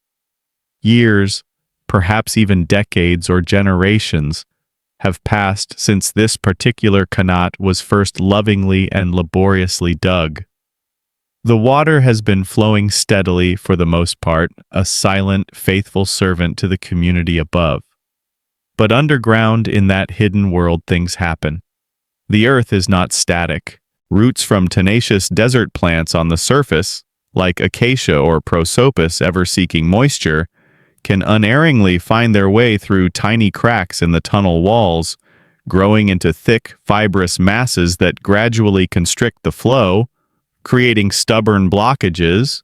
Years, perhaps even decades or generations, have passed since this particular Qanat was first lovingly and laboriously dug. The water has been flowing steadily for the most part, a silent, faithful servant to the community above. But underground in that hidden world things happen. The earth is not static. Roots from tenacious desert plants on the surface, like acacia or prosopis ever seeking moisture, can unerringly find their way through tiny cracks in the tunnel walls, growing into thick, fibrous masses that gradually constrict the flow, creating stubborn blockages,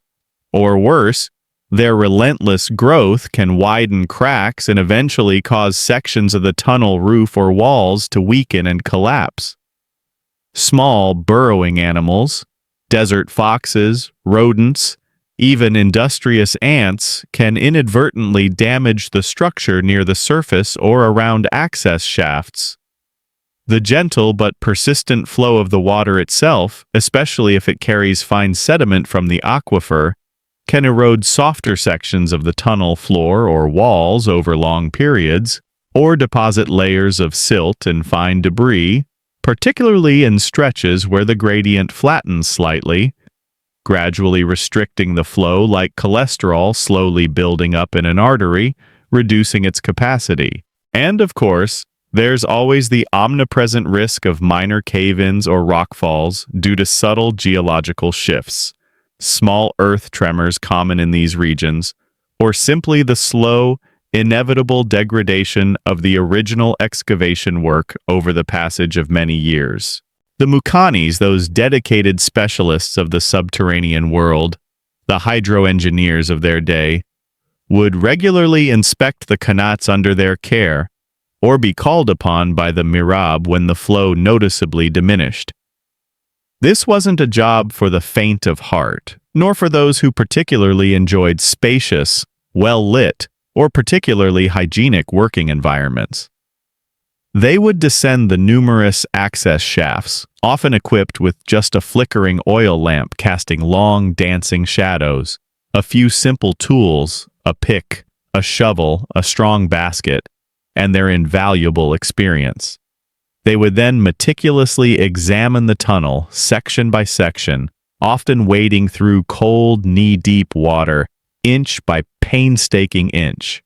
or worse, their relentless growth can widen cracks and eventually cause sections of the tunnel roof or walls to weaken and collapse. Small, burrowing animals, desert foxes, rodents, even industrious ants can inadvertently damage the structure near the surface or around access shafts. The gentle but persistent flow of the water itself, especially if it carries fine sediment from the aquifer, can erode softer sections of the tunnel floor or walls over long periods, or deposit layers of silt and fine debris, particularly in stretches where the gradient flattens slightly, gradually restricting the flow like cholesterol slowly building up in an artery, reducing its capacity. And of course, there's always the omnipresent risk of minor cave-ins or rockfalls due to subtle geological shifts, small earth tremors common in these regions, or simply the slow, inevitable degradation of the original excavation work over the passage of many years. The Mukanis, those dedicated specialists of the subterranean world, the hydro-engineers of their day, would regularly inspect the Qanats under their care, or be called upon by the Mirab when the flow noticeably diminished. This wasn't a job for the faint of heart, nor for those who particularly enjoyed spacious, well-lit, or particularly hygienic working environments. They would descend the numerous access shafts, often equipped with just a flickering oil lamp casting long, dancing shadows, a few simple tools, a pick, a shovel, a strong basket, and their invaluable experience. They would then meticulously examine the tunnel, section by section, often wading through cold, knee-deep water, inch by painstaking inch.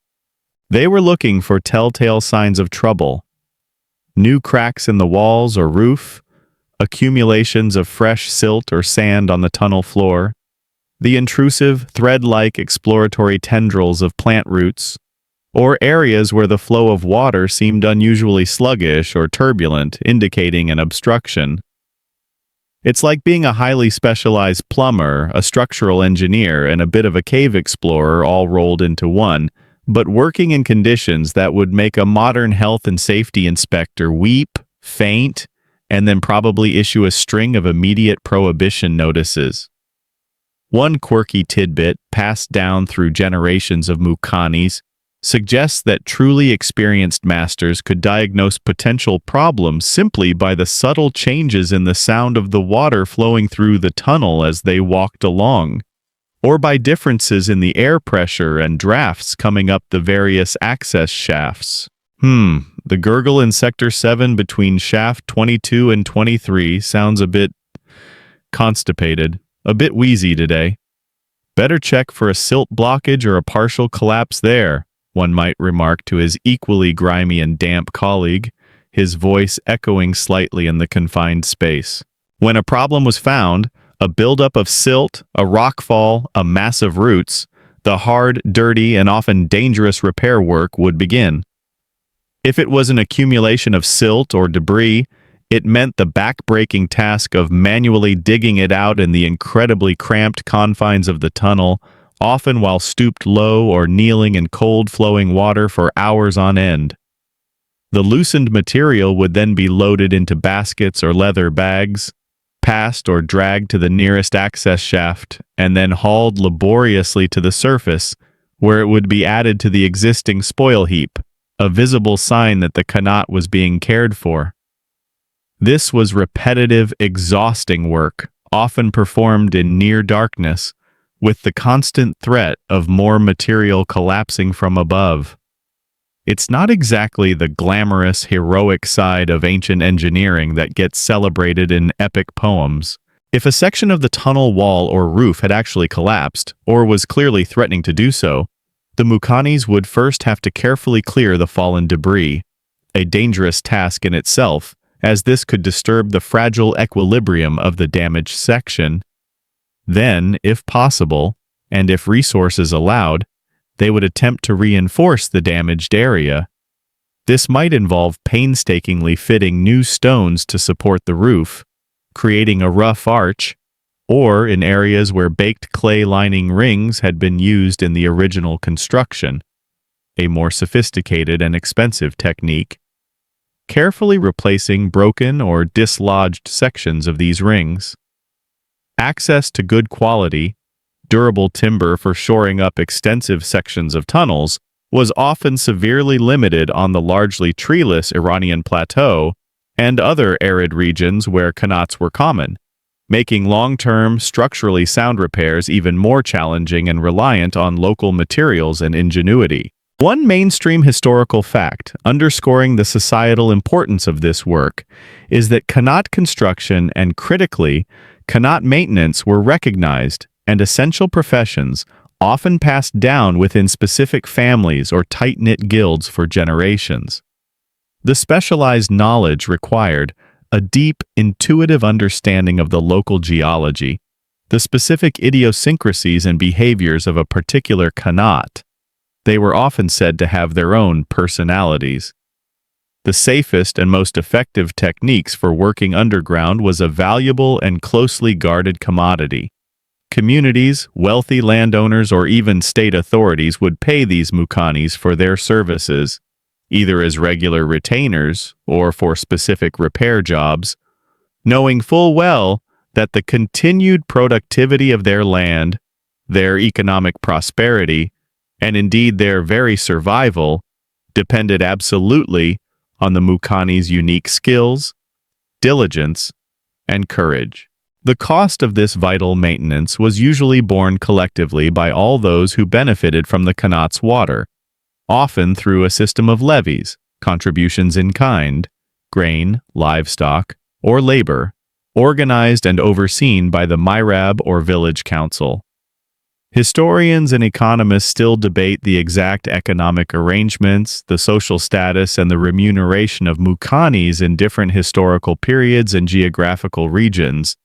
They were looking for telltale signs of trouble. New cracks in the walls or roof, accumulations of fresh silt or sand on the tunnel floor, the intrusive, thread-like exploratory tendrils of plant roots, or areas where the flow of water seemed unusually sluggish or turbulent, indicating an obstruction. It's like being a highly specialized plumber, a structural engineer, and a bit of a cave explorer all rolled into one, but working in conditions that would make a modern health and safety inspector weep, faint, and then probably issue a string of immediate prohibition notices. One quirky tidbit, passed down through generations of Mukanis, suggests that truly experienced masters could diagnose potential problems simply by the subtle changes in the sound of the water flowing through the tunnel as they walked along, or by differences in the air pressure and drafts coming up the various access shafts. The gurgle in Sector 7 between shaft 22 and 23 sounds a bit constipated, a bit wheezy today. Better check for a silt blockage or a partial collapse there. one might remark to his equally grimy and damp colleague, his voice echoing slightly in the confined space. When a problem was found, a buildup of silt, a rockfall, a mass of roots, the hard, dirty, and often dangerous repair work would begin. If it was an accumulation of silt or debris, it meant the back-breaking task of manually digging it out in the incredibly cramped confines of the tunnel, often while stooped low or kneeling in cold flowing water for hours on end. The loosened material would then be loaded into baskets or leather bags, passed or dragged to the nearest access shaft, and then hauled laboriously to the surface, where it would be added to the existing spoil heap, a visible sign that the qanat was being cared for. This was repetitive, exhausting work, often performed in near darkness, with the constant threat of more material collapsing from above. It's not exactly the glamorous, heroic side of ancient engineering that gets celebrated in epic poems. If a section of the tunnel wall or roof had actually collapsed, or was clearly threatening to do so, the Mukanis would first have to carefully clear the fallen debris, a dangerous task in itself, as this could disturb the fragile equilibrium of the damaged section. Then, if possible, and if resources allowed, they would attempt to reinforce the damaged area. This might involve painstakingly fitting new stones to support the roof, creating a rough arch, or in areas where baked clay lining rings had been used in the original construction, a more sophisticated and expensive technique, carefully replacing broken or dislodged sections of these rings. Access to good quality, durable timber for shoring up extensive sections of tunnels was often severely limited on the largely treeless Iranian plateau and other arid regions where qanats were common, making long-term, structurally sound repairs even more challenging and reliant on local materials and ingenuity. One mainstream historical fact underscoring the societal importance of this work is that qanat construction and, critically, qanat maintenance were recognized and essential professions, often passed down within specific families or tight-knit guilds for generations. The specialized knowledge required a deep, intuitive understanding of the local geology, the specific idiosyncrasies and behaviors of a particular qanat. They were often said to have their own personalities. The safest and most effective techniques for working underground was a valuable and closely guarded commodity. Communities, wealthy landowners, or even state authorities would pay these mukanis for their services, either as regular retainers or for specific repair jobs, knowing full well that the continued productivity of their land, their economic prosperity, and indeed their very survival, depended absolutely on the Mukani's unique skills, diligence, and courage. The cost of this vital maintenance was usually borne collectively by all those who benefited from the qanat's water, often through a system of levies, contributions in kind, grain, livestock, or labor, organized and overseen by the Mirab or village council. Historians and economists still debate the exact economic arrangements, the social status, and the remuneration of mukanis in different historical periods and geographical regions,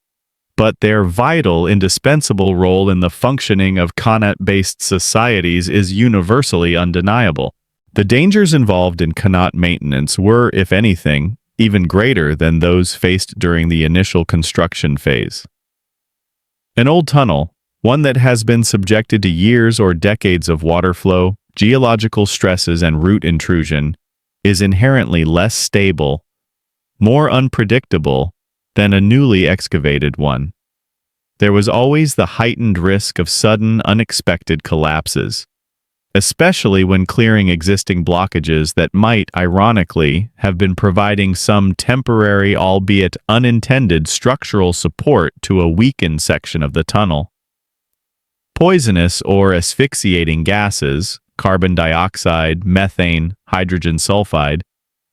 but their vital, indispensable role in the functioning of qanat-based societies is universally undeniable. The dangers involved in qanat maintenance were, if anything, even greater than those faced during the initial construction phase. An old tunnel, one that has been subjected to years or decades of water flow, geological stresses, and root intrusion, is inherently less stable, more unpredictable, than a newly excavated one. There was always the heightened risk of sudden, unexpected collapses, especially when clearing existing blockages that might, ironically, have been providing some temporary, albeit unintended, structural support to a weakened section of the tunnel. Poisonous or asphyxiating gases, carbon dioxide, methane, hydrogen sulfide,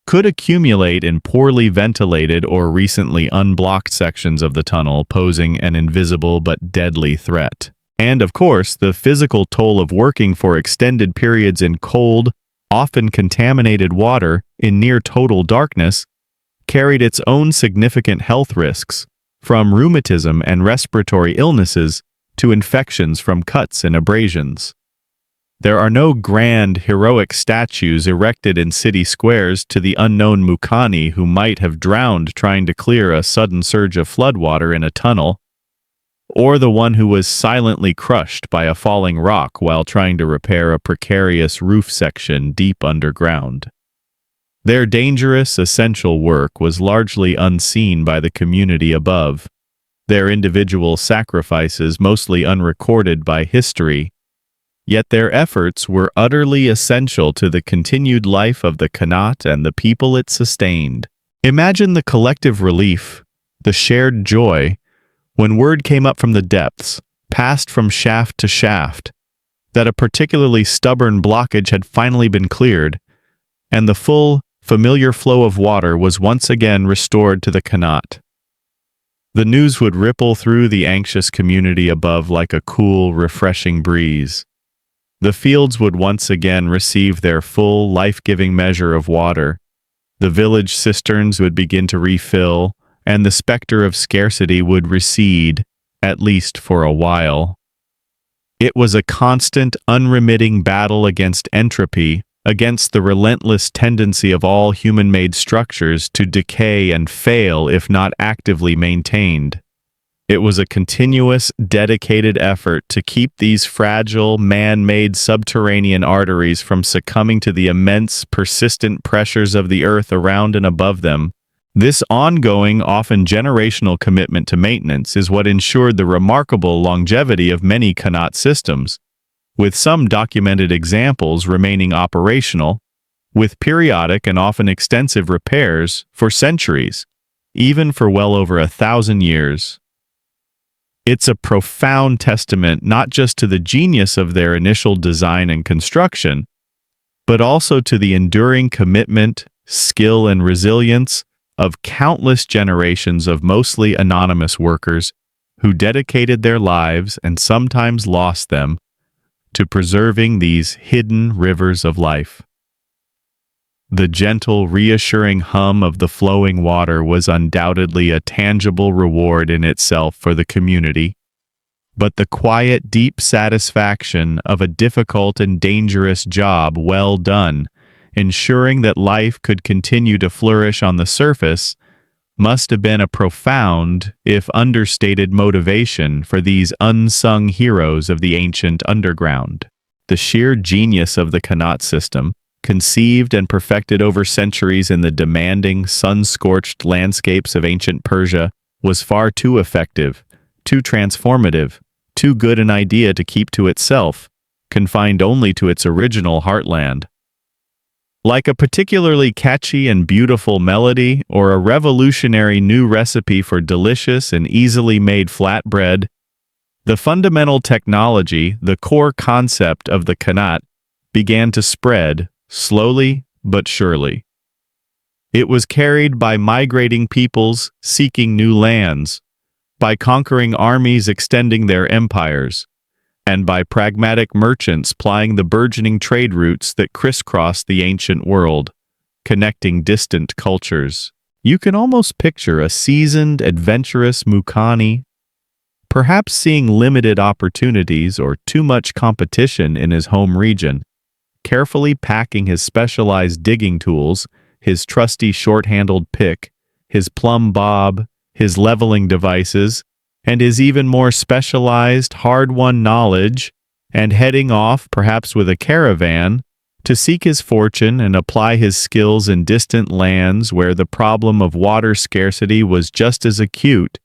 could accumulate in poorly ventilated or recently unblocked sections of the tunnel, posing an invisible but deadly threat. And of course, the physical toll of working for extended periods in cold, often contaminated water in near total darkness carried its own significant health risks, from rheumatism and respiratory illnesses to infections from cuts and abrasions. There are no grand, heroic statues erected in city squares to the unknown Mukani who might have drowned trying to clear a sudden surge of floodwater in a tunnel, or the one who was silently crushed by a falling rock while trying to repair a precarious roof section deep underground. Their dangerous, essential work was largely unseen by the community above, their individual sacrifices mostly unrecorded by history, yet their efforts were utterly essential to the continued life of the Qanat and the people it sustained. Imagine the collective relief, the shared joy, when word came up from the depths, passed from shaft to shaft, that a particularly stubborn blockage had finally been cleared, and the full, familiar flow of water was once again restored to the Qanat. The news would ripple through the anxious community above like a cool, refreshing breeze. The fields would once again receive their full, life-giving measure of water. The village cisterns would begin to refill, and the specter of scarcity would recede, at least for a while. It was a constant, unremitting battle against entropy, against the relentless tendency of all human-made structures to decay and fail if not actively maintained. It was a continuous, dedicated effort to keep these fragile, man-made subterranean arteries from succumbing to the immense, persistent pressures of the earth around and above them. This ongoing, often generational commitment to maintenance is what ensured the remarkable longevity of many Qanat systems, with some documented examples remaining operational, with periodic and often extensive repairs for centuries, even for well over 1,000 years. It's a profound testament not just to the genius of their initial design and construction, but also to the enduring commitment, skill, and resilience of countless generations of mostly anonymous workers who dedicated their lives and sometimes lost them to preserving these hidden rivers of life. The gentle, reassuring hum of the flowing water was undoubtedly a tangible reward in itself for the community, but the quiet, deep satisfaction of a difficult and dangerous job well done, ensuring that life could continue to flourish on the surface, must have been a profound, if understated, motivation for these unsung heroes of the ancient underground. The sheer genius of the Qanat system, conceived and perfected over centuries in the demanding, sun-scorched landscapes of ancient Persia, was far too effective, too transformative, too good an idea to keep to itself, confined only to its original heartland. Like a particularly catchy and beautiful melody or a revolutionary new recipe for delicious and easily made flatbread, the fundamental technology, the core concept of the Qanat, began to spread, slowly but surely. It was carried by migrating peoples seeking new lands, by conquering armies extending their empires, and by pragmatic merchants plying the burgeoning trade routes that crisscrossed the ancient world, connecting distant cultures. You can almost picture a seasoned, adventurous Mukani, perhaps seeing limited opportunities or too much competition in his home region, carefully packing his specialized digging tools, his trusty short-handled pick, his plumb bob, his leveling devices, and his even more specialized, hard-won knowledge, and heading off, perhaps with a caravan, to seek his fortune and apply his skills in distant lands where the problem of water scarcity was just as acute,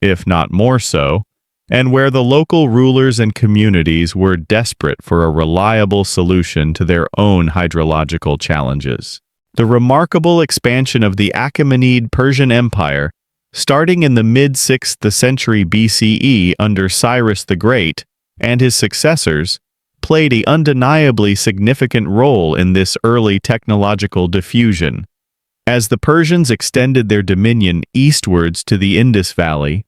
if not more so, and where the local rulers and communities were desperate for a reliable solution to their own hydrological challenges. The remarkable expansion of the Achaemenid Persian Empire, starting in the mid-6th century BCE under Cyrus the Great and his successors, played an undeniably significant role in this early technological diffusion. As the Persians extended their dominion eastwards to the Indus Valley,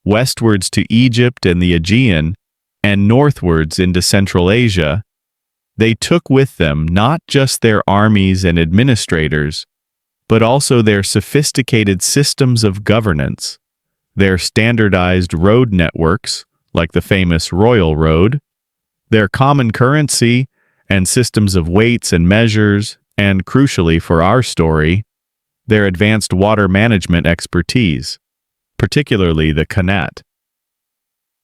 westwards to Egypt and the Aegean, and northwards into Central Asia, they took with them not just their armies and administrators, but also their sophisticated systems of governance, their standardized road networks, like the famous Royal Road, their common currency and systems of weights and measures, and crucially for our story, their advanced water management expertise, particularly the Qanat.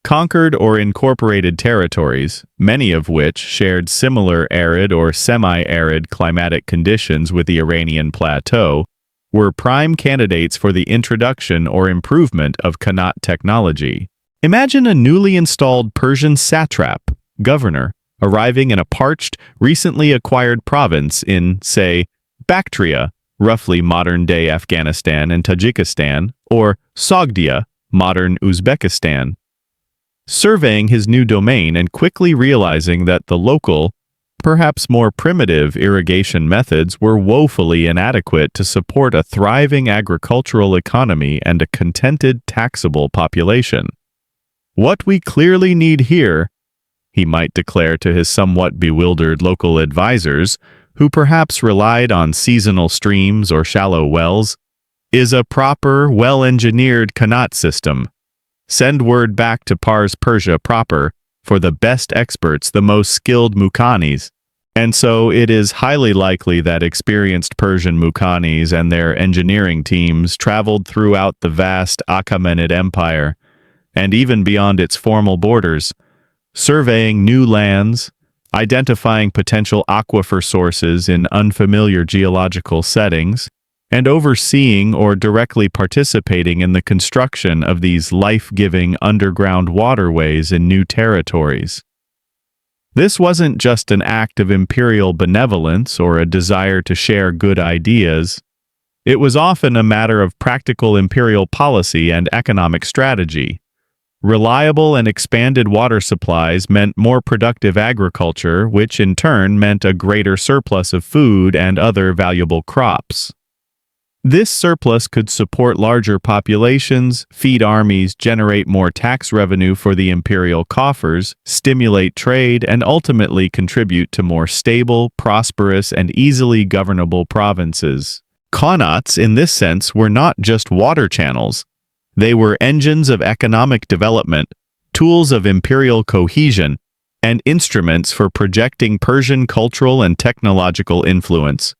Conquered or incorporated territories, many of which shared similar arid or semi-arid climatic conditions with the Iranian plateau, were prime candidates for the introduction or improvement of Qanat technology. Imagine a newly installed Persian satrap, governor, arriving in a parched, recently acquired province in, say, Bactria, roughly modern-day Afghanistan and Tajikistan, or Sogdia, modern Uzbekistan. Surveying his new domain and quickly realizing that the local, perhaps more primitive irrigation methods were woefully inadequate to support a thriving agricultural economy and a contented taxable population. "What we clearly need here," he might declare to his somewhat bewildered local advisors, who perhaps relied on seasonal streams or shallow wells, "is a proper, well-engineered Qanat system. Send word back to Pars Persia proper for the best experts, the most skilled Mukhanis." And so it is highly likely that experienced Persian Mukhanis and their engineering teams traveled throughout the vast Achaemenid Empire, and even beyond its formal borders, surveying new lands, identifying potential aquifer sources in unfamiliar geological settings, and overseeing or directly participating in the construction of these life-giving underground waterways in new territories. This wasn't just an act of imperial benevolence or a desire to share good ideas. It was often a matter of practical imperial policy and economic strategy. Reliable and expanded water supplies meant more productive agriculture, which in turn meant a greater surplus of food and other valuable crops. This surplus could support larger populations, feed armies, generate more tax revenue for the imperial coffers, stimulate trade, and ultimately contribute to more stable, prosperous, and easily governable provinces. Qanats, in this sense, were not just water channels. They were engines of economic development, tools of imperial cohesion, and instruments for projecting Persian cultural and technological influence.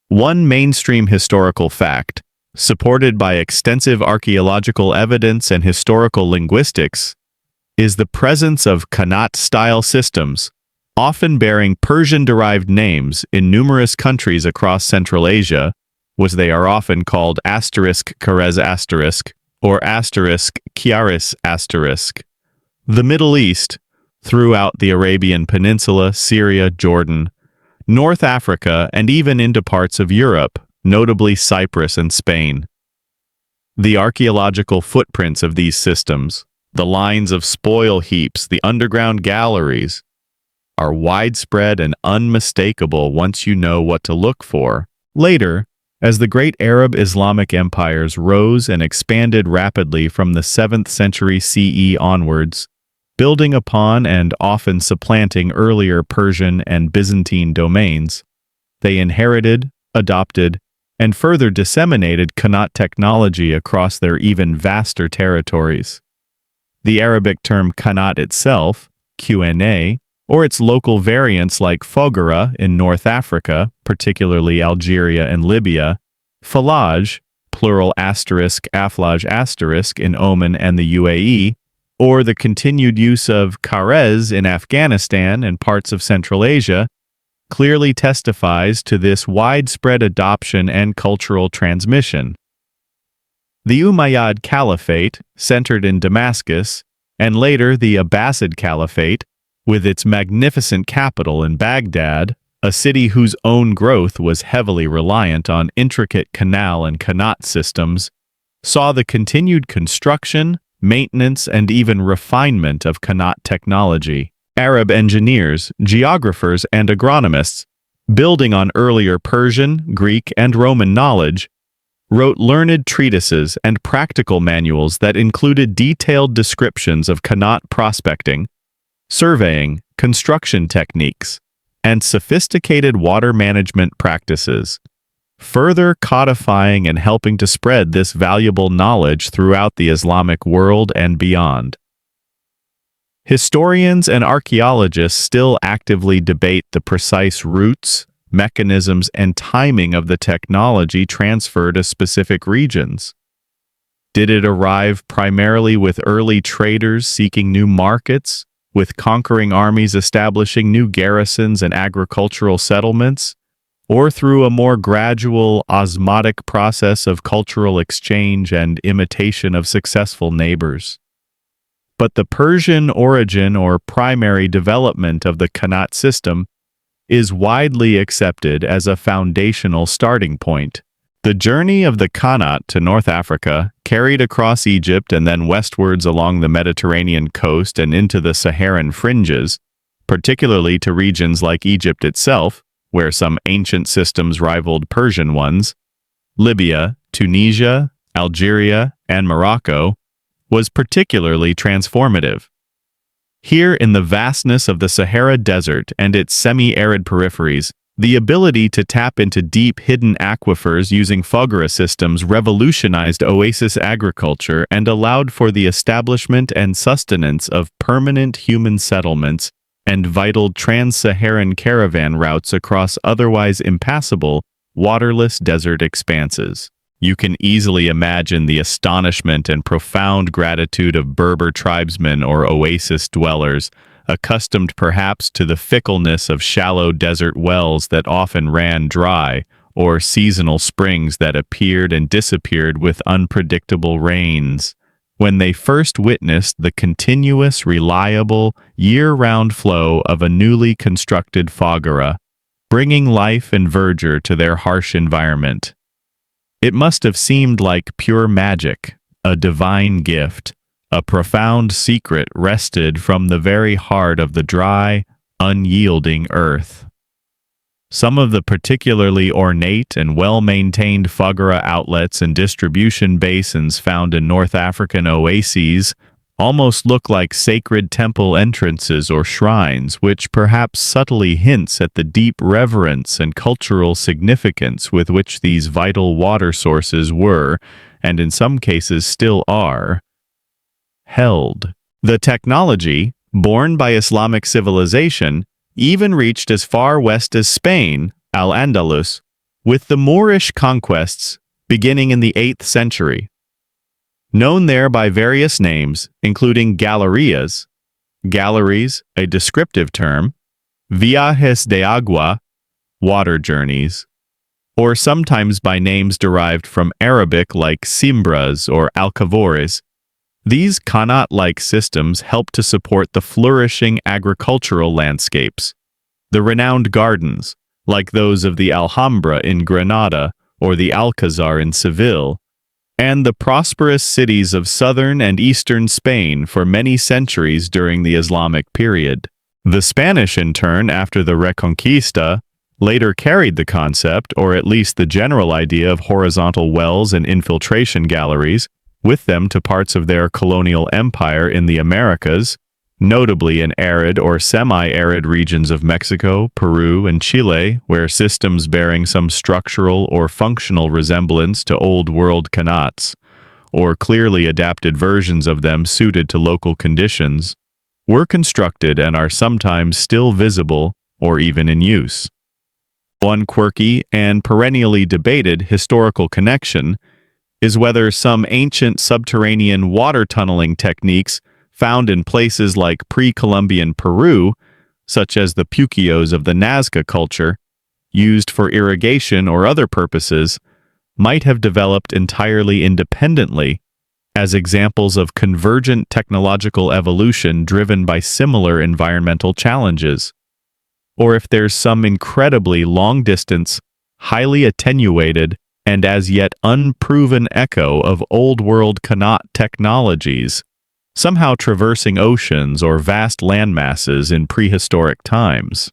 One mainstream historical fact, supported by extensive archaeological evidence and historical linguistics, is the presence of Qanat-style systems, often bearing Persian-derived names in numerous countries across Central Asia, as they are often called *Kharez** or *Kiaris**. The Middle East, throughout the Arabian Peninsula, Syria, Jordan, North Africa, and even into parts of Europe, notably Cyprus and Spain. The archaeological footprints of these systems, the lines of spoil heaps, the underground galleries, are widespread and unmistakable once you know what to look for. Later, as the great Arab Islamic empires rose and expanded rapidly from the 7th century CE onwards, building upon and often supplanting earlier Persian and Byzantine domains, they inherited, adopted, and further disseminated Qanat technology across their even vaster territories. The Arabic term Qanat itself, QNA, or its local variants like Foggara in North Africa, particularly Algeria and Libya, Falaj, plural **aflaj** in Oman and the UAE, or the continued use of Kharez in Afghanistan and parts of Central Asia, clearly testifies to this widespread adoption and cultural transmission. The Umayyad Caliphate, centered in Damascus, and later the Abbasid Caliphate, with its magnificent capital in Baghdad, a city whose own growth was heavily reliant on intricate canal and Qanat systems, saw the continued construction, maintenance, and even refinement of Qanat technology. Arab engineers, geographers, and agronomists, building on earlier Persian, Greek, and Roman knowledge, wrote learned treatises and practical manuals that included detailed descriptions of Qanat prospecting, surveying, construction techniques, and sophisticated water management practices, further codifying and helping to spread this valuable knowledge throughout the Islamic world and beyond. Historians and archaeologists still actively debate the precise routes, mechanisms, and timing of the technology transferred to specific regions. Did it arrive primarily with early traders seeking new markets, with conquering armies establishing new garrisons and agricultural settlements, or through a more gradual, osmotic process of cultural exchange and imitation of successful neighbors? But the Persian origin or primary development of the Qanat system is widely accepted as a foundational starting point. The journey of the Qanat to North Africa, carried across Egypt and then westwards along the Mediterranean coast and into the Saharan fringes, particularly to regions like Egypt itself, where some ancient systems rivaled Persian ones, Libya, Tunisia, Algeria, and Morocco, was particularly transformative. Here in the vastness of the Sahara Desert and its semi-arid peripheries, the ability to tap into deep hidden aquifers using foggara systems revolutionized oasis agriculture and allowed for the establishment and sustenance of permanent human settlements and vital trans-Saharan caravan routes across otherwise impassable, waterless desert expanses. You can easily imagine the astonishment and profound gratitude of Berber tribesmen or oasis dwellers, accustomed perhaps to the fickleness of shallow desert wells that often ran dry, or seasonal springs that appeared and disappeared with unpredictable rains, when they first witnessed the continuous, reliable, year-round flow of a newly constructed foggara, bringing life and verdure to their harsh environment. It must have seemed like pure magic, a divine gift, a profound secret wrested from the very heart of the dry, unyielding earth. Some of the particularly ornate and well-maintained foggara outlets and distribution basins found in North African oases almost look like sacred temple entrances or shrines, which perhaps subtly hints at the deep reverence and cultural significance with which these vital water sources were, and in some cases still are, held. The technology, born by Islamic civilization, even reached as far west as Spain, Al-Andalus, with the Moorish conquests beginning in the 8th century. Known there by various names, including galerías, galleries, a descriptive term, viajes de agua, water journeys, or sometimes by names derived from Arabic like simbras or alcavores. These Qanat-like systems help to support the flourishing agricultural landscapes, the renowned gardens, like those of the Alhambra in Granada or the Alcazar in Seville, and the prosperous cities of southern and eastern Spain for many centuries during the Islamic period. The Spanish, in turn, after the Reconquista, later carried the concept, or at least the general idea of horizontal wells and infiltration galleries, with them to parts of their colonial empire in the Americas, notably in arid or semi-arid regions of Mexico, Peru, and Chile, where systems bearing some structural or functional resemblance to Old World qanats, or clearly adapted versions of them suited to local conditions, were constructed and are sometimes still visible or even in use. One quirky and perennially debated historical connection is whether some ancient subterranean water tunneling techniques found in places like pre-Columbian Peru, such as the puquios of the Nazca culture, used for irrigation or other purposes, might have developed entirely independently as examples of convergent technological evolution driven by similar environmental challenges. Or if there's some incredibly long-distance, highly attenuated, and as yet unproven echo of old-world qanat technologies, somehow traversing oceans or vast landmasses in prehistoric times.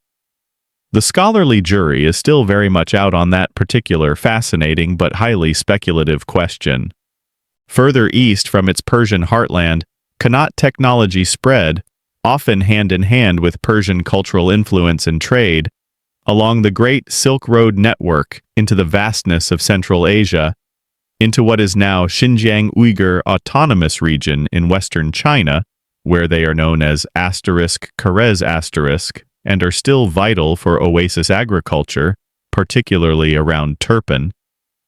The scholarly jury is still very much out on that particular fascinating but highly speculative question. Further east from its Persian heartland, qanat technology spread, often hand in hand with Persian cultural influence and trade, along the Great Silk Road network into the vastness of Central Asia, into what is now Xinjiang Uyghur Autonomous Region in western China, where they are known as *Karez*, and are still vital for oasis agriculture, particularly around Turpan,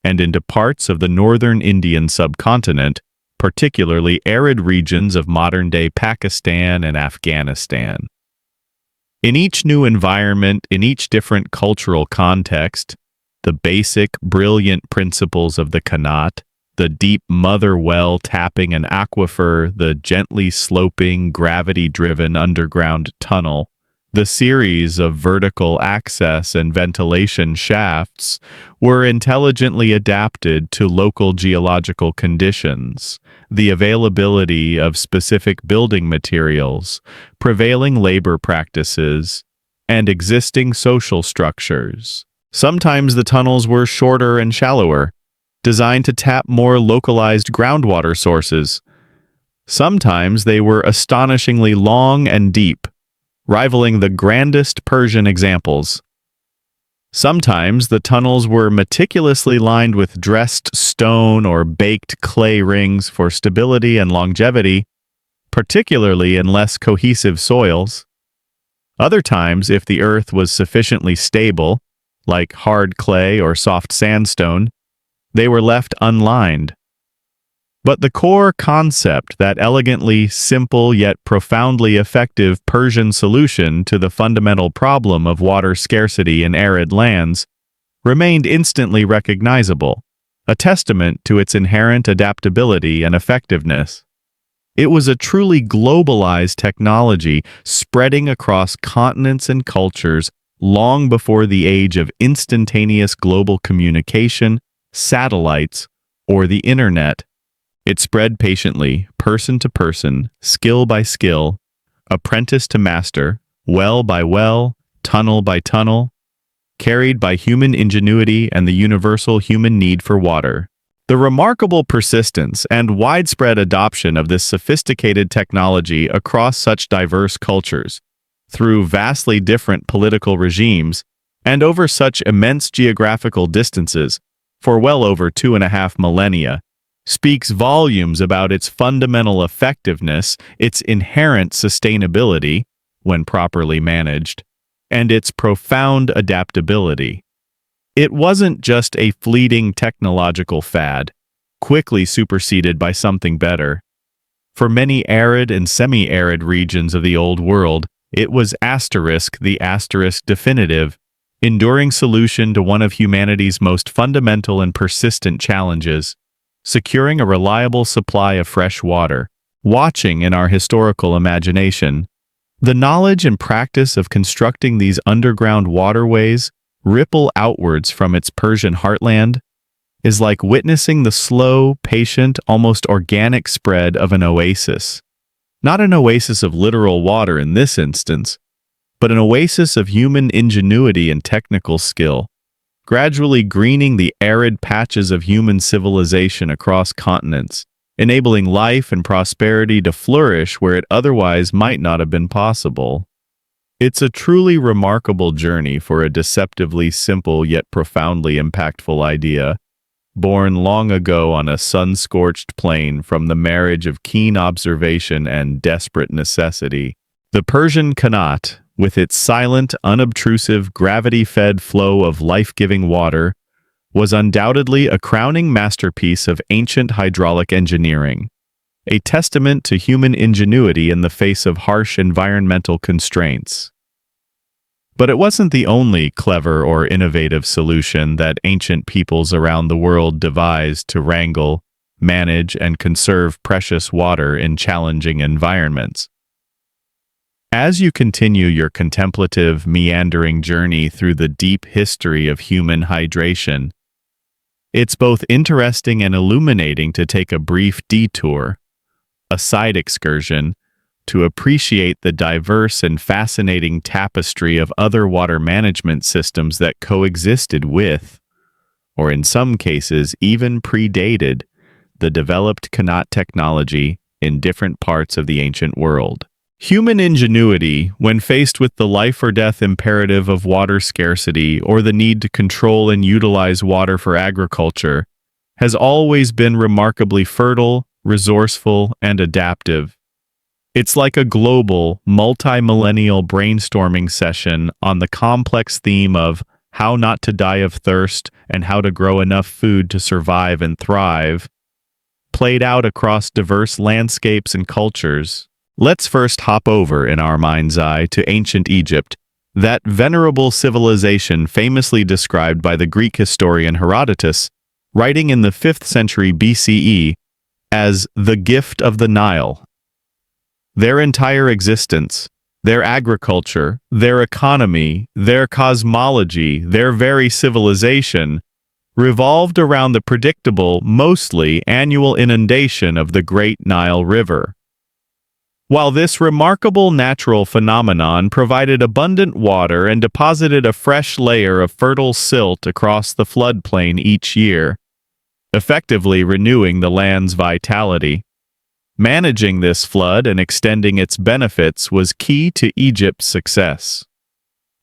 and into parts of the northern Indian subcontinent, particularly arid regions of modern-day Pakistan and Afghanistan. In each new environment, in each different cultural context, the basic, brilliant principles of the Qanat, the deep mother well tapping an aquifer, the gently sloping, gravity-driven underground tunnel, the series of vertical access and ventilation shafts were intelligently adapted to local geological conditions, the availability of specific building materials, prevailing labor practices, and existing social structures. Sometimes the tunnels were shorter and shallower, designed to tap more localized groundwater sources. Sometimes they were astonishingly long and deep, rivaling the grandest Persian examples. Sometimes the tunnels were meticulously lined with dressed stone or baked clay rings for stability and longevity, particularly in less cohesive soils. Other times, if the earth was sufficiently stable, like hard clay or soft sandstone, they were left unlined. But the core concept, that elegantly simple yet profoundly effective Persian solution to the fundamental problem of water scarcity in arid lands, remained instantly recognizable, a testament to its inherent adaptability and effectiveness. It was a truly globalized technology spreading across continents and cultures long before the age of instantaneous global communication, satellites, or the internet. It spread patiently, person to person, skill by skill, apprentice to master, well by well, tunnel by tunnel, carried by human ingenuity and the universal human need for water. The remarkable persistence and widespread adoption of this sophisticated technology across such diverse cultures, through vastly different political regimes, and over such immense geographical distances, for well over 2.5 millennia, speaks volumes about its fundamental effectiveness, its inherent sustainability, when properly managed, and its profound adaptability. It wasn't just a fleeting technological fad, quickly superseded by something better. For many arid and semi-arid regions of the Old World, it was the definitive, enduring solution to one of humanity's most fundamental and persistent challenges, securing a reliable supply of fresh water. Watching in our historical imagination, the knowledge and practice of constructing these underground waterways ripple outwards from its Persian heartland is like witnessing the slow, patient, almost organic spread of an oasis. Not an oasis of literal water in this instance, but an oasis of human ingenuity and technical skill, gradually greening the arid patches of human civilization across continents, enabling life and prosperity to flourish where it otherwise might not have been possible. It's a truly remarkable journey for a deceptively simple yet profoundly impactful idea, born long ago on a sun-scorched plain from the marriage of keen observation and desperate necessity. The Persian Qanat, with its silent, unobtrusive, gravity-fed flow of life-giving water, was undoubtedly a crowning masterpiece of ancient hydraulic engineering, a testament to human ingenuity in the face of harsh environmental constraints. But it wasn't the only clever or innovative solution that ancient peoples around the world devised to wrangle, manage, and conserve precious water in challenging environments. As you continue your contemplative, meandering journey through the deep history of human hydration, it's both interesting and illuminating to take a brief detour, a side excursion, to appreciate the diverse and fascinating tapestry of other water management systems that coexisted with, or in some cases even predated, the developed Qanat technology in different parts of the ancient world. Human ingenuity, when faced with the life-or-death imperative of water scarcity or the need to control and utilize water for agriculture, has always been remarkably fertile, resourceful, and adaptive. It's like a global, multi-millennial brainstorming session on the complex theme of how not to die of thirst and how to grow enough food to survive and thrive, played out across diverse landscapes and cultures. Let's first hop over in our mind's eye to ancient Egypt, that venerable civilization famously described by the Greek historian Herodotus, writing in the 5th century BCE, as the gift of the Nile. Their entire existence, their agriculture, their economy, their cosmology, their very civilization, revolved around the predictable, mostly annual inundation of the Great Nile River. While this remarkable natural phenomenon provided abundant water and deposited a fresh layer of fertile silt across the floodplain each year, effectively renewing the land's vitality, managing this flood and extending its benefits was key to Egypt's success.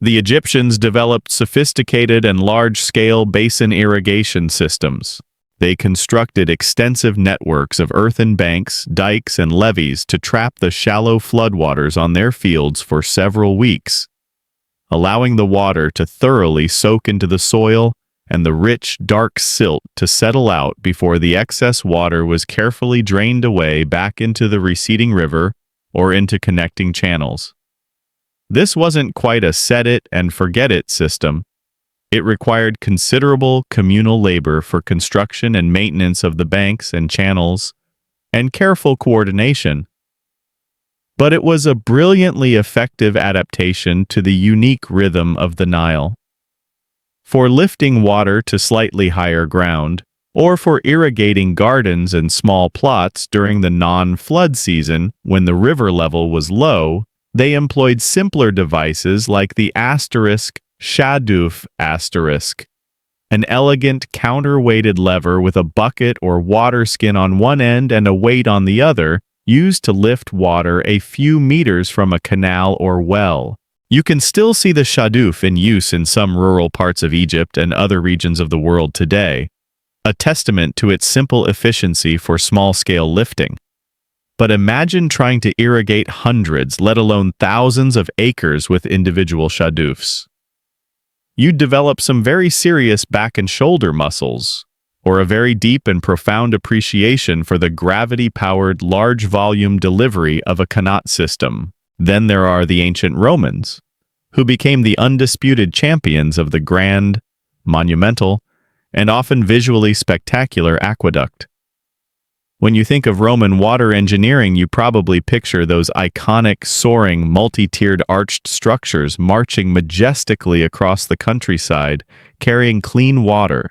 The Egyptians developed sophisticated and large-scale basin irrigation systems. They constructed extensive networks of earthen banks, dikes, and levees to trap the shallow floodwaters on their fields for several weeks, allowing the water to thoroughly soak into the soil and the rich, dark silt to settle out before the excess water was carefully drained away back into the receding river or into connecting channels. This wasn't quite a set-it-and-forget-it system. It required considerable communal labor for construction and maintenance of the banks and channels, and careful coordination. But it was a brilliantly effective adaptation to the unique rhythm of the Nile. For lifting water to slightly higher ground, or for irrigating gardens and small plots during the non-flood season when the river level was low, they employed simpler devices like the shaduf asterisk, an elegant counterweighted lever with a bucket or water skin on one end and a weight on the other, used to lift water a few meters from a canal or well. You can still see the shaduf in use in some rural parts of Egypt and other regions of the world today, a testament to its simple efficiency for small-scale lifting. But imagine trying to irrigate hundreds, let alone thousands of acres with individual shadufs. You'd develop some very serious back and shoulder muscles, or a very deep and profound appreciation for the gravity-powered large-volume delivery of a qanat system. Then there are the ancient Romans, who became the undisputed champions of the grand, monumental, and often visually spectacular aqueduct. When you think of Roman water engineering, you probably picture those iconic, soaring, multi-tiered arched structures marching majestically across the countryside, carrying clean water,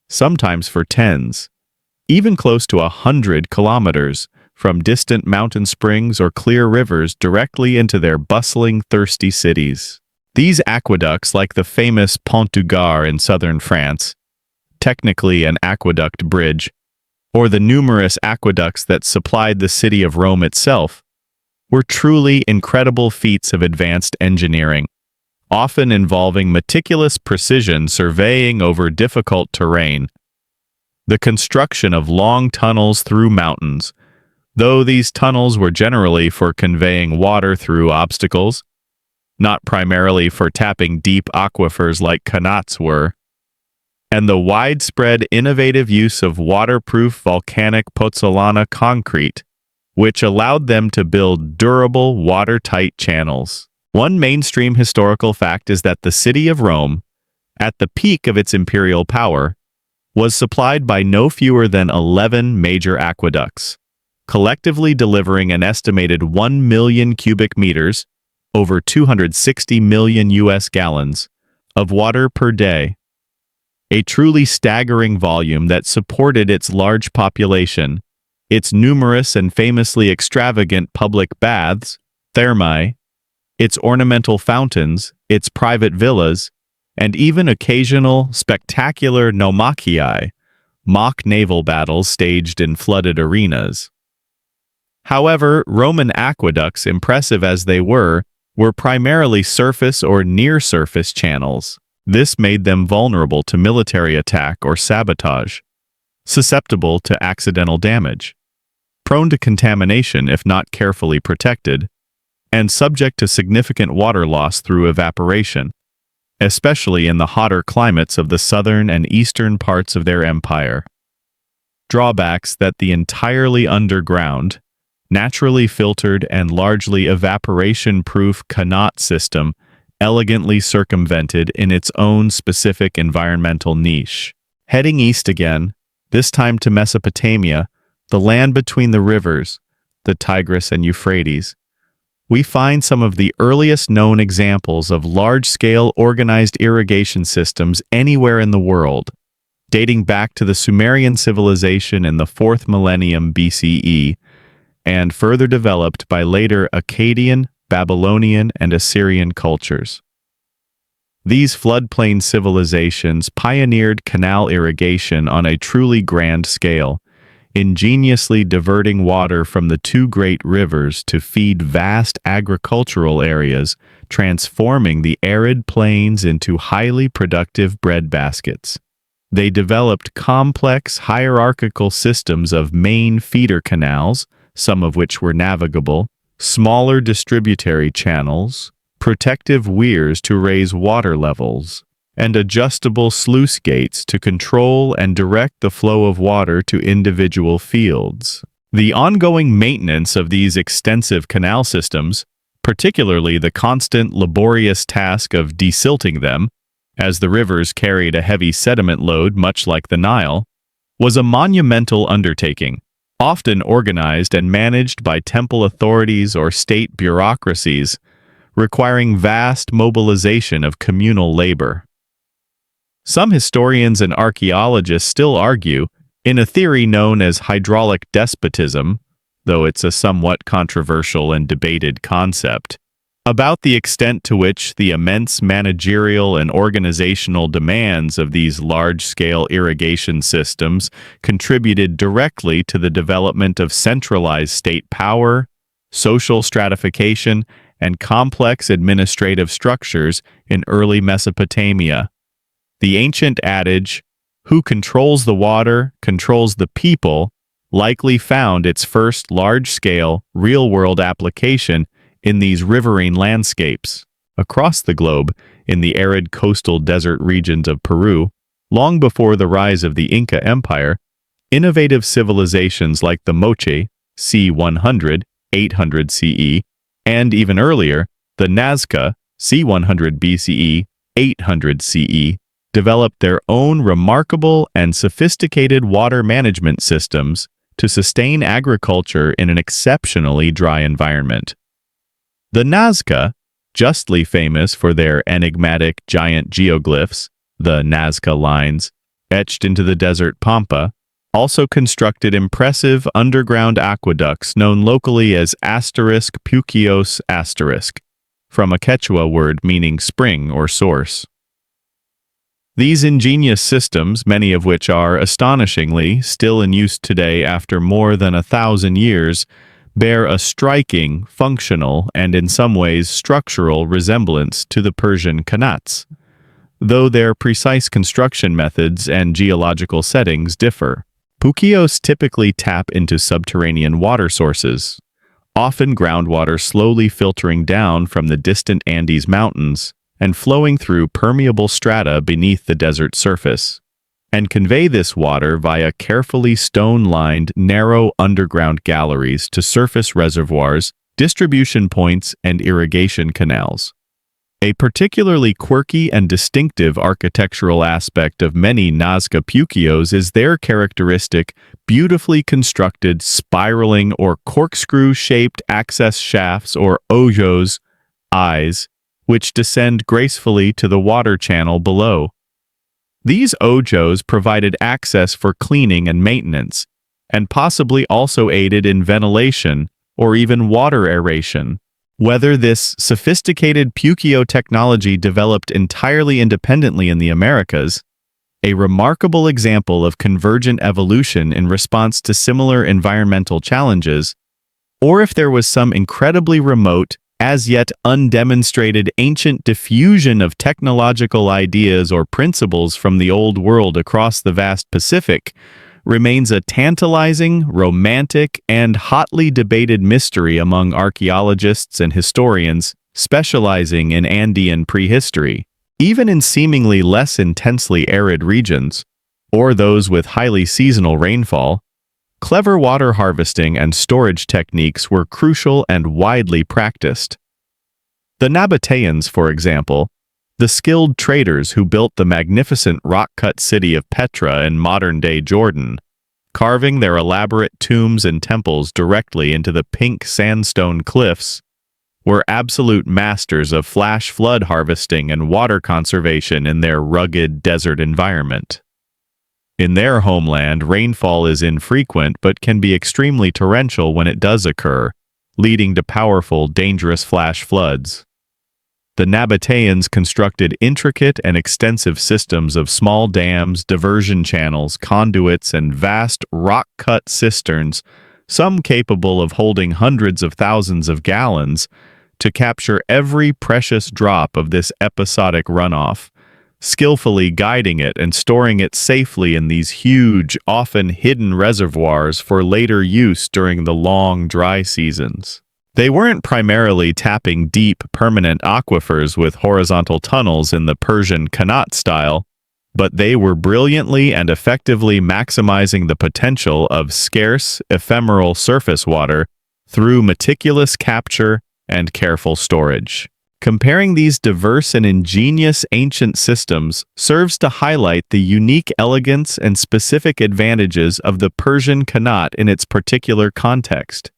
sometimes for tens, even close to 100 kilometers, from distant mountain springs or clear rivers directly into their bustling, thirsty cities. These aqueducts, like the famous Pont du Gard in southern France, technically an aqueduct bridge, or the numerous aqueducts that supplied the city of Rome itself, were truly incredible feats of advanced engineering, often involving meticulous precision surveying over difficult terrain. The construction of long tunnels through mountains, though these tunnels were generally for conveying water through obstacles, not primarily for tapping deep aquifers like qanats were, and the widespread innovative use of waterproof volcanic pozzolana concrete, which allowed them to build durable, watertight channels. One mainstream historical fact is that the city of Rome, at the peak of its imperial power, was supplied by no fewer than 11 major aqueducts, collectively delivering an estimated 1 million cubic meters, over 260 million US gallons, of water per day, a truly staggering volume that supported its large population, its numerous and famously extravagant public baths, thermae, its ornamental fountains, its private villas, and even occasional spectacular naumachii, mock naval battles staged in flooded arenas. However, Roman aqueducts, impressive as they were primarily surface or near-surface channels. This made them vulnerable to military attack or sabotage, susceptible to accidental damage, prone to contamination if not carefully protected, and subject to significant water loss through evaporation, especially in the hotter climates of the southern and eastern parts of their empire. Drawbacks: that the entirely underground, naturally filtered and largely evaporation-proof Qanat system elegantly circumvented in its own specific environmental niche. Heading east again, this time to Mesopotamia, the land between the rivers, the Tigris and Euphrates, we find some of the earliest known examples of large-scale organized irrigation systems anywhere in the world, dating back to the Sumerian civilization in the 4th millennium BCE, and further developed by later Akkadian, Babylonian, and Assyrian cultures. These floodplain civilizations pioneered canal irrigation on a truly grand scale, ingeniously diverting water from the two great rivers to feed vast agricultural areas, transforming the arid plains into highly productive breadbaskets. They developed complex hierarchical systems of main feeder canals, some of which were navigable, smaller distributary channels, protective weirs to raise water levels, and adjustable sluice gates to control and direct the flow of water to individual fields. The ongoing maintenance of these extensive canal systems, particularly the constant laborious task of desilting them, as the rivers carried a heavy sediment load much like the Nile, was a monumental undertaking, often organized and managed by temple authorities or state bureaucracies, requiring vast mobilization of communal labor. Some historians and archaeologists still argue, in a theory known as hydraulic despotism, though it's a somewhat controversial and debated concept, about the extent to which the immense managerial and organizational demands of these large-scale irrigation systems contributed directly to the development of centralized state power, social stratification, and complex administrative structures in early Mesopotamia. The ancient adage, "Who controls the water, controls the people," likely found its first large-scale, real-world application in these riverine landscapes. Across the globe, in the arid coastal desert regions of Peru, long before the rise of the Inca Empire, innovative civilizations like the Moche, c. 100, 800 CE, and even earlier, the Nazca, c. 100 BCE, 800 CE, developed their own remarkable and sophisticated water management systems to sustain agriculture in an exceptionally dry environment. The Nazca, justly famous for their enigmatic giant geoglyphs, the Nazca lines, etched into the desert pampa, also constructed impressive underground aqueducts known locally as *Puquios*, from a Quechua word meaning spring or source. These ingenious systems, many of which are, astonishingly, still in use today after more than 1,000 years, bear a striking, functional, and in some ways structural resemblance to the Persian Qanats, though their precise construction methods and geological settings differ. Puquios typically tap into subterranean water sources, often groundwater slowly filtering down from the distant Andes Mountains and flowing through permeable strata beneath the desert surface, and convey this water via carefully stone-lined, narrow underground galleries to surface reservoirs, distribution points, and irrigation canals. A particularly quirky and distinctive architectural aspect of many Nazca Puquios is their characteristic, beautifully constructed, spiraling or corkscrew-shaped access shafts or ojos, eyes, which descend gracefully to the water channel below. These ojos provided access for cleaning and maintenance, and possibly also aided in ventilation or even water aeration. Whether this sophisticated Puquio technology developed entirely independently in the Americas, a remarkable example of convergent evolution in response to similar environmental challenges, or if there was some incredibly remote, as yet undemonstrated ancient diffusion of technological ideas or principles from the old world across the vast Pacific, remains a tantalizing, romantic, and hotly debated mystery among archaeologists and historians specializing in Andean prehistory. Even in seemingly less intensely arid regions, or those with highly seasonal rainfall, clever water harvesting and storage techniques were crucial and widely practiced. The Nabateans, for example, the skilled traders who built the magnificent rock-cut city of Petra in modern-day Jordan, carving their elaborate tombs and temples directly into the pink sandstone cliffs, were absolute masters of flash flood harvesting and water conservation in their rugged desert environment. In their homeland, rainfall is infrequent but can be extremely torrential when it does occur, leading to powerful, dangerous flash floods. The Nabateans constructed intricate and extensive systems of small dams, diversion channels, conduits, and vast rock-cut cisterns, some capable of holding hundreds of thousands of gallons, to capture every precious drop of this episodic runoff, skillfully guiding it and storing it safely in these huge, often hidden reservoirs for later use during the long, dry seasons. They weren't primarily tapping deep, permanent aquifers with horizontal tunnels in the Persian qanat style, but they were brilliantly and effectively maximizing the potential of scarce, ephemeral surface water through meticulous capture and careful storage. Comparing these diverse and ingenious ancient systems serves to highlight the unique elegance and specific advantages of the Persian qanat in its particular context.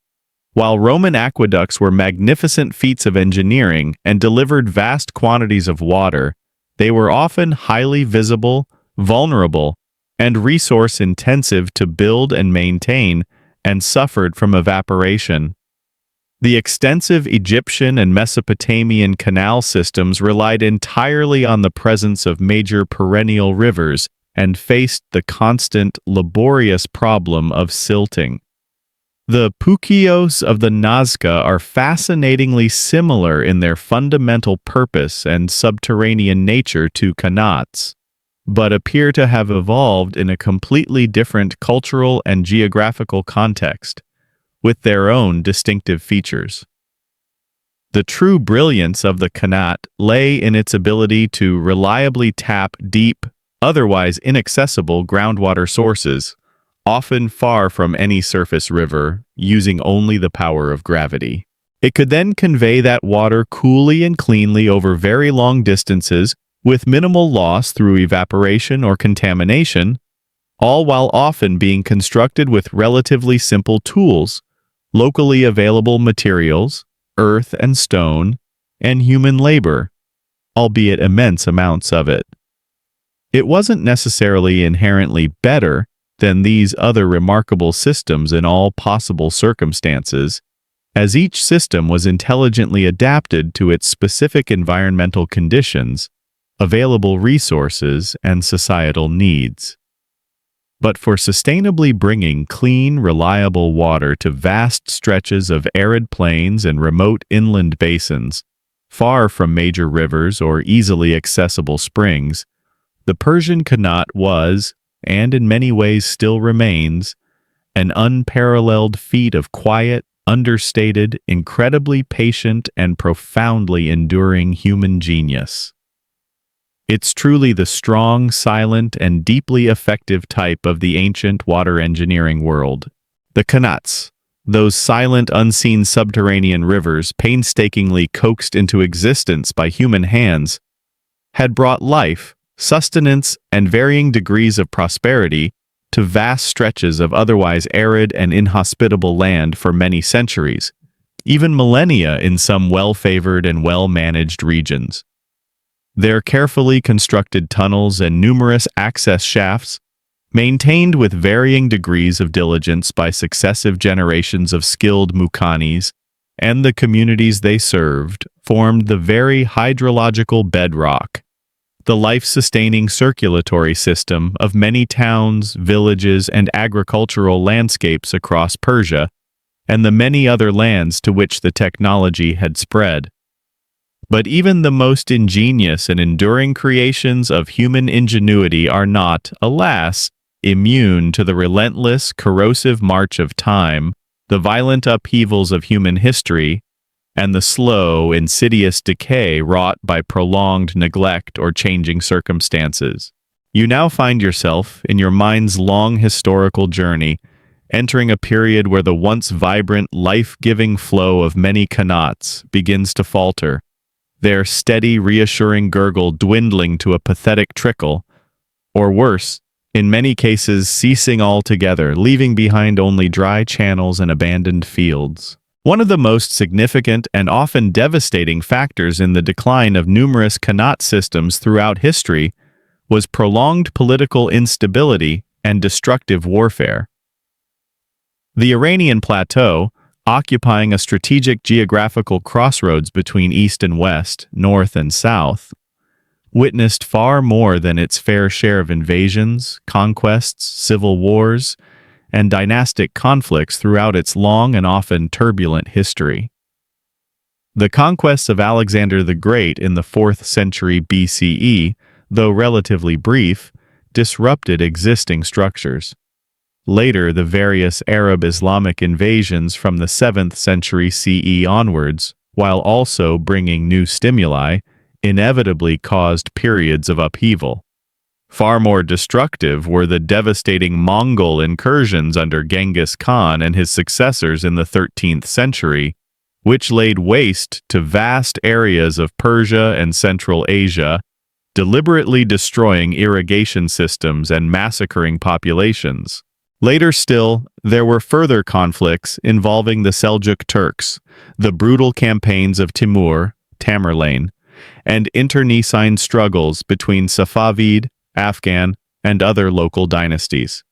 While Roman aqueducts were magnificent feats of engineering and delivered vast quantities of water, they were often highly visible, vulnerable, and resource-intensive to build and maintain, and suffered from evaporation. The extensive Egyptian and Mesopotamian canal systems relied entirely on the presence of major perennial rivers and faced the constant, laborious problem of silting. The Pukios of the Nazca are fascinatingly similar in their fundamental purpose and subterranean nature to qanats, but appear to have evolved in a completely different cultural and geographical context, with their own distinctive features. The true brilliance of the qanat lay in its ability to reliably tap deep, otherwise inaccessible groundwater sources, often far from any surface river, using only the power of gravity. It could then convey that water coolly and cleanly over very long distances with minimal loss through evaporation or contamination, all while often being constructed with relatively simple tools, locally available materials, earth and stone, and human labor, albeit immense amounts of it. It wasn't necessarily inherently better than these other remarkable systems in all possible circumstances, as each system was intelligently adapted to its specific environmental conditions, available resources, and societal needs. But for sustainably bringing clean, reliable water to vast stretches of arid plains and remote inland basins, far from major rivers or easily accessible springs, the Persian qanat was, and in many ways still remains, an unparalleled feat of quiet, understated, incredibly patient, and profoundly enduring human genius. It's truly the strong, silent, and deeply effective type of the ancient water engineering world. The qanats, those silent, unseen subterranean rivers painstakingly coaxed into existence by human hands, had brought life, sustenance, and varying degrees of prosperity to vast stretches of otherwise arid and inhospitable land for many centuries, even millennia in some well-favored and well-managed regions. Their carefully constructed tunnels and numerous access shafts, maintained with varying degrees of diligence by successive generations of skilled muqannis, and the communities they served, formed the very hydrological bedrock, the life-sustaining circulatory system of many towns, villages, and agricultural landscapes across Persia, and the many other lands to which the technology had spread. But even the most ingenious and enduring creations of human ingenuity are not, alas, immune to the relentless, corrosive march of time, the violent upheavals of human history, and the slow, insidious decay wrought by prolonged neglect or changing circumstances. You now find yourself, in your mind's long historical journey, entering a period where the once vibrant, life-giving flow of many qanats begins to falter, their steady, reassuring gurgle dwindling to a pathetic trickle, or worse, in many cases ceasing altogether, leaving behind only dry channels and abandoned fields. One of the most significant and often devastating factors in the decline of numerous qanat systems throughout history was prolonged political instability and destructive warfare. The Iranian plateau, occupying a strategic geographical crossroads between East and West, North and South, witnessed far more than its fair share of invasions, conquests, civil wars, and dynastic conflicts throughout its long and often turbulent history. The conquests of Alexander the Great in the 4th century BCE, though relatively brief, disrupted existing structures. Later, the various Arab Islamic invasions from the 7th century CE onwards, while also bringing new stimuli, inevitably caused periods of upheaval. Far more destructive were the devastating Mongol incursions under Genghis Khan and his successors in the 13th century, which laid waste to vast areas of Persia and Central Asia, deliberately destroying irrigation systems and massacring populations. Later still, there were further conflicts involving the Seljuk Turks, the brutal campaigns of Timur, Tamerlane, and internecine struggles between Safavid, Afghan, and other local dynasties.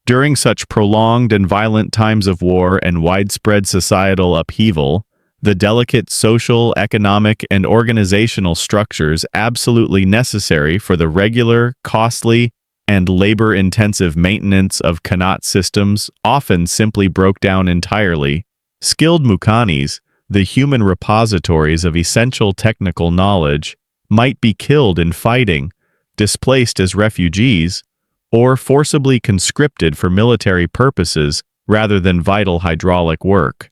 During such prolonged and violent times of war and widespread societal upheaval, the delicate social, economic, and organizational structures absolutely necessary for the regular, costly, and labor-intensive maintenance of qanat systems often simply broke down entirely. Skilled muqannis, the human repositories of essential technical knowledge, might be killed in fighting, displaced as refugees, or forcibly conscripted for military purposes rather than vital hydraulic work.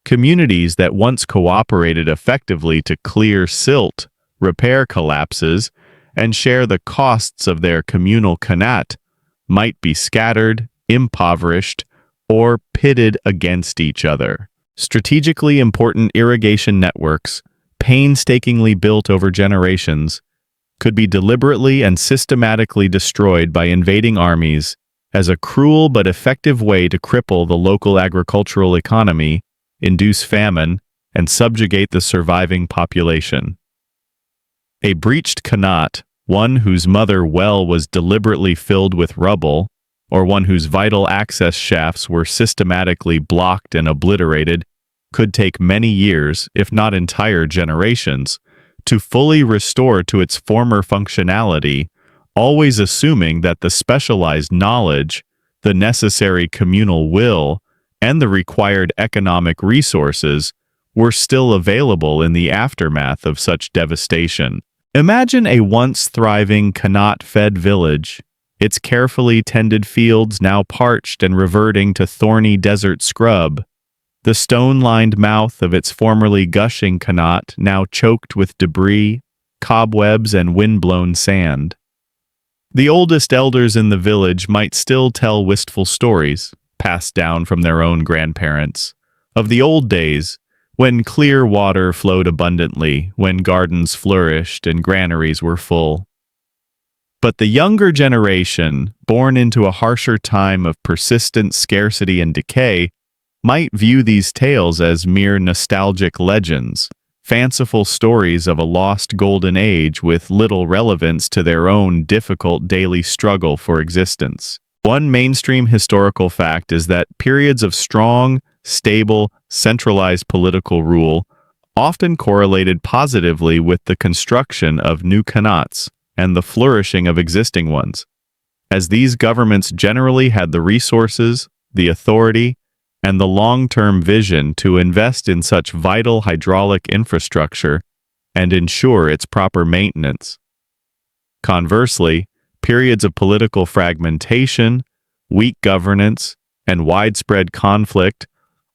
Communities that once cooperated effectively to clear silt, repair collapses, and share the costs of their communal qanat might be scattered, impoverished, or pitted against each other. Strategically important irrigation networks, painstakingly built over generations, could be deliberately and systematically destroyed by invading armies as a cruel but effective way to cripple the local agricultural economy, induce famine, and subjugate the surviving population. A breached qanat, one whose mother well was deliberately filled with rubble, or one whose vital access shafts were systematically blocked and obliterated, could take many years, if not entire generations, to fully restore to its former functionality, always assuming that the specialized knowledge, the necessary communal will, and the required economic resources were still available in the aftermath of such devastation. Imagine a once thriving qanat-fed village, its carefully tended fields now parched and reverting to thorny desert scrub, the stone-lined mouth of its formerly gushing qanat now choked with debris, cobwebs, and wind-blown sand. The oldest elders in the village might still tell wistful stories, passed down from their own grandparents, of the old days, when clear water flowed abundantly, when gardens flourished and granaries were full. But the younger generation, born into a harsher time of persistent scarcity and decay, might view these tales as mere nostalgic legends, fanciful stories of a lost golden age with little relevance to their own difficult daily struggle for existence. One mainstream historical fact is that periods of strong, stable, centralized political rule often correlated positively with the construction of new qanats and the flourishing of existing ones, as these governments generally had the resources, the authority, and the long-term vision to invest in such vital hydraulic infrastructure and ensure its proper maintenance. Conversely, periods of political fragmentation, weak governance, and widespread conflict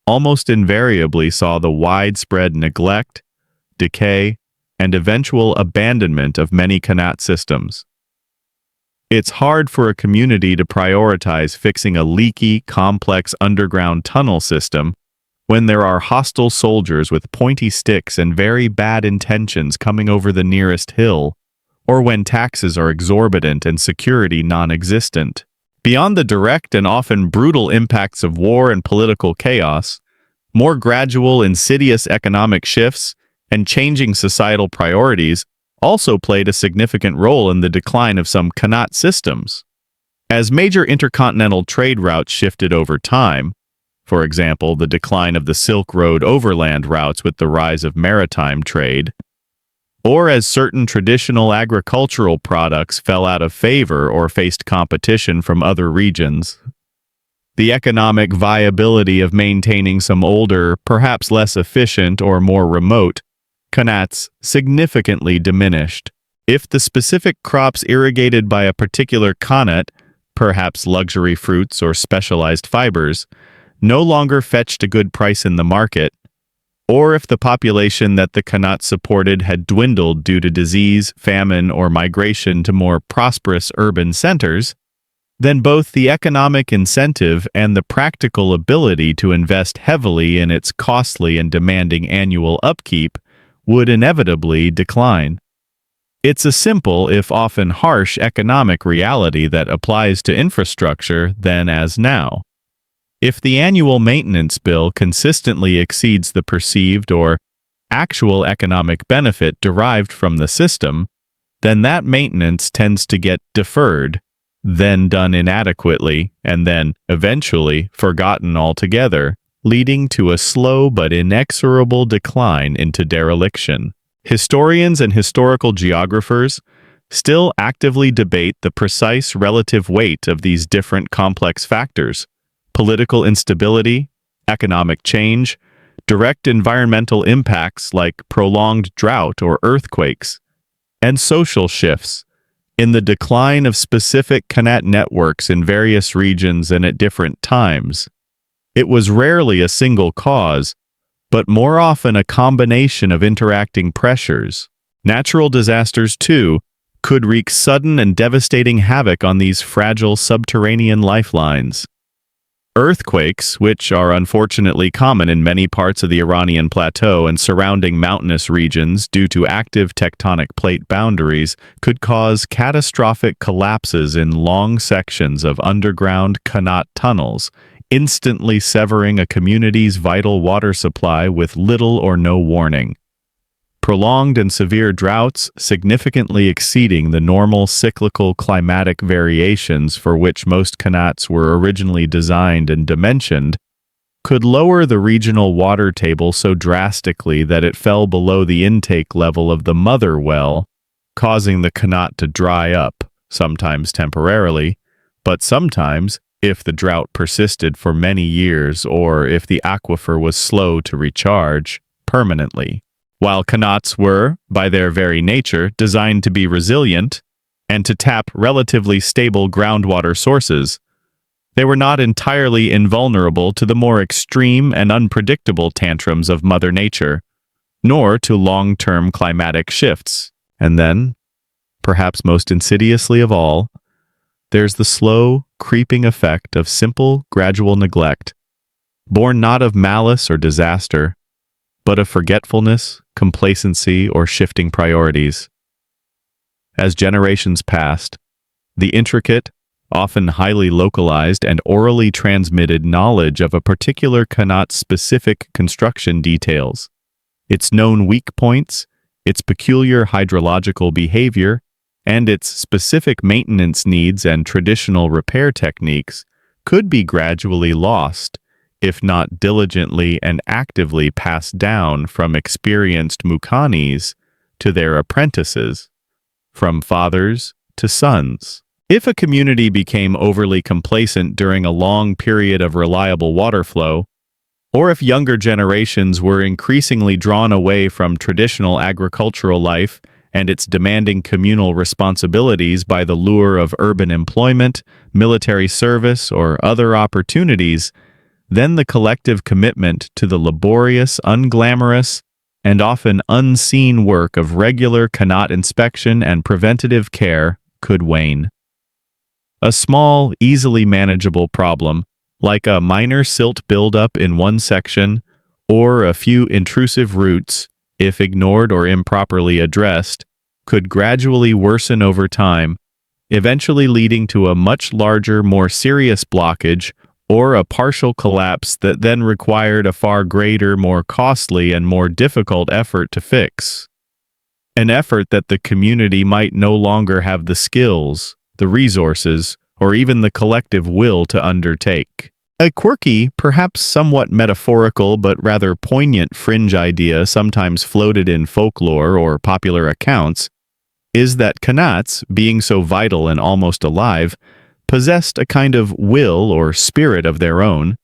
almost invariably saw the widespread neglect, decay, and eventual abandonment of many Qanat systems. It's hard for a community to prioritize fixing a leaky, complex underground tunnel system when there are hostile soldiers with pointy sticks and very bad intentions coming over the nearest hill, or when taxes are exorbitant and security non-existent. Beyond the direct and often brutal impacts of war and political chaos, more gradual, insidious economic shifts and changing societal priorities also played a significant role in the decline of some Qanat systems. As major intercontinental trade routes shifted over time, for example, the decline of the Silk Road overland routes with the rise of maritime trade, or as certain traditional agricultural products fell out of favor or faced competition from other regions, the economic viability of maintaining some older, perhaps less efficient or more remote Qanats significantly diminished. If the specific crops irrigated by a particular Qanat, perhaps luxury fruits or specialized fibers, no longer fetched a good price in the market, or if the population that the Qanat supported had dwindled due to disease, famine, or migration to more prosperous urban centers, then both the economic incentive and the practical ability to invest heavily in its costly and demanding annual upkeep would inevitably decline. It's a simple, if often harsh, economic reality that applies to infrastructure then as now. If the annual maintenance bill consistently exceeds the perceived or actual economic benefit derived from the system, then that maintenance tends to get deferred, then done inadequately, and then, eventually, forgotten altogether, leading to a slow but inexorable decline into dereliction. Historians and historical geographers still actively debate the precise relative weight of these different complex factors: political instability, economic change, direct environmental impacts like prolonged drought or earthquakes, and social shifts in the decline of specific Qanat networks in various regions and at different times. It was rarely a single cause, but more often a combination of interacting pressures. Natural disasters, too, could wreak sudden and devastating havoc on these fragile subterranean lifelines. Earthquakes, which are unfortunately common in many parts of the Iranian plateau and surrounding mountainous regions due to active tectonic plate boundaries, could cause catastrophic collapses in long sections of underground Qanat tunnels, instantly severing a community's vital water supply with little or no warning. Prolonged and severe droughts, significantly exceeding the normal cyclical climatic variations for which most Qanats were originally designed and dimensioned, could lower the regional water table so drastically that it fell below the intake level of the mother well, causing the Qanat to dry up, sometimes temporarily, but sometimes, if the drought persisted for many years or if the aquifer was slow to recharge, permanently. While Qanats were, by their very nature, designed to be resilient and to tap relatively stable groundwater sources, they were not entirely invulnerable to the more extreme and unpredictable tantrums of Mother Nature, nor to long-term climatic shifts. And then, perhaps most insidiously of all, there's the slow, creeping effect of simple, gradual neglect, born not of malice or disaster, but of forgetfulness, complacency, or shifting priorities. As generations passed, the intricate, often highly localized and orally transmitted knowledge of a particular Qanat's specific construction details, its known weak points, its peculiar hydrological behavior, and its specific maintenance needs and traditional repair techniques could be gradually lost, if not diligently and actively passed down from experienced muqannis to their apprentices, from fathers to sons. If a community became overly complacent during a long period of reliable water flow, or if younger generations were increasingly drawn away from traditional agricultural life and its demanding communal responsibilities by the lure of urban employment, military service, or other opportunities, then the collective commitment to the laborious, unglamorous, and often unseen work of regular qanat inspection and preventative care could wane. A small, easily manageable problem, like a minor silt buildup in one section, or a few intrusive roots, if ignored or improperly addressed, could gradually worsen over time, eventually leading to a much larger, more serious blockage or a partial collapse that then required a far greater, more costly, and more difficult effort to fix. An effort that the community might no longer have the skills, the resources, or even the collective will to undertake. A quirky, perhaps somewhat metaphorical but rather poignant fringe idea sometimes floated in folklore or popular accounts is that qanats, being so vital and almost alive, possessed a kind of will or spirit of their own,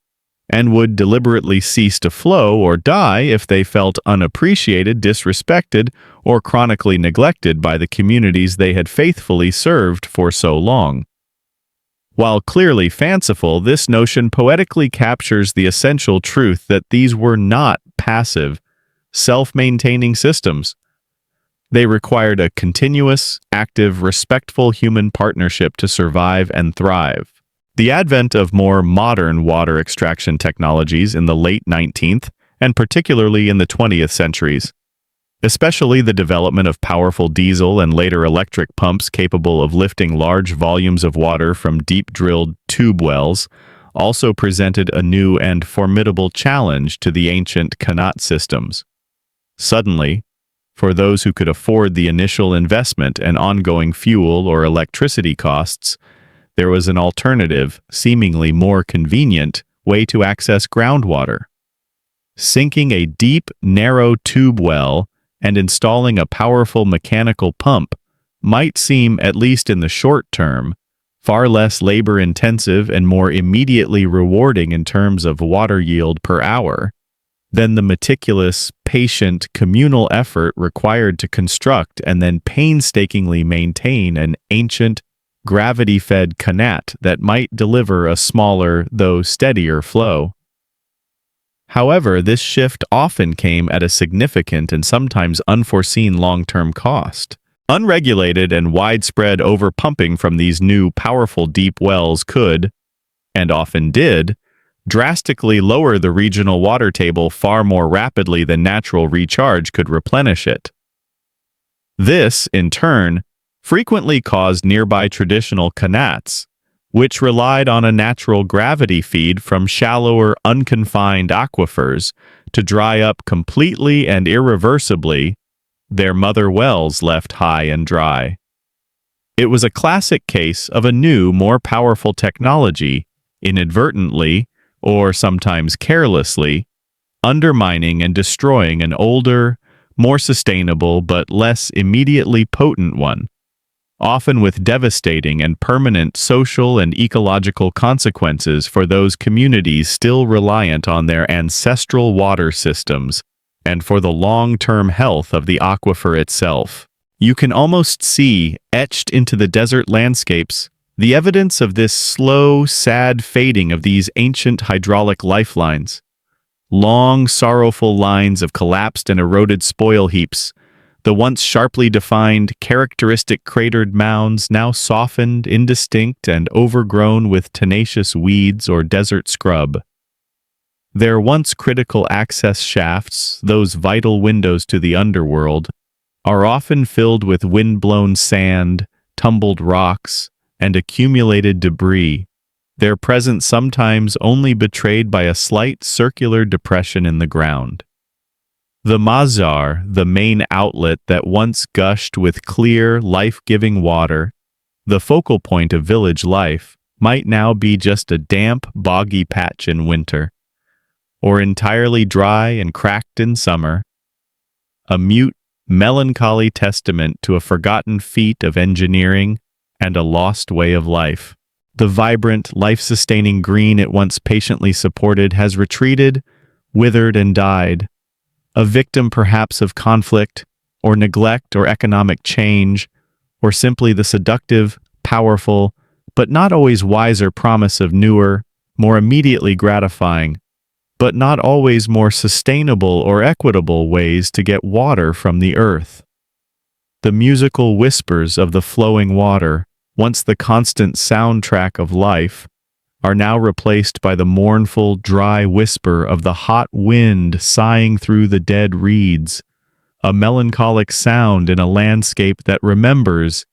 and would deliberately cease to flow or die if they felt unappreciated, disrespected, or chronically neglected by the communities they had faithfully served for so long. While clearly fanciful, this notion poetically captures the essential truth that these were not passive, self-maintaining systems. They required a continuous, active, respectful human partnership to survive and thrive. The advent of more modern water extraction technologies in the late 19th and particularly in the 20th centuries, especially the development of powerful diesel and later electric pumps capable of lifting large volumes of water from deep-drilled tube wells, also presented a new and formidable challenge to the ancient qanat systems. Suddenly, for those who could afford the initial investment and ongoing fuel or electricity costs, there was an alternative, seemingly more convenient, way to access groundwater. Sinking a deep, narrow tube well and installing a powerful mechanical pump might seem, at least in the short term, far less labor-intensive and more immediately rewarding in terms of water yield per hour than the meticulous, patient, communal effort required to construct and then painstakingly maintain an ancient, gravity-fed qanat that might deliver a smaller, though steadier flow. However, this shift often came at a significant and sometimes unforeseen long-term cost. Unregulated and widespread overpumping from these new, powerful deep wells could, and often did, drastically lower the regional water table far more rapidly than natural recharge could replenish it. This, in turn, frequently caused nearby traditional qanats, which relied on a natural gravity feed from shallower, unconfined aquifers, to dry up completely and irreversibly, their mother wells left high and dry. It was a classic case of a new, more powerful technology, inadvertently, or sometimes carelessly, undermining and destroying an older, more sustainable but less immediately potent one, often with devastating and permanent social and ecological consequences for those communities still reliant on their ancestral water systems and for the long-term health of the aquifer itself. You can almost see, etched into the desert landscapes, the evidence of this slow, sad fading of these ancient hydraulic lifelines. Long, sorrowful lines of collapsed and eroded spoil heaps, the once sharply defined, characteristic cratered mounds now softened, indistinct, and overgrown with tenacious weeds or desert scrub. Their once critical access shafts, those vital windows to the underworld, are often filled with wind-blown sand, tumbled rocks, and accumulated debris, their presence sometimes only betrayed by a slight circular depression in the ground. The mazar, the main outlet that once gushed with clear, life-giving water, the focal point of village life, might now be just a damp, boggy patch in winter, or entirely dry and cracked in summer, a mute, melancholy testament to a forgotten feat of engineering and a lost way of life. The vibrant, life-sustaining green it once patiently supported has retreated, withered and died, a victim perhaps of conflict, or neglect, or economic change, or simply the seductive, powerful, but not always wiser promise of newer, more immediately gratifying, but not always more sustainable or equitable ways to get water from the earth. The musical whispers of the flowing water, once the constant soundtrack of life, are now replaced by the mournful, dry whisper of the hot wind sighing through the dead reeds, a melancholic sound in a landscape that remembers,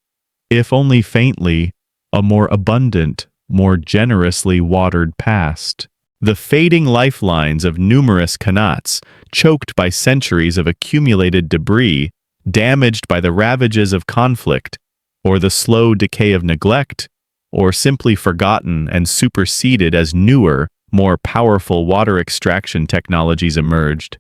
if only faintly, a more abundant, more generously watered past. The fading lifelines of numerous qanats, choked by centuries of accumulated debris, damaged by the ravages of conflict, or the slow decay of neglect, or simply forgotten and superseded as newer, more powerful water extraction technologies emerged,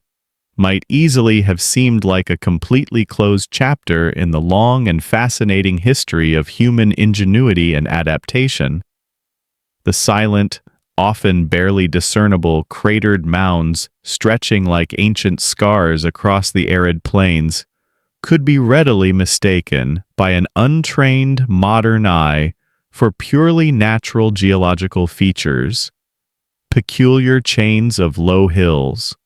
might easily have seemed like a completely closed chapter in the long and fascinating history of human ingenuity and adaptation. The silent, often barely discernible cratered mounds stretching like ancient scars across the arid plains could be readily mistaken by an untrained modern eye for purely natural geological features, peculiar chains of low hills,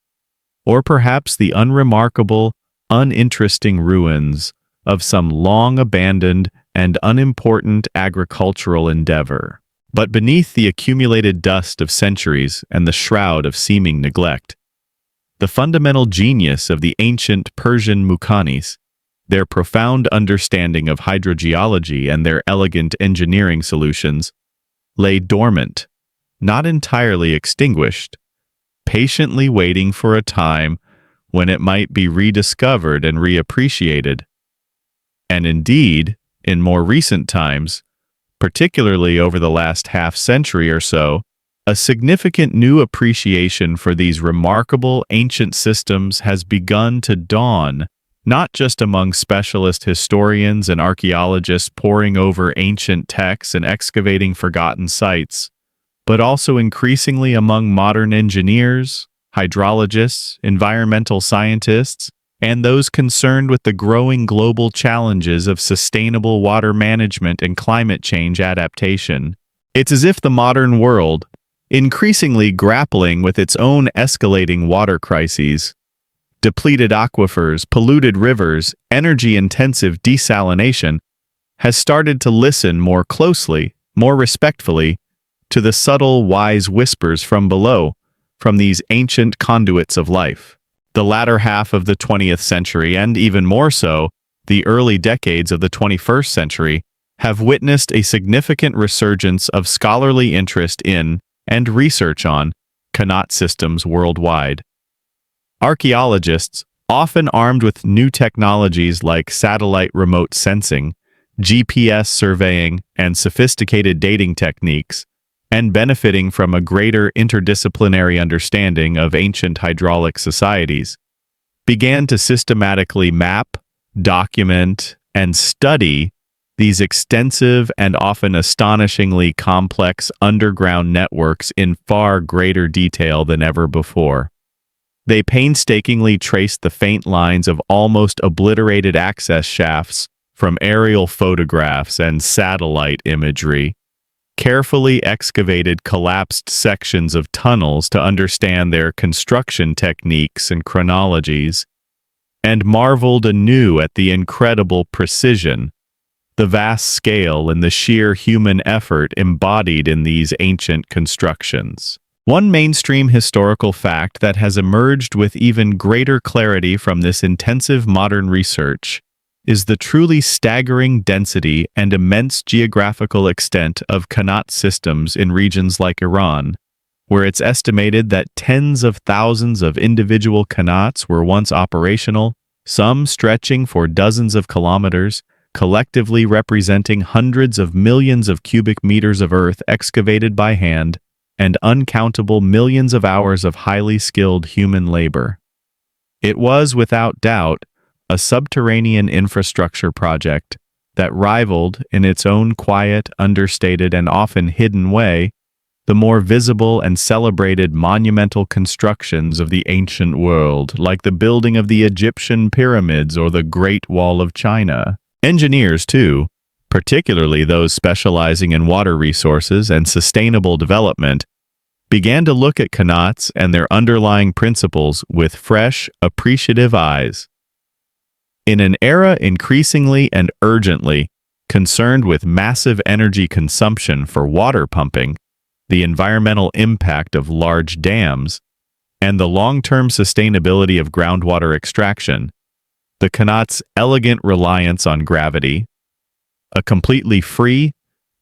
or perhaps the unremarkable, uninteresting ruins of some long-abandoned and unimportant agricultural endeavor. But beneath the accumulated dust of centuries and the shroud of seeming neglect, the fundamental genius of the ancient Persian Mukhanis, their profound understanding of hydrogeology and their elegant engineering solutions, lay dormant, not entirely extinguished, patiently waiting for a time when it might be rediscovered and reappreciated. And indeed, in more recent times, particularly over the last half-century or so, a significant new appreciation for these remarkable ancient systems has begun to dawn, not just among specialist historians and archaeologists poring over ancient texts and excavating forgotten sites, but also increasingly among modern engineers, hydrologists, environmental scientists, and those concerned with the growing global challenges of sustainable water management and climate change adaptation. It's as if the modern world, increasingly grappling with its own escalating water crises, depleted aquifers, polluted rivers, energy-intensive desalination, has started to listen more closely, more respectfully, to the subtle, wise whispers from below, from these ancient conduits of life. The latter half of the 20th century, and even more so, the early decades of the 21st century, have witnessed a significant resurgence of scholarly interest in, and research on, qanat systems worldwide. Archaeologists, often armed with new technologies like satellite remote sensing, GPS surveying, and sophisticated dating techniques, and benefiting from a greater interdisciplinary understanding of ancient hydraulic societies, began to systematically map, document, and study these extensive and often astonishingly complex underground networks in far greater detail than ever before. They painstakingly traced the faint lines of almost obliterated access shafts from aerial photographs and satellite imagery, carefully excavated collapsed sections of tunnels to understand their construction techniques and chronologies, and marveled anew at the incredible precision, the vast scale, and the sheer human effort embodied in these ancient constructions. One mainstream historical fact that has emerged with even greater clarity from this intensive modern research is the truly staggering density and immense geographical extent of qanat systems in regions like Iran, where it's estimated that tens of thousands of individual qanats were once operational, some stretching for dozens of kilometers, collectively representing hundreds of millions of cubic meters of earth excavated by hand, and uncountable millions of hours of highly skilled human labor. It was, without doubt, a subterranean infrastructure project that rivaled, in its own quiet, understated, and often hidden way, the more visible and celebrated monumental constructions of the ancient world, like the building of the Egyptian pyramids or the Great Wall of China. Engineers, too, particularly those specializing in water resources and sustainable development, began to look at qanats and their underlying principles with fresh, appreciative eyes. In an era increasingly and urgently concerned with massive energy consumption for water pumping, the environmental impact of large dams, and the long-term sustainability of groundwater extraction, the qanat's elegant reliance on gravity, a completely free,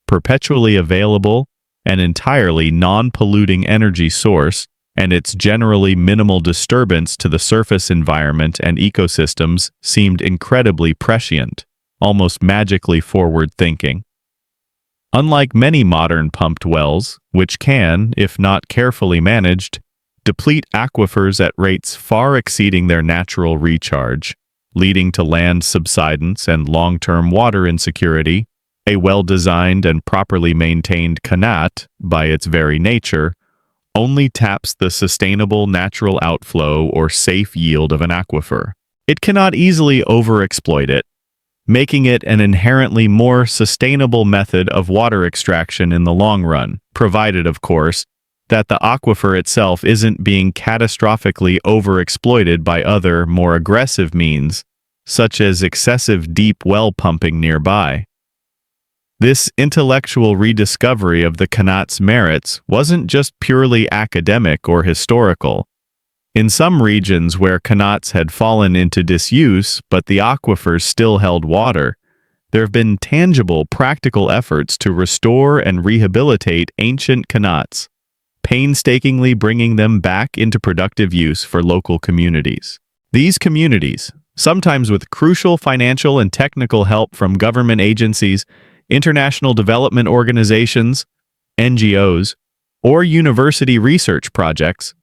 perpetually available, and entirely non-polluting energy source, and its generally minimal disturbance to the surface environment and ecosystems seemed incredibly prescient, almost magically forward-thinking. Unlike many modern pumped wells, which can, if not carefully managed, deplete aquifers at rates far exceeding their natural recharge, leading to land subsidence and long-term water insecurity, a well-designed and properly maintained qanat, by its very nature, only taps the sustainable natural outflow or safe yield of an aquifer. It cannot easily overexploit it, making it an inherently more sustainable method of water extraction in the long run, provided, of course, that the aquifer itself isn't being catastrophically overexploited by other, more aggressive means, such as excessive deep well pumping nearby. This intellectual rediscovery of the qanat's merits wasn't just purely academic or historical. In some regions where qanats had fallen into disuse but the aquifers still held water, there have been tangible, practical efforts to restore and rehabilitate ancient qanats, painstakingly bringing them back into productive use for local communities. These communities, sometimes with crucial financial and technical help from government agencies, international development organizations, NGOs, or university research projects,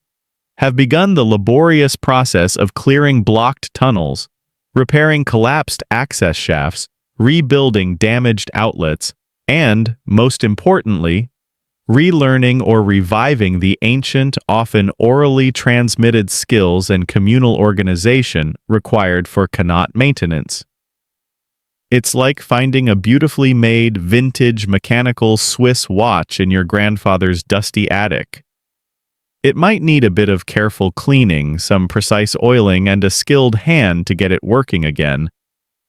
have begun the laborious process of clearing blocked tunnels, repairing collapsed access shafts, rebuilding damaged outlets, and, most importantly, relearning or reviving the ancient, often orally transmitted skills and communal organization required for qanat maintenance. It's like finding a beautifully made, vintage mechanical Swiss watch in your grandfather's dusty attic. It might need a bit of careful cleaning, some precise oiling, and a skilled hand to get it working again,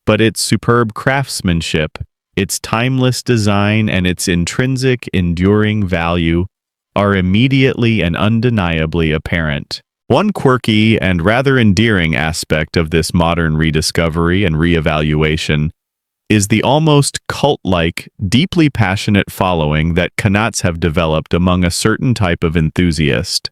but its superb craftsmanship, its timeless design, and its intrinsic, enduring value are immediately and undeniably apparent. One quirky and rather endearing aspect of this modern rediscovery and reevaluation is the almost cult-like, deeply passionate following that qanats have developed among a certain type of enthusiast.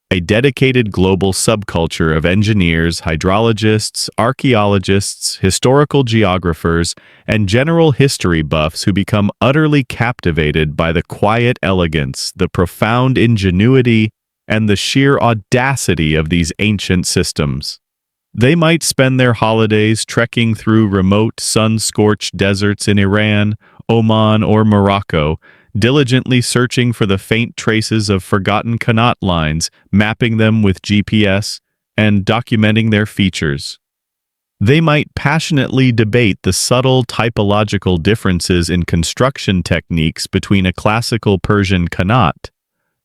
A dedicated global subculture of engineers, hydrologists, archaeologists, historical geographers, and general history buffs who become utterly captivated by the quiet elegance, the profound ingenuity, and the sheer audacity of these ancient systems. They might spend their holidays trekking through remote, sun-scorched deserts in Iran, Oman, or Morocco, diligently searching for the faint traces of forgotten qanat lines, mapping them with GPS, and documenting their features. They might passionately debate the subtle typological differences in construction techniques between a classical Persian qanat,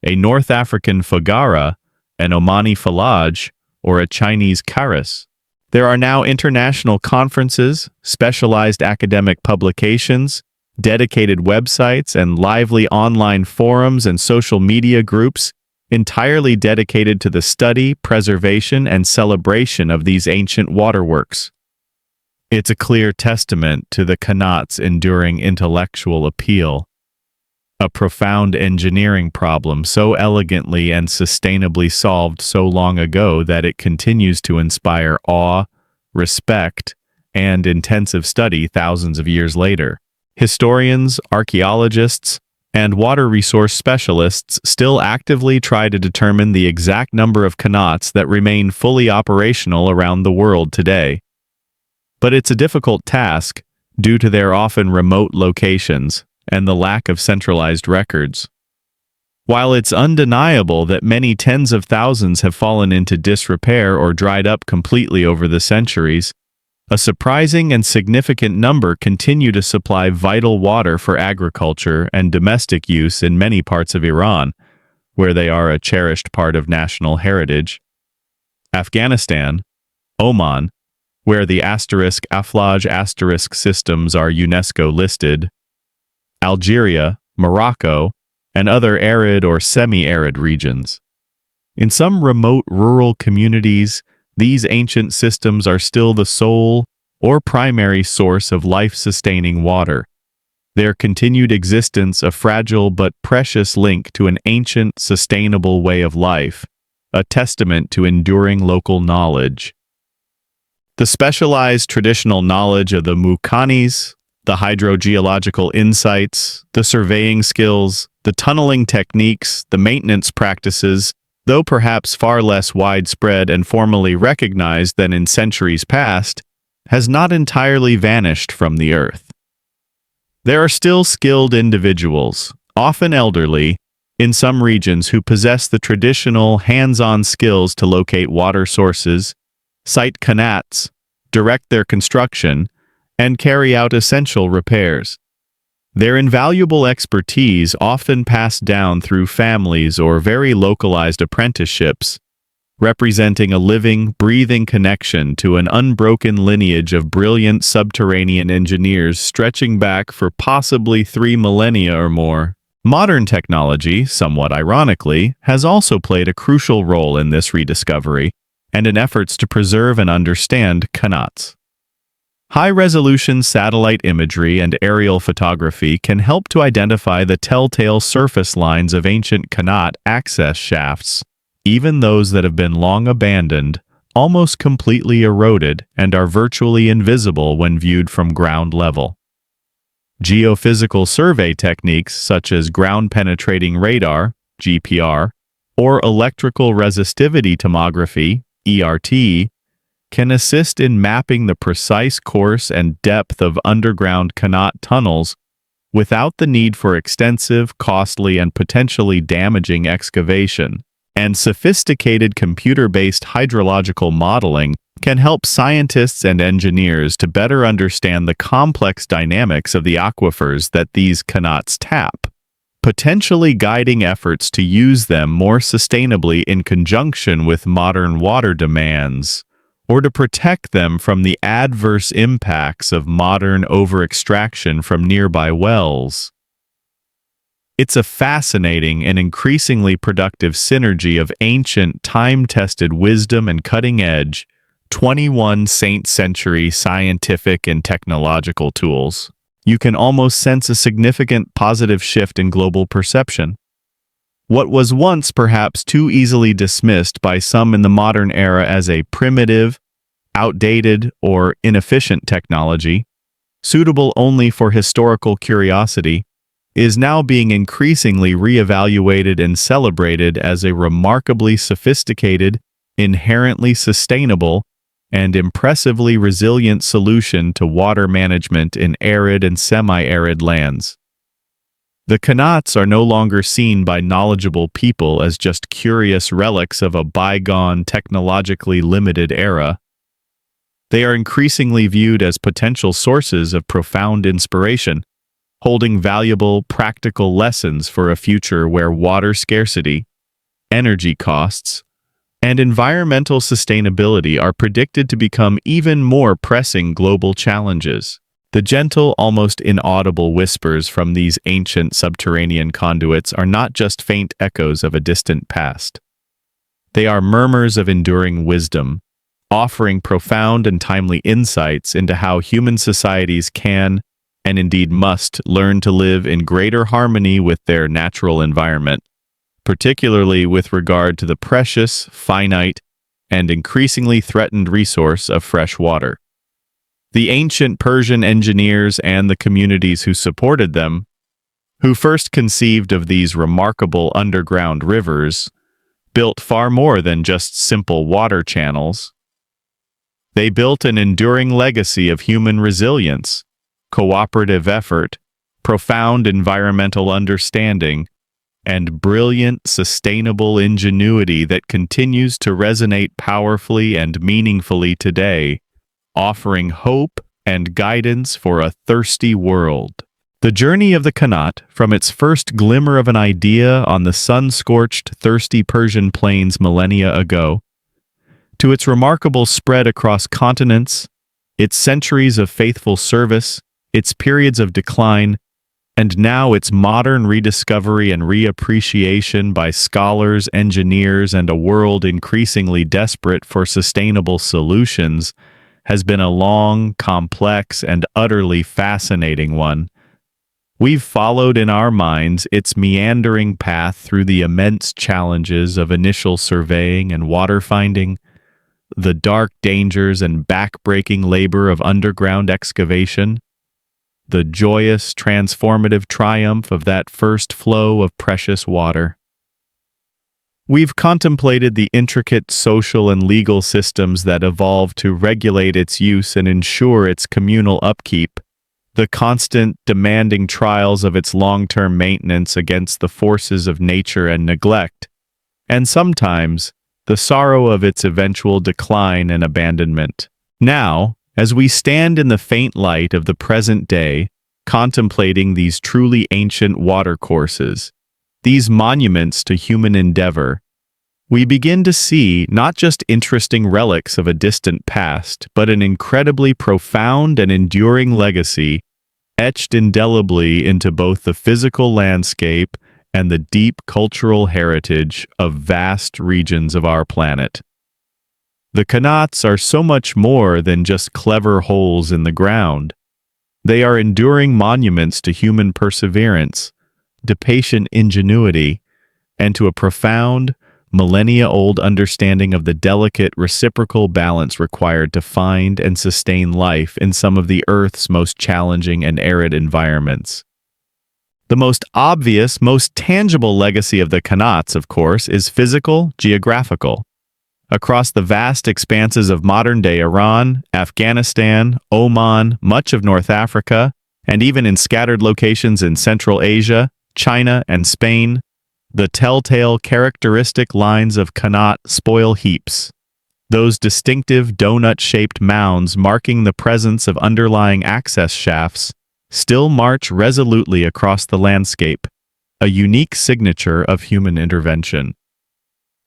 a North African fagara, an Omani falaj, or a Chinese karas. There are now international conferences, specialized academic publications, dedicated websites, and lively online forums and social media groups entirely dedicated to the study, preservation, and celebration of these ancient waterworks. It's a clear testament to the qanat's enduring intellectual appeal, a profound engineering problem so elegantly and sustainably solved so long ago that it continues to inspire awe, respect, and intensive study thousands of years later. Historians, archaeologists, and water resource specialists still actively try to determine the exact number of qanats that remain fully operational around the world today. But it's a difficult task due to their often remote locations and the lack of centralized records. While it's undeniable that many tens of thousands have fallen into disrepair or dried up completely over the centuries, a surprising and significant number continue to supply vital water for agriculture and domestic use in many parts of Iran, where they are a cherished part of national heritage, Afghanistan, Oman, where the *** systems are UNESCO listed, Algeria, Morocco, and other arid or semi-arid regions. In some remote rural communities, these ancient systems are still the sole or primary source of life-sustaining water, their continued existence a fragile but precious link to an ancient, sustainable way of life, a testament to enduring local knowledge. The specialized traditional knowledge of the Mukhanis, the hydrogeological insights, the surveying skills, the tunneling techniques, the maintenance practices, though perhaps far less widespread and formally recognized than in centuries past, has not entirely vanished from the earth. There are still skilled individuals, often elderly, in some regions who possess the traditional hands-on skills to locate water sources, site qanats, direct their construction, and carry out essential repairs. Their invaluable expertise, often passed down through families or very localized apprenticeships, representing a living, breathing connection to an unbroken lineage of brilliant subterranean engineers stretching back for possibly 3 millennia or more. Modern technology, somewhat ironically, has also played a crucial role in this rediscovery and in efforts to preserve and understand qanats. High-resolution satellite imagery and aerial photography can help to identify the telltale surface lines of ancient qanat access shafts, even those that have been long abandoned, almost completely eroded, and are virtually invisible when viewed from ground level. Geophysical survey techniques such as ground-penetrating radar, GPR, or electrical resistivity tomography, ERT, can assist in mapping the precise course and depth of underground qanat tunnels without the need for extensive, costly, and potentially damaging excavation. And sophisticated computer-based hydrological modeling can help scientists and engineers to better understand the complex dynamics of the aquifers that these qanats tap, potentially guiding efforts to use them more sustainably in conjunction with modern water demands, or to protect them from the adverse impacts of modern over-extraction from nearby wells. It's a fascinating and increasingly productive synergy of ancient, time-tested wisdom and cutting-edge, 21st century scientific and technological tools. You can almost sense a significant positive shift in global perception. What was once perhaps too easily dismissed by some in the modern era as a primitive, outdated, or inefficient technology, suitable only for historical curiosity, is now being increasingly reevaluated and celebrated as a remarkably sophisticated, inherently sustainable, and impressively resilient solution to water management in arid and semi-arid lands. The qanats are no longer seen by knowledgeable people as just curious relics of a bygone, technologically limited era. They are increasingly viewed as potential sources of profound inspiration, holding valuable, practical lessons for a future where water scarcity, energy costs, and environmental sustainability are predicted to become even more pressing global challenges. The gentle, almost inaudible whispers from these ancient subterranean conduits are not just faint echoes of a distant past. They are murmurs of enduring wisdom, offering profound and timely insights into how human societies can, and indeed must, learn to live in greater harmony with their natural environment, particularly with regard to the precious, finite, and increasingly threatened resource of fresh water. The ancient Persian engineers and the communities who supported them, who first conceived of these remarkable underground rivers, built far more than just simple water channels. They built an enduring legacy of human resilience, cooperative effort, profound environmental understanding, and brilliant, sustainable ingenuity that continues to resonate powerfully and meaningfully today, offering hope and guidance for a thirsty world. The journey of the Qanat, from its first glimmer of an idea on the sun-scorched, thirsty Persian plains millennia ago, to its remarkable spread across continents, its centuries of faithful service, its periods of decline, and now its modern rediscovery and reappreciation by scholars, engineers, and a world increasingly desperate for sustainable solutions, has been a long, complex, and utterly fascinating one. We've followed in our minds its meandering path through the immense challenges of initial surveying and water finding, the dark dangers and back-breaking labor of underground excavation, the joyous, transformative triumph of that first flow of precious water. We've contemplated the intricate social and legal systems that evolved to regulate its use and ensure its communal upkeep, the constant, demanding trials of its long-term maintenance against the forces of nature and neglect, and sometimes the sorrow of its eventual decline and abandonment. Now, as we stand in the faint light of the present day, contemplating these truly ancient watercourses, these monuments to human endeavor, we begin to see not just interesting relics of a distant past, but an incredibly profound and enduring legacy etched indelibly into both the physical landscape and the deep cultural heritage of vast regions of our planet. The Qanats are so much more than just clever holes in the ground. They are enduring monuments to human perseverance, to patient ingenuity, and to a profound, millennia-old understanding of the delicate reciprocal balance required to find and sustain life in some of the Earth's most challenging and arid environments. The most obvious, most tangible legacy of the Qanats, of course, is physical, geographical. Across the vast expanses of modern-day Iran, Afghanistan, Oman, much of North Africa, and even in scattered locations in Central Asia, China, and Spain, the telltale characteristic lines of Qanat spoil heaps. Those distinctive donut-shaped mounds marking the presence of underlying access shafts still march resolutely across the landscape, a unique signature of human intervention.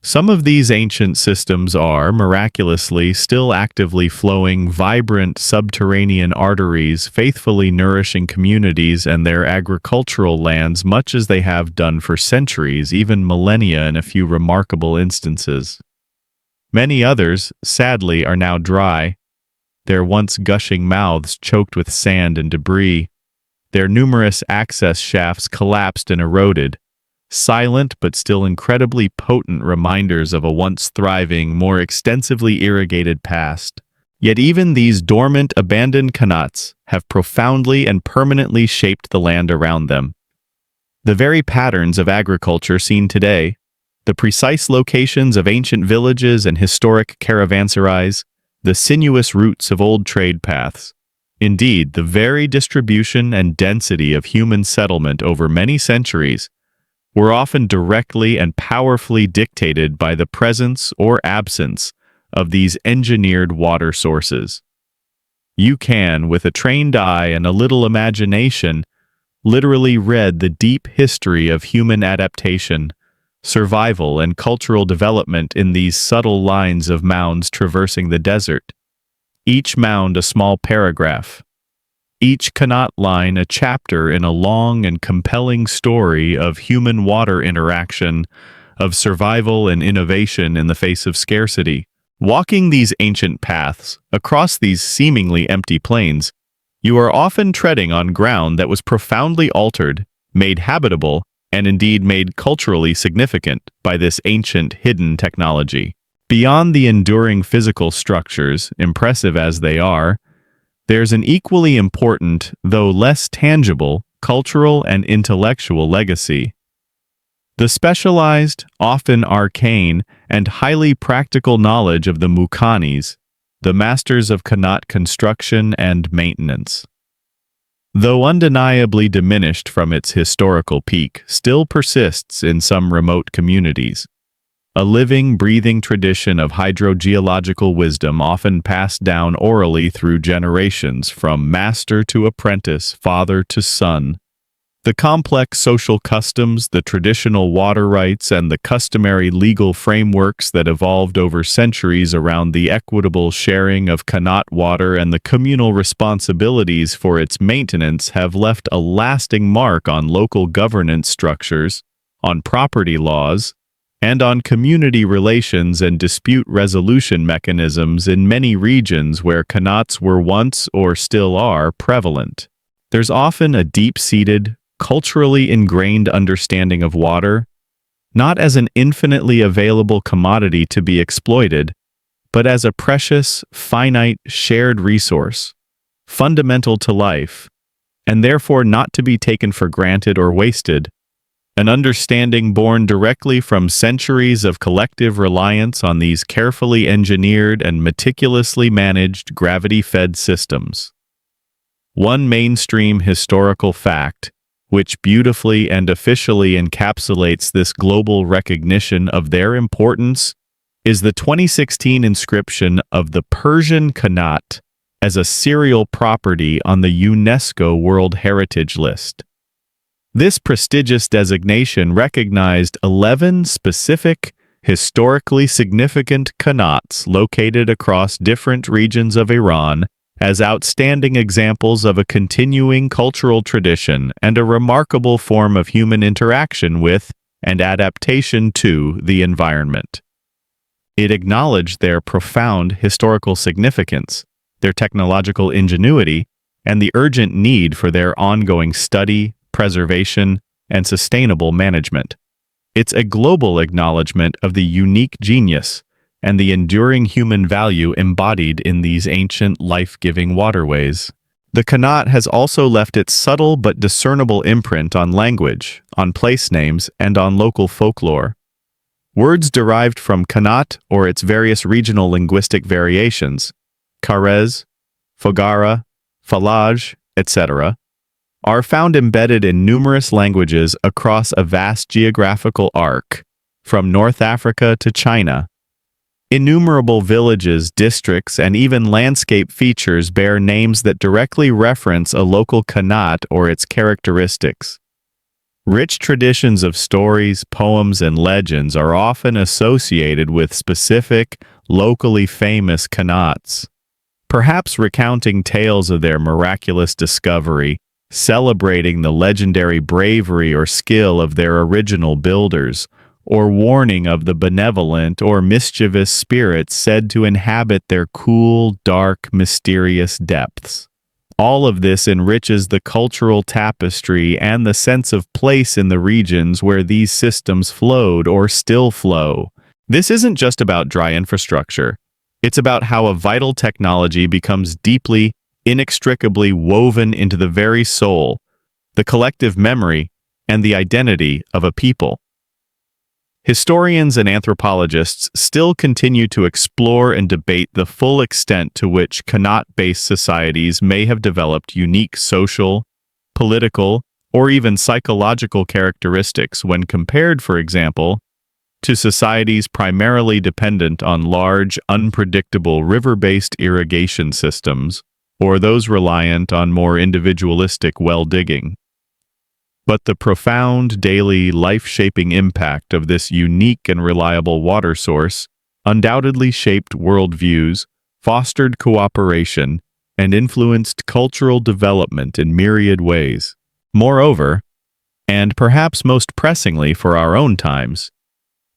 Some of these ancient systems are, miraculously, still actively flowing, vibrant subterranean arteries faithfully nourishing communities and their agricultural lands much as they have done for centuries, even millennia in a few remarkable instances. Many others, sadly, are now dry, their once gushing mouths choked with sand and debris, their numerous access shafts collapsed and eroded, silent but still incredibly potent reminders of a once thriving, more extensively irrigated past. Yet even these dormant, abandoned Qanats have profoundly and permanently shaped the land around them. The very patterns of agriculture seen today, the precise locations of ancient villages and historic caravanserais, the sinuous routes of old trade paths, indeed, the very distribution and density of human settlement over many centuries, were often directly and powerfully dictated by the presence or absence of these engineered water sources. You can, with a trained eye and a little imagination, literally read the deep history of human adaptation, survival, and cultural development in these subtle lines of mounds traversing the desert. Each mound a small paragraph, each Qanat line a chapter in a long and compelling story of human water interaction, of survival and innovation in the face of scarcity. Walking these ancient paths, across these seemingly empty plains, you are often treading on ground that was profoundly altered, made habitable, and indeed made culturally significant by this ancient hidden technology. Beyond the enduring physical structures, impressive as they are, there's an equally important, though less tangible, cultural and intellectual legacy. The specialized, often arcane, and highly practical knowledge of the Muqanis, the masters of Qanat construction and maintenance. though undeniably diminished from its historical peak, still persists in some remote communities. A living, breathing tradition of hydrogeological wisdom often passed down orally through generations from master to apprentice, father to son. The complex social customs, the traditional water rights, and the customary legal frameworks that evolved over centuries around the equitable sharing of Qanat water and the communal responsibilities for its maintenance have left a lasting mark on local governance structures, on property laws, and on community relations and dispute resolution mechanisms in many regions where Qanats were once or still are prevalent. There's often a deep-seated, culturally ingrained understanding of water, not as an infinitely available commodity to be exploited, but as a precious, finite, shared resource, fundamental to life, and therefore not to be taken for granted or wasted, an understanding born directly from centuries of collective reliance on these carefully engineered and meticulously managed gravity-fed systems. One mainstream historical fact, which beautifully and officially encapsulates this global recognition of their importance, is the 2016 inscription of the Persian Qanat as a serial property on the UNESCO World Heritage List. This prestigious designation recognized 11 specific, historically significant Qanats located across different regions of Iran as outstanding examples of a continuing cultural tradition and a remarkable form of human interaction with and adaptation to the environment. It acknowledged their profound historical significance, their technological ingenuity, and the urgent need for their ongoing study, preservation, and sustainable management. It's a global acknowledgement of the unique genius and the enduring human value embodied in these ancient life-giving waterways. The Qanat has also left its subtle but discernible imprint on language, on place names, and on local folklore. Words derived from Qanat or its various regional linguistic variations, Karez, Fogara, Falaj, etc., are found embedded in numerous languages across a vast geographical arc, from North Africa to China. Innumerable villages, districts, and even landscape features bear names that directly reference a local Qanat or its characteristics. Rich traditions of stories, poems, and legends are often associated with specific, locally famous Qanats, perhaps recounting tales of their miraculous discovery, celebrating the legendary bravery or skill of their original builders, or warning of the benevolent or mischievous spirits said to inhabit their cool, dark, mysterious depths. All of this enriches the cultural tapestry and the sense of place in the regions where these systems flowed or still flow. This isn't just about dry infrastructure. It's about how a vital technology becomes deeply, inextricably woven into the very soul, the collective memory, and the identity of a people. Historians and anthropologists still continue to explore and debate the full extent to which Qanat-based societies may have developed unique social, political, or even psychological characteristics when compared, for example, to societies primarily dependent on large, unpredictable river-based irrigation systems, or those reliant on more individualistic well digging. But the profound, daily, life-shaping impact of this unique and reliable water source undoubtedly shaped worldviews, fostered cooperation, and influenced cultural development in myriad ways. Moreover, and perhaps most pressingly for our own times,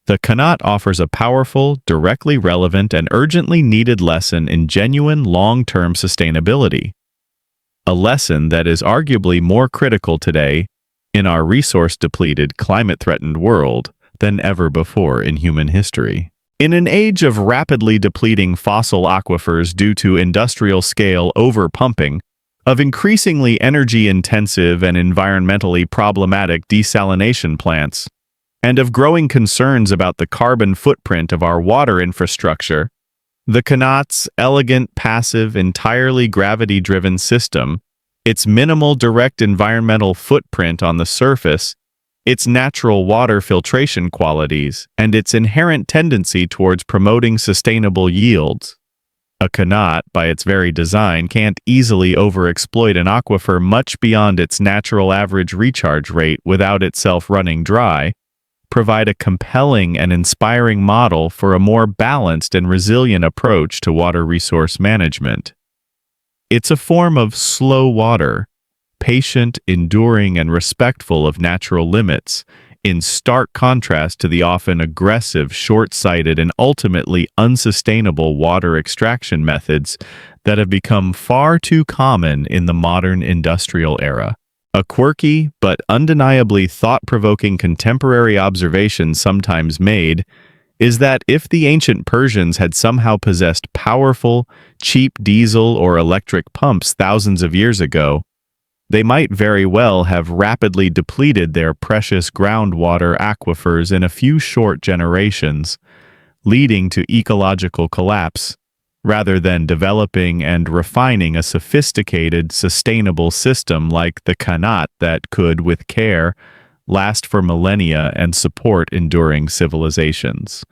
the Qanat offers a powerful, directly relevant, and urgently needed lesson in genuine long-term sustainability. A lesson that is arguably more critical today in our resource-depleted, climate-threatened world than ever before in human history. In an age of rapidly depleting fossil aquifers due to industrial-scale overpumping, of increasingly energy-intensive and environmentally problematic desalination plants, and of growing concerns about the carbon footprint of our water infrastructure, the Qanat's elegant, passive, entirely gravity-driven system Its minimal direct environmental footprint on the surface, its natural water filtration qualities, and its inherent tendency towards promoting sustainable yields. A qanat, by its very design, can't easily overexploit an aquifer much beyond its natural average recharge rate without itself running dry, provide a compelling and inspiring model for a more balanced and resilient approach to water resource management. It's a form of slow water, patient, enduring, and respectful of natural limits, in stark contrast to the often aggressive, short-sighted, and ultimately unsustainable water extraction methods that have become far too common in the modern industrial era. A quirky but undeniably thought-provoking contemporary observation sometimes made is that if the ancient Persians had somehow possessed powerful, cheap diesel or electric pumps thousands of years ago, they might very well have rapidly depleted their precious groundwater aquifers in a few short generations, leading to ecological collapse, rather than developing and refining a sophisticated, sustainable system like the qanat that could, with care, last for millennia and support enduring civilizations.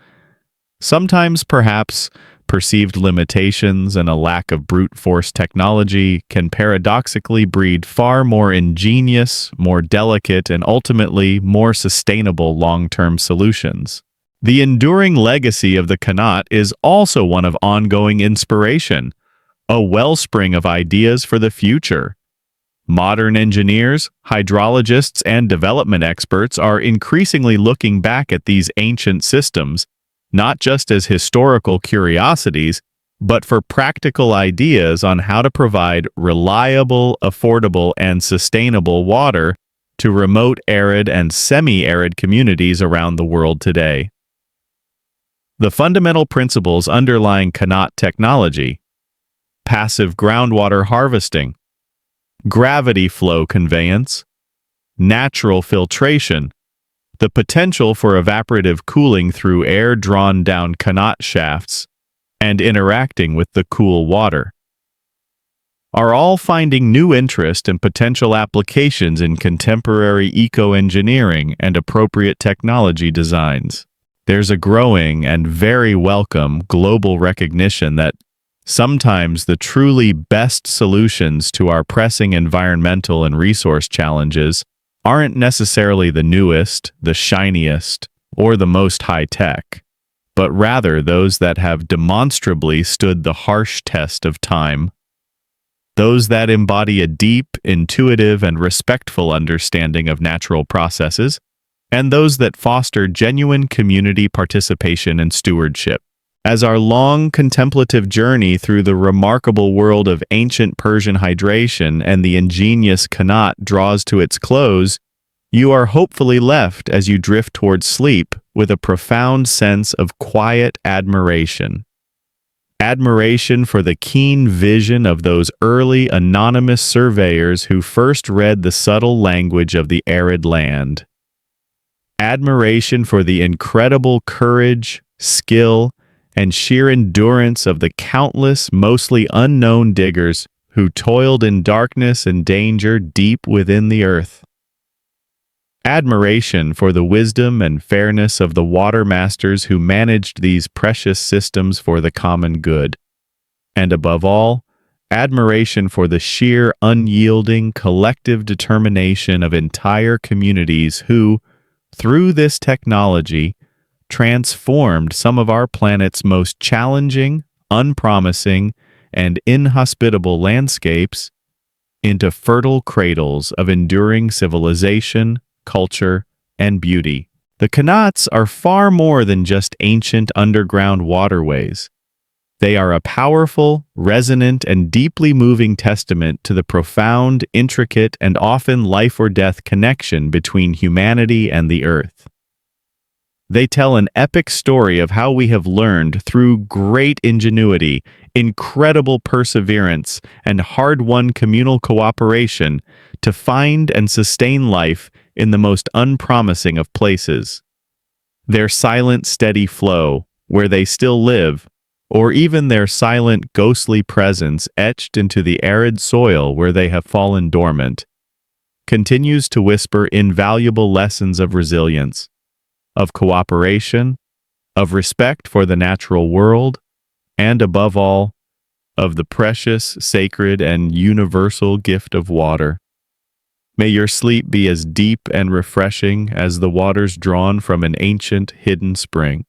Sometimes, perhaps, perceived limitations and a lack of brute force technology can paradoxically breed far more ingenious, more delicate, and ultimately more sustainable long-term solutions. The enduring legacy of the qanat is also one of ongoing inspiration, a wellspring of ideas for the future. Modern engineers, hydrologists, and development experts are increasingly looking back at these ancient systems not just as historical curiosities, but for practical ideas on how to provide reliable, affordable, and sustainable water to remote arid and semi-arid communities around the world today. The fundamental principles underlying qanat technology: passive groundwater harvesting, gravity flow conveyance, natural filtration, the potential for evaporative cooling through air drawn down qanat shafts, and interacting with the cool water, are all finding new interest and potential applications in contemporary eco-engineering and appropriate technology designs. There's a growing and very welcome global recognition that sometimes the truly best solutions to our pressing environmental and resource challenges aren't necessarily the newest, the shiniest, or the most high-tech, but rather those that have demonstrably stood the harsh test of time, those that embody a deep, intuitive, and respectful understanding of natural processes, and those that foster genuine community participation and stewardship. As our long contemplative journey through the remarkable world of ancient Persian hydration and the ingenious qanat draws to its close, you are hopefully left as you drift towards sleep with a profound sense of quiet admiration. Admiration for the keen vision of those early anonymous surveyors who first read the subtle language of the arid land. Admiration for the incredible courage, skill, and sheer endurance of the countless, mostly unknown diggers who toiled in darkness and danger deep within the earth. Admiration for the wisdom and fairness of the water masters who managed these precious systems for the common good. And above all, admiration for the sheer, unyielding, collective determination of entire communities who, through this technology, transformed some of our planet's most challenging, unpromising, and inhospitable landscapes into fertile cradles of enduring civilization, culture, and beauty. The qanats are far more than just ancient underground waterways. They are a powerful, resonant, and deeply moving testament to the profound, intricate, and often life-or-death connection between humanity and the earth. They tell an epic story of how we have learned, through great ingenuity, incredible perseverance, and hard-won communal cooperation, to find and sustain life in the most unpromising of places. Their silent, steady flow, where they still live, or even their silent, ghostly presence etched into the arid soil where they have fallen dormant, continues to whisper invaluable lessons of resilience, of cooperation, of respect for the natural world, and above all, of the precious, sacred, and universal gift of water. May your sleep be as deep and refreshing as the waters drawn from an ancient, hidden spring.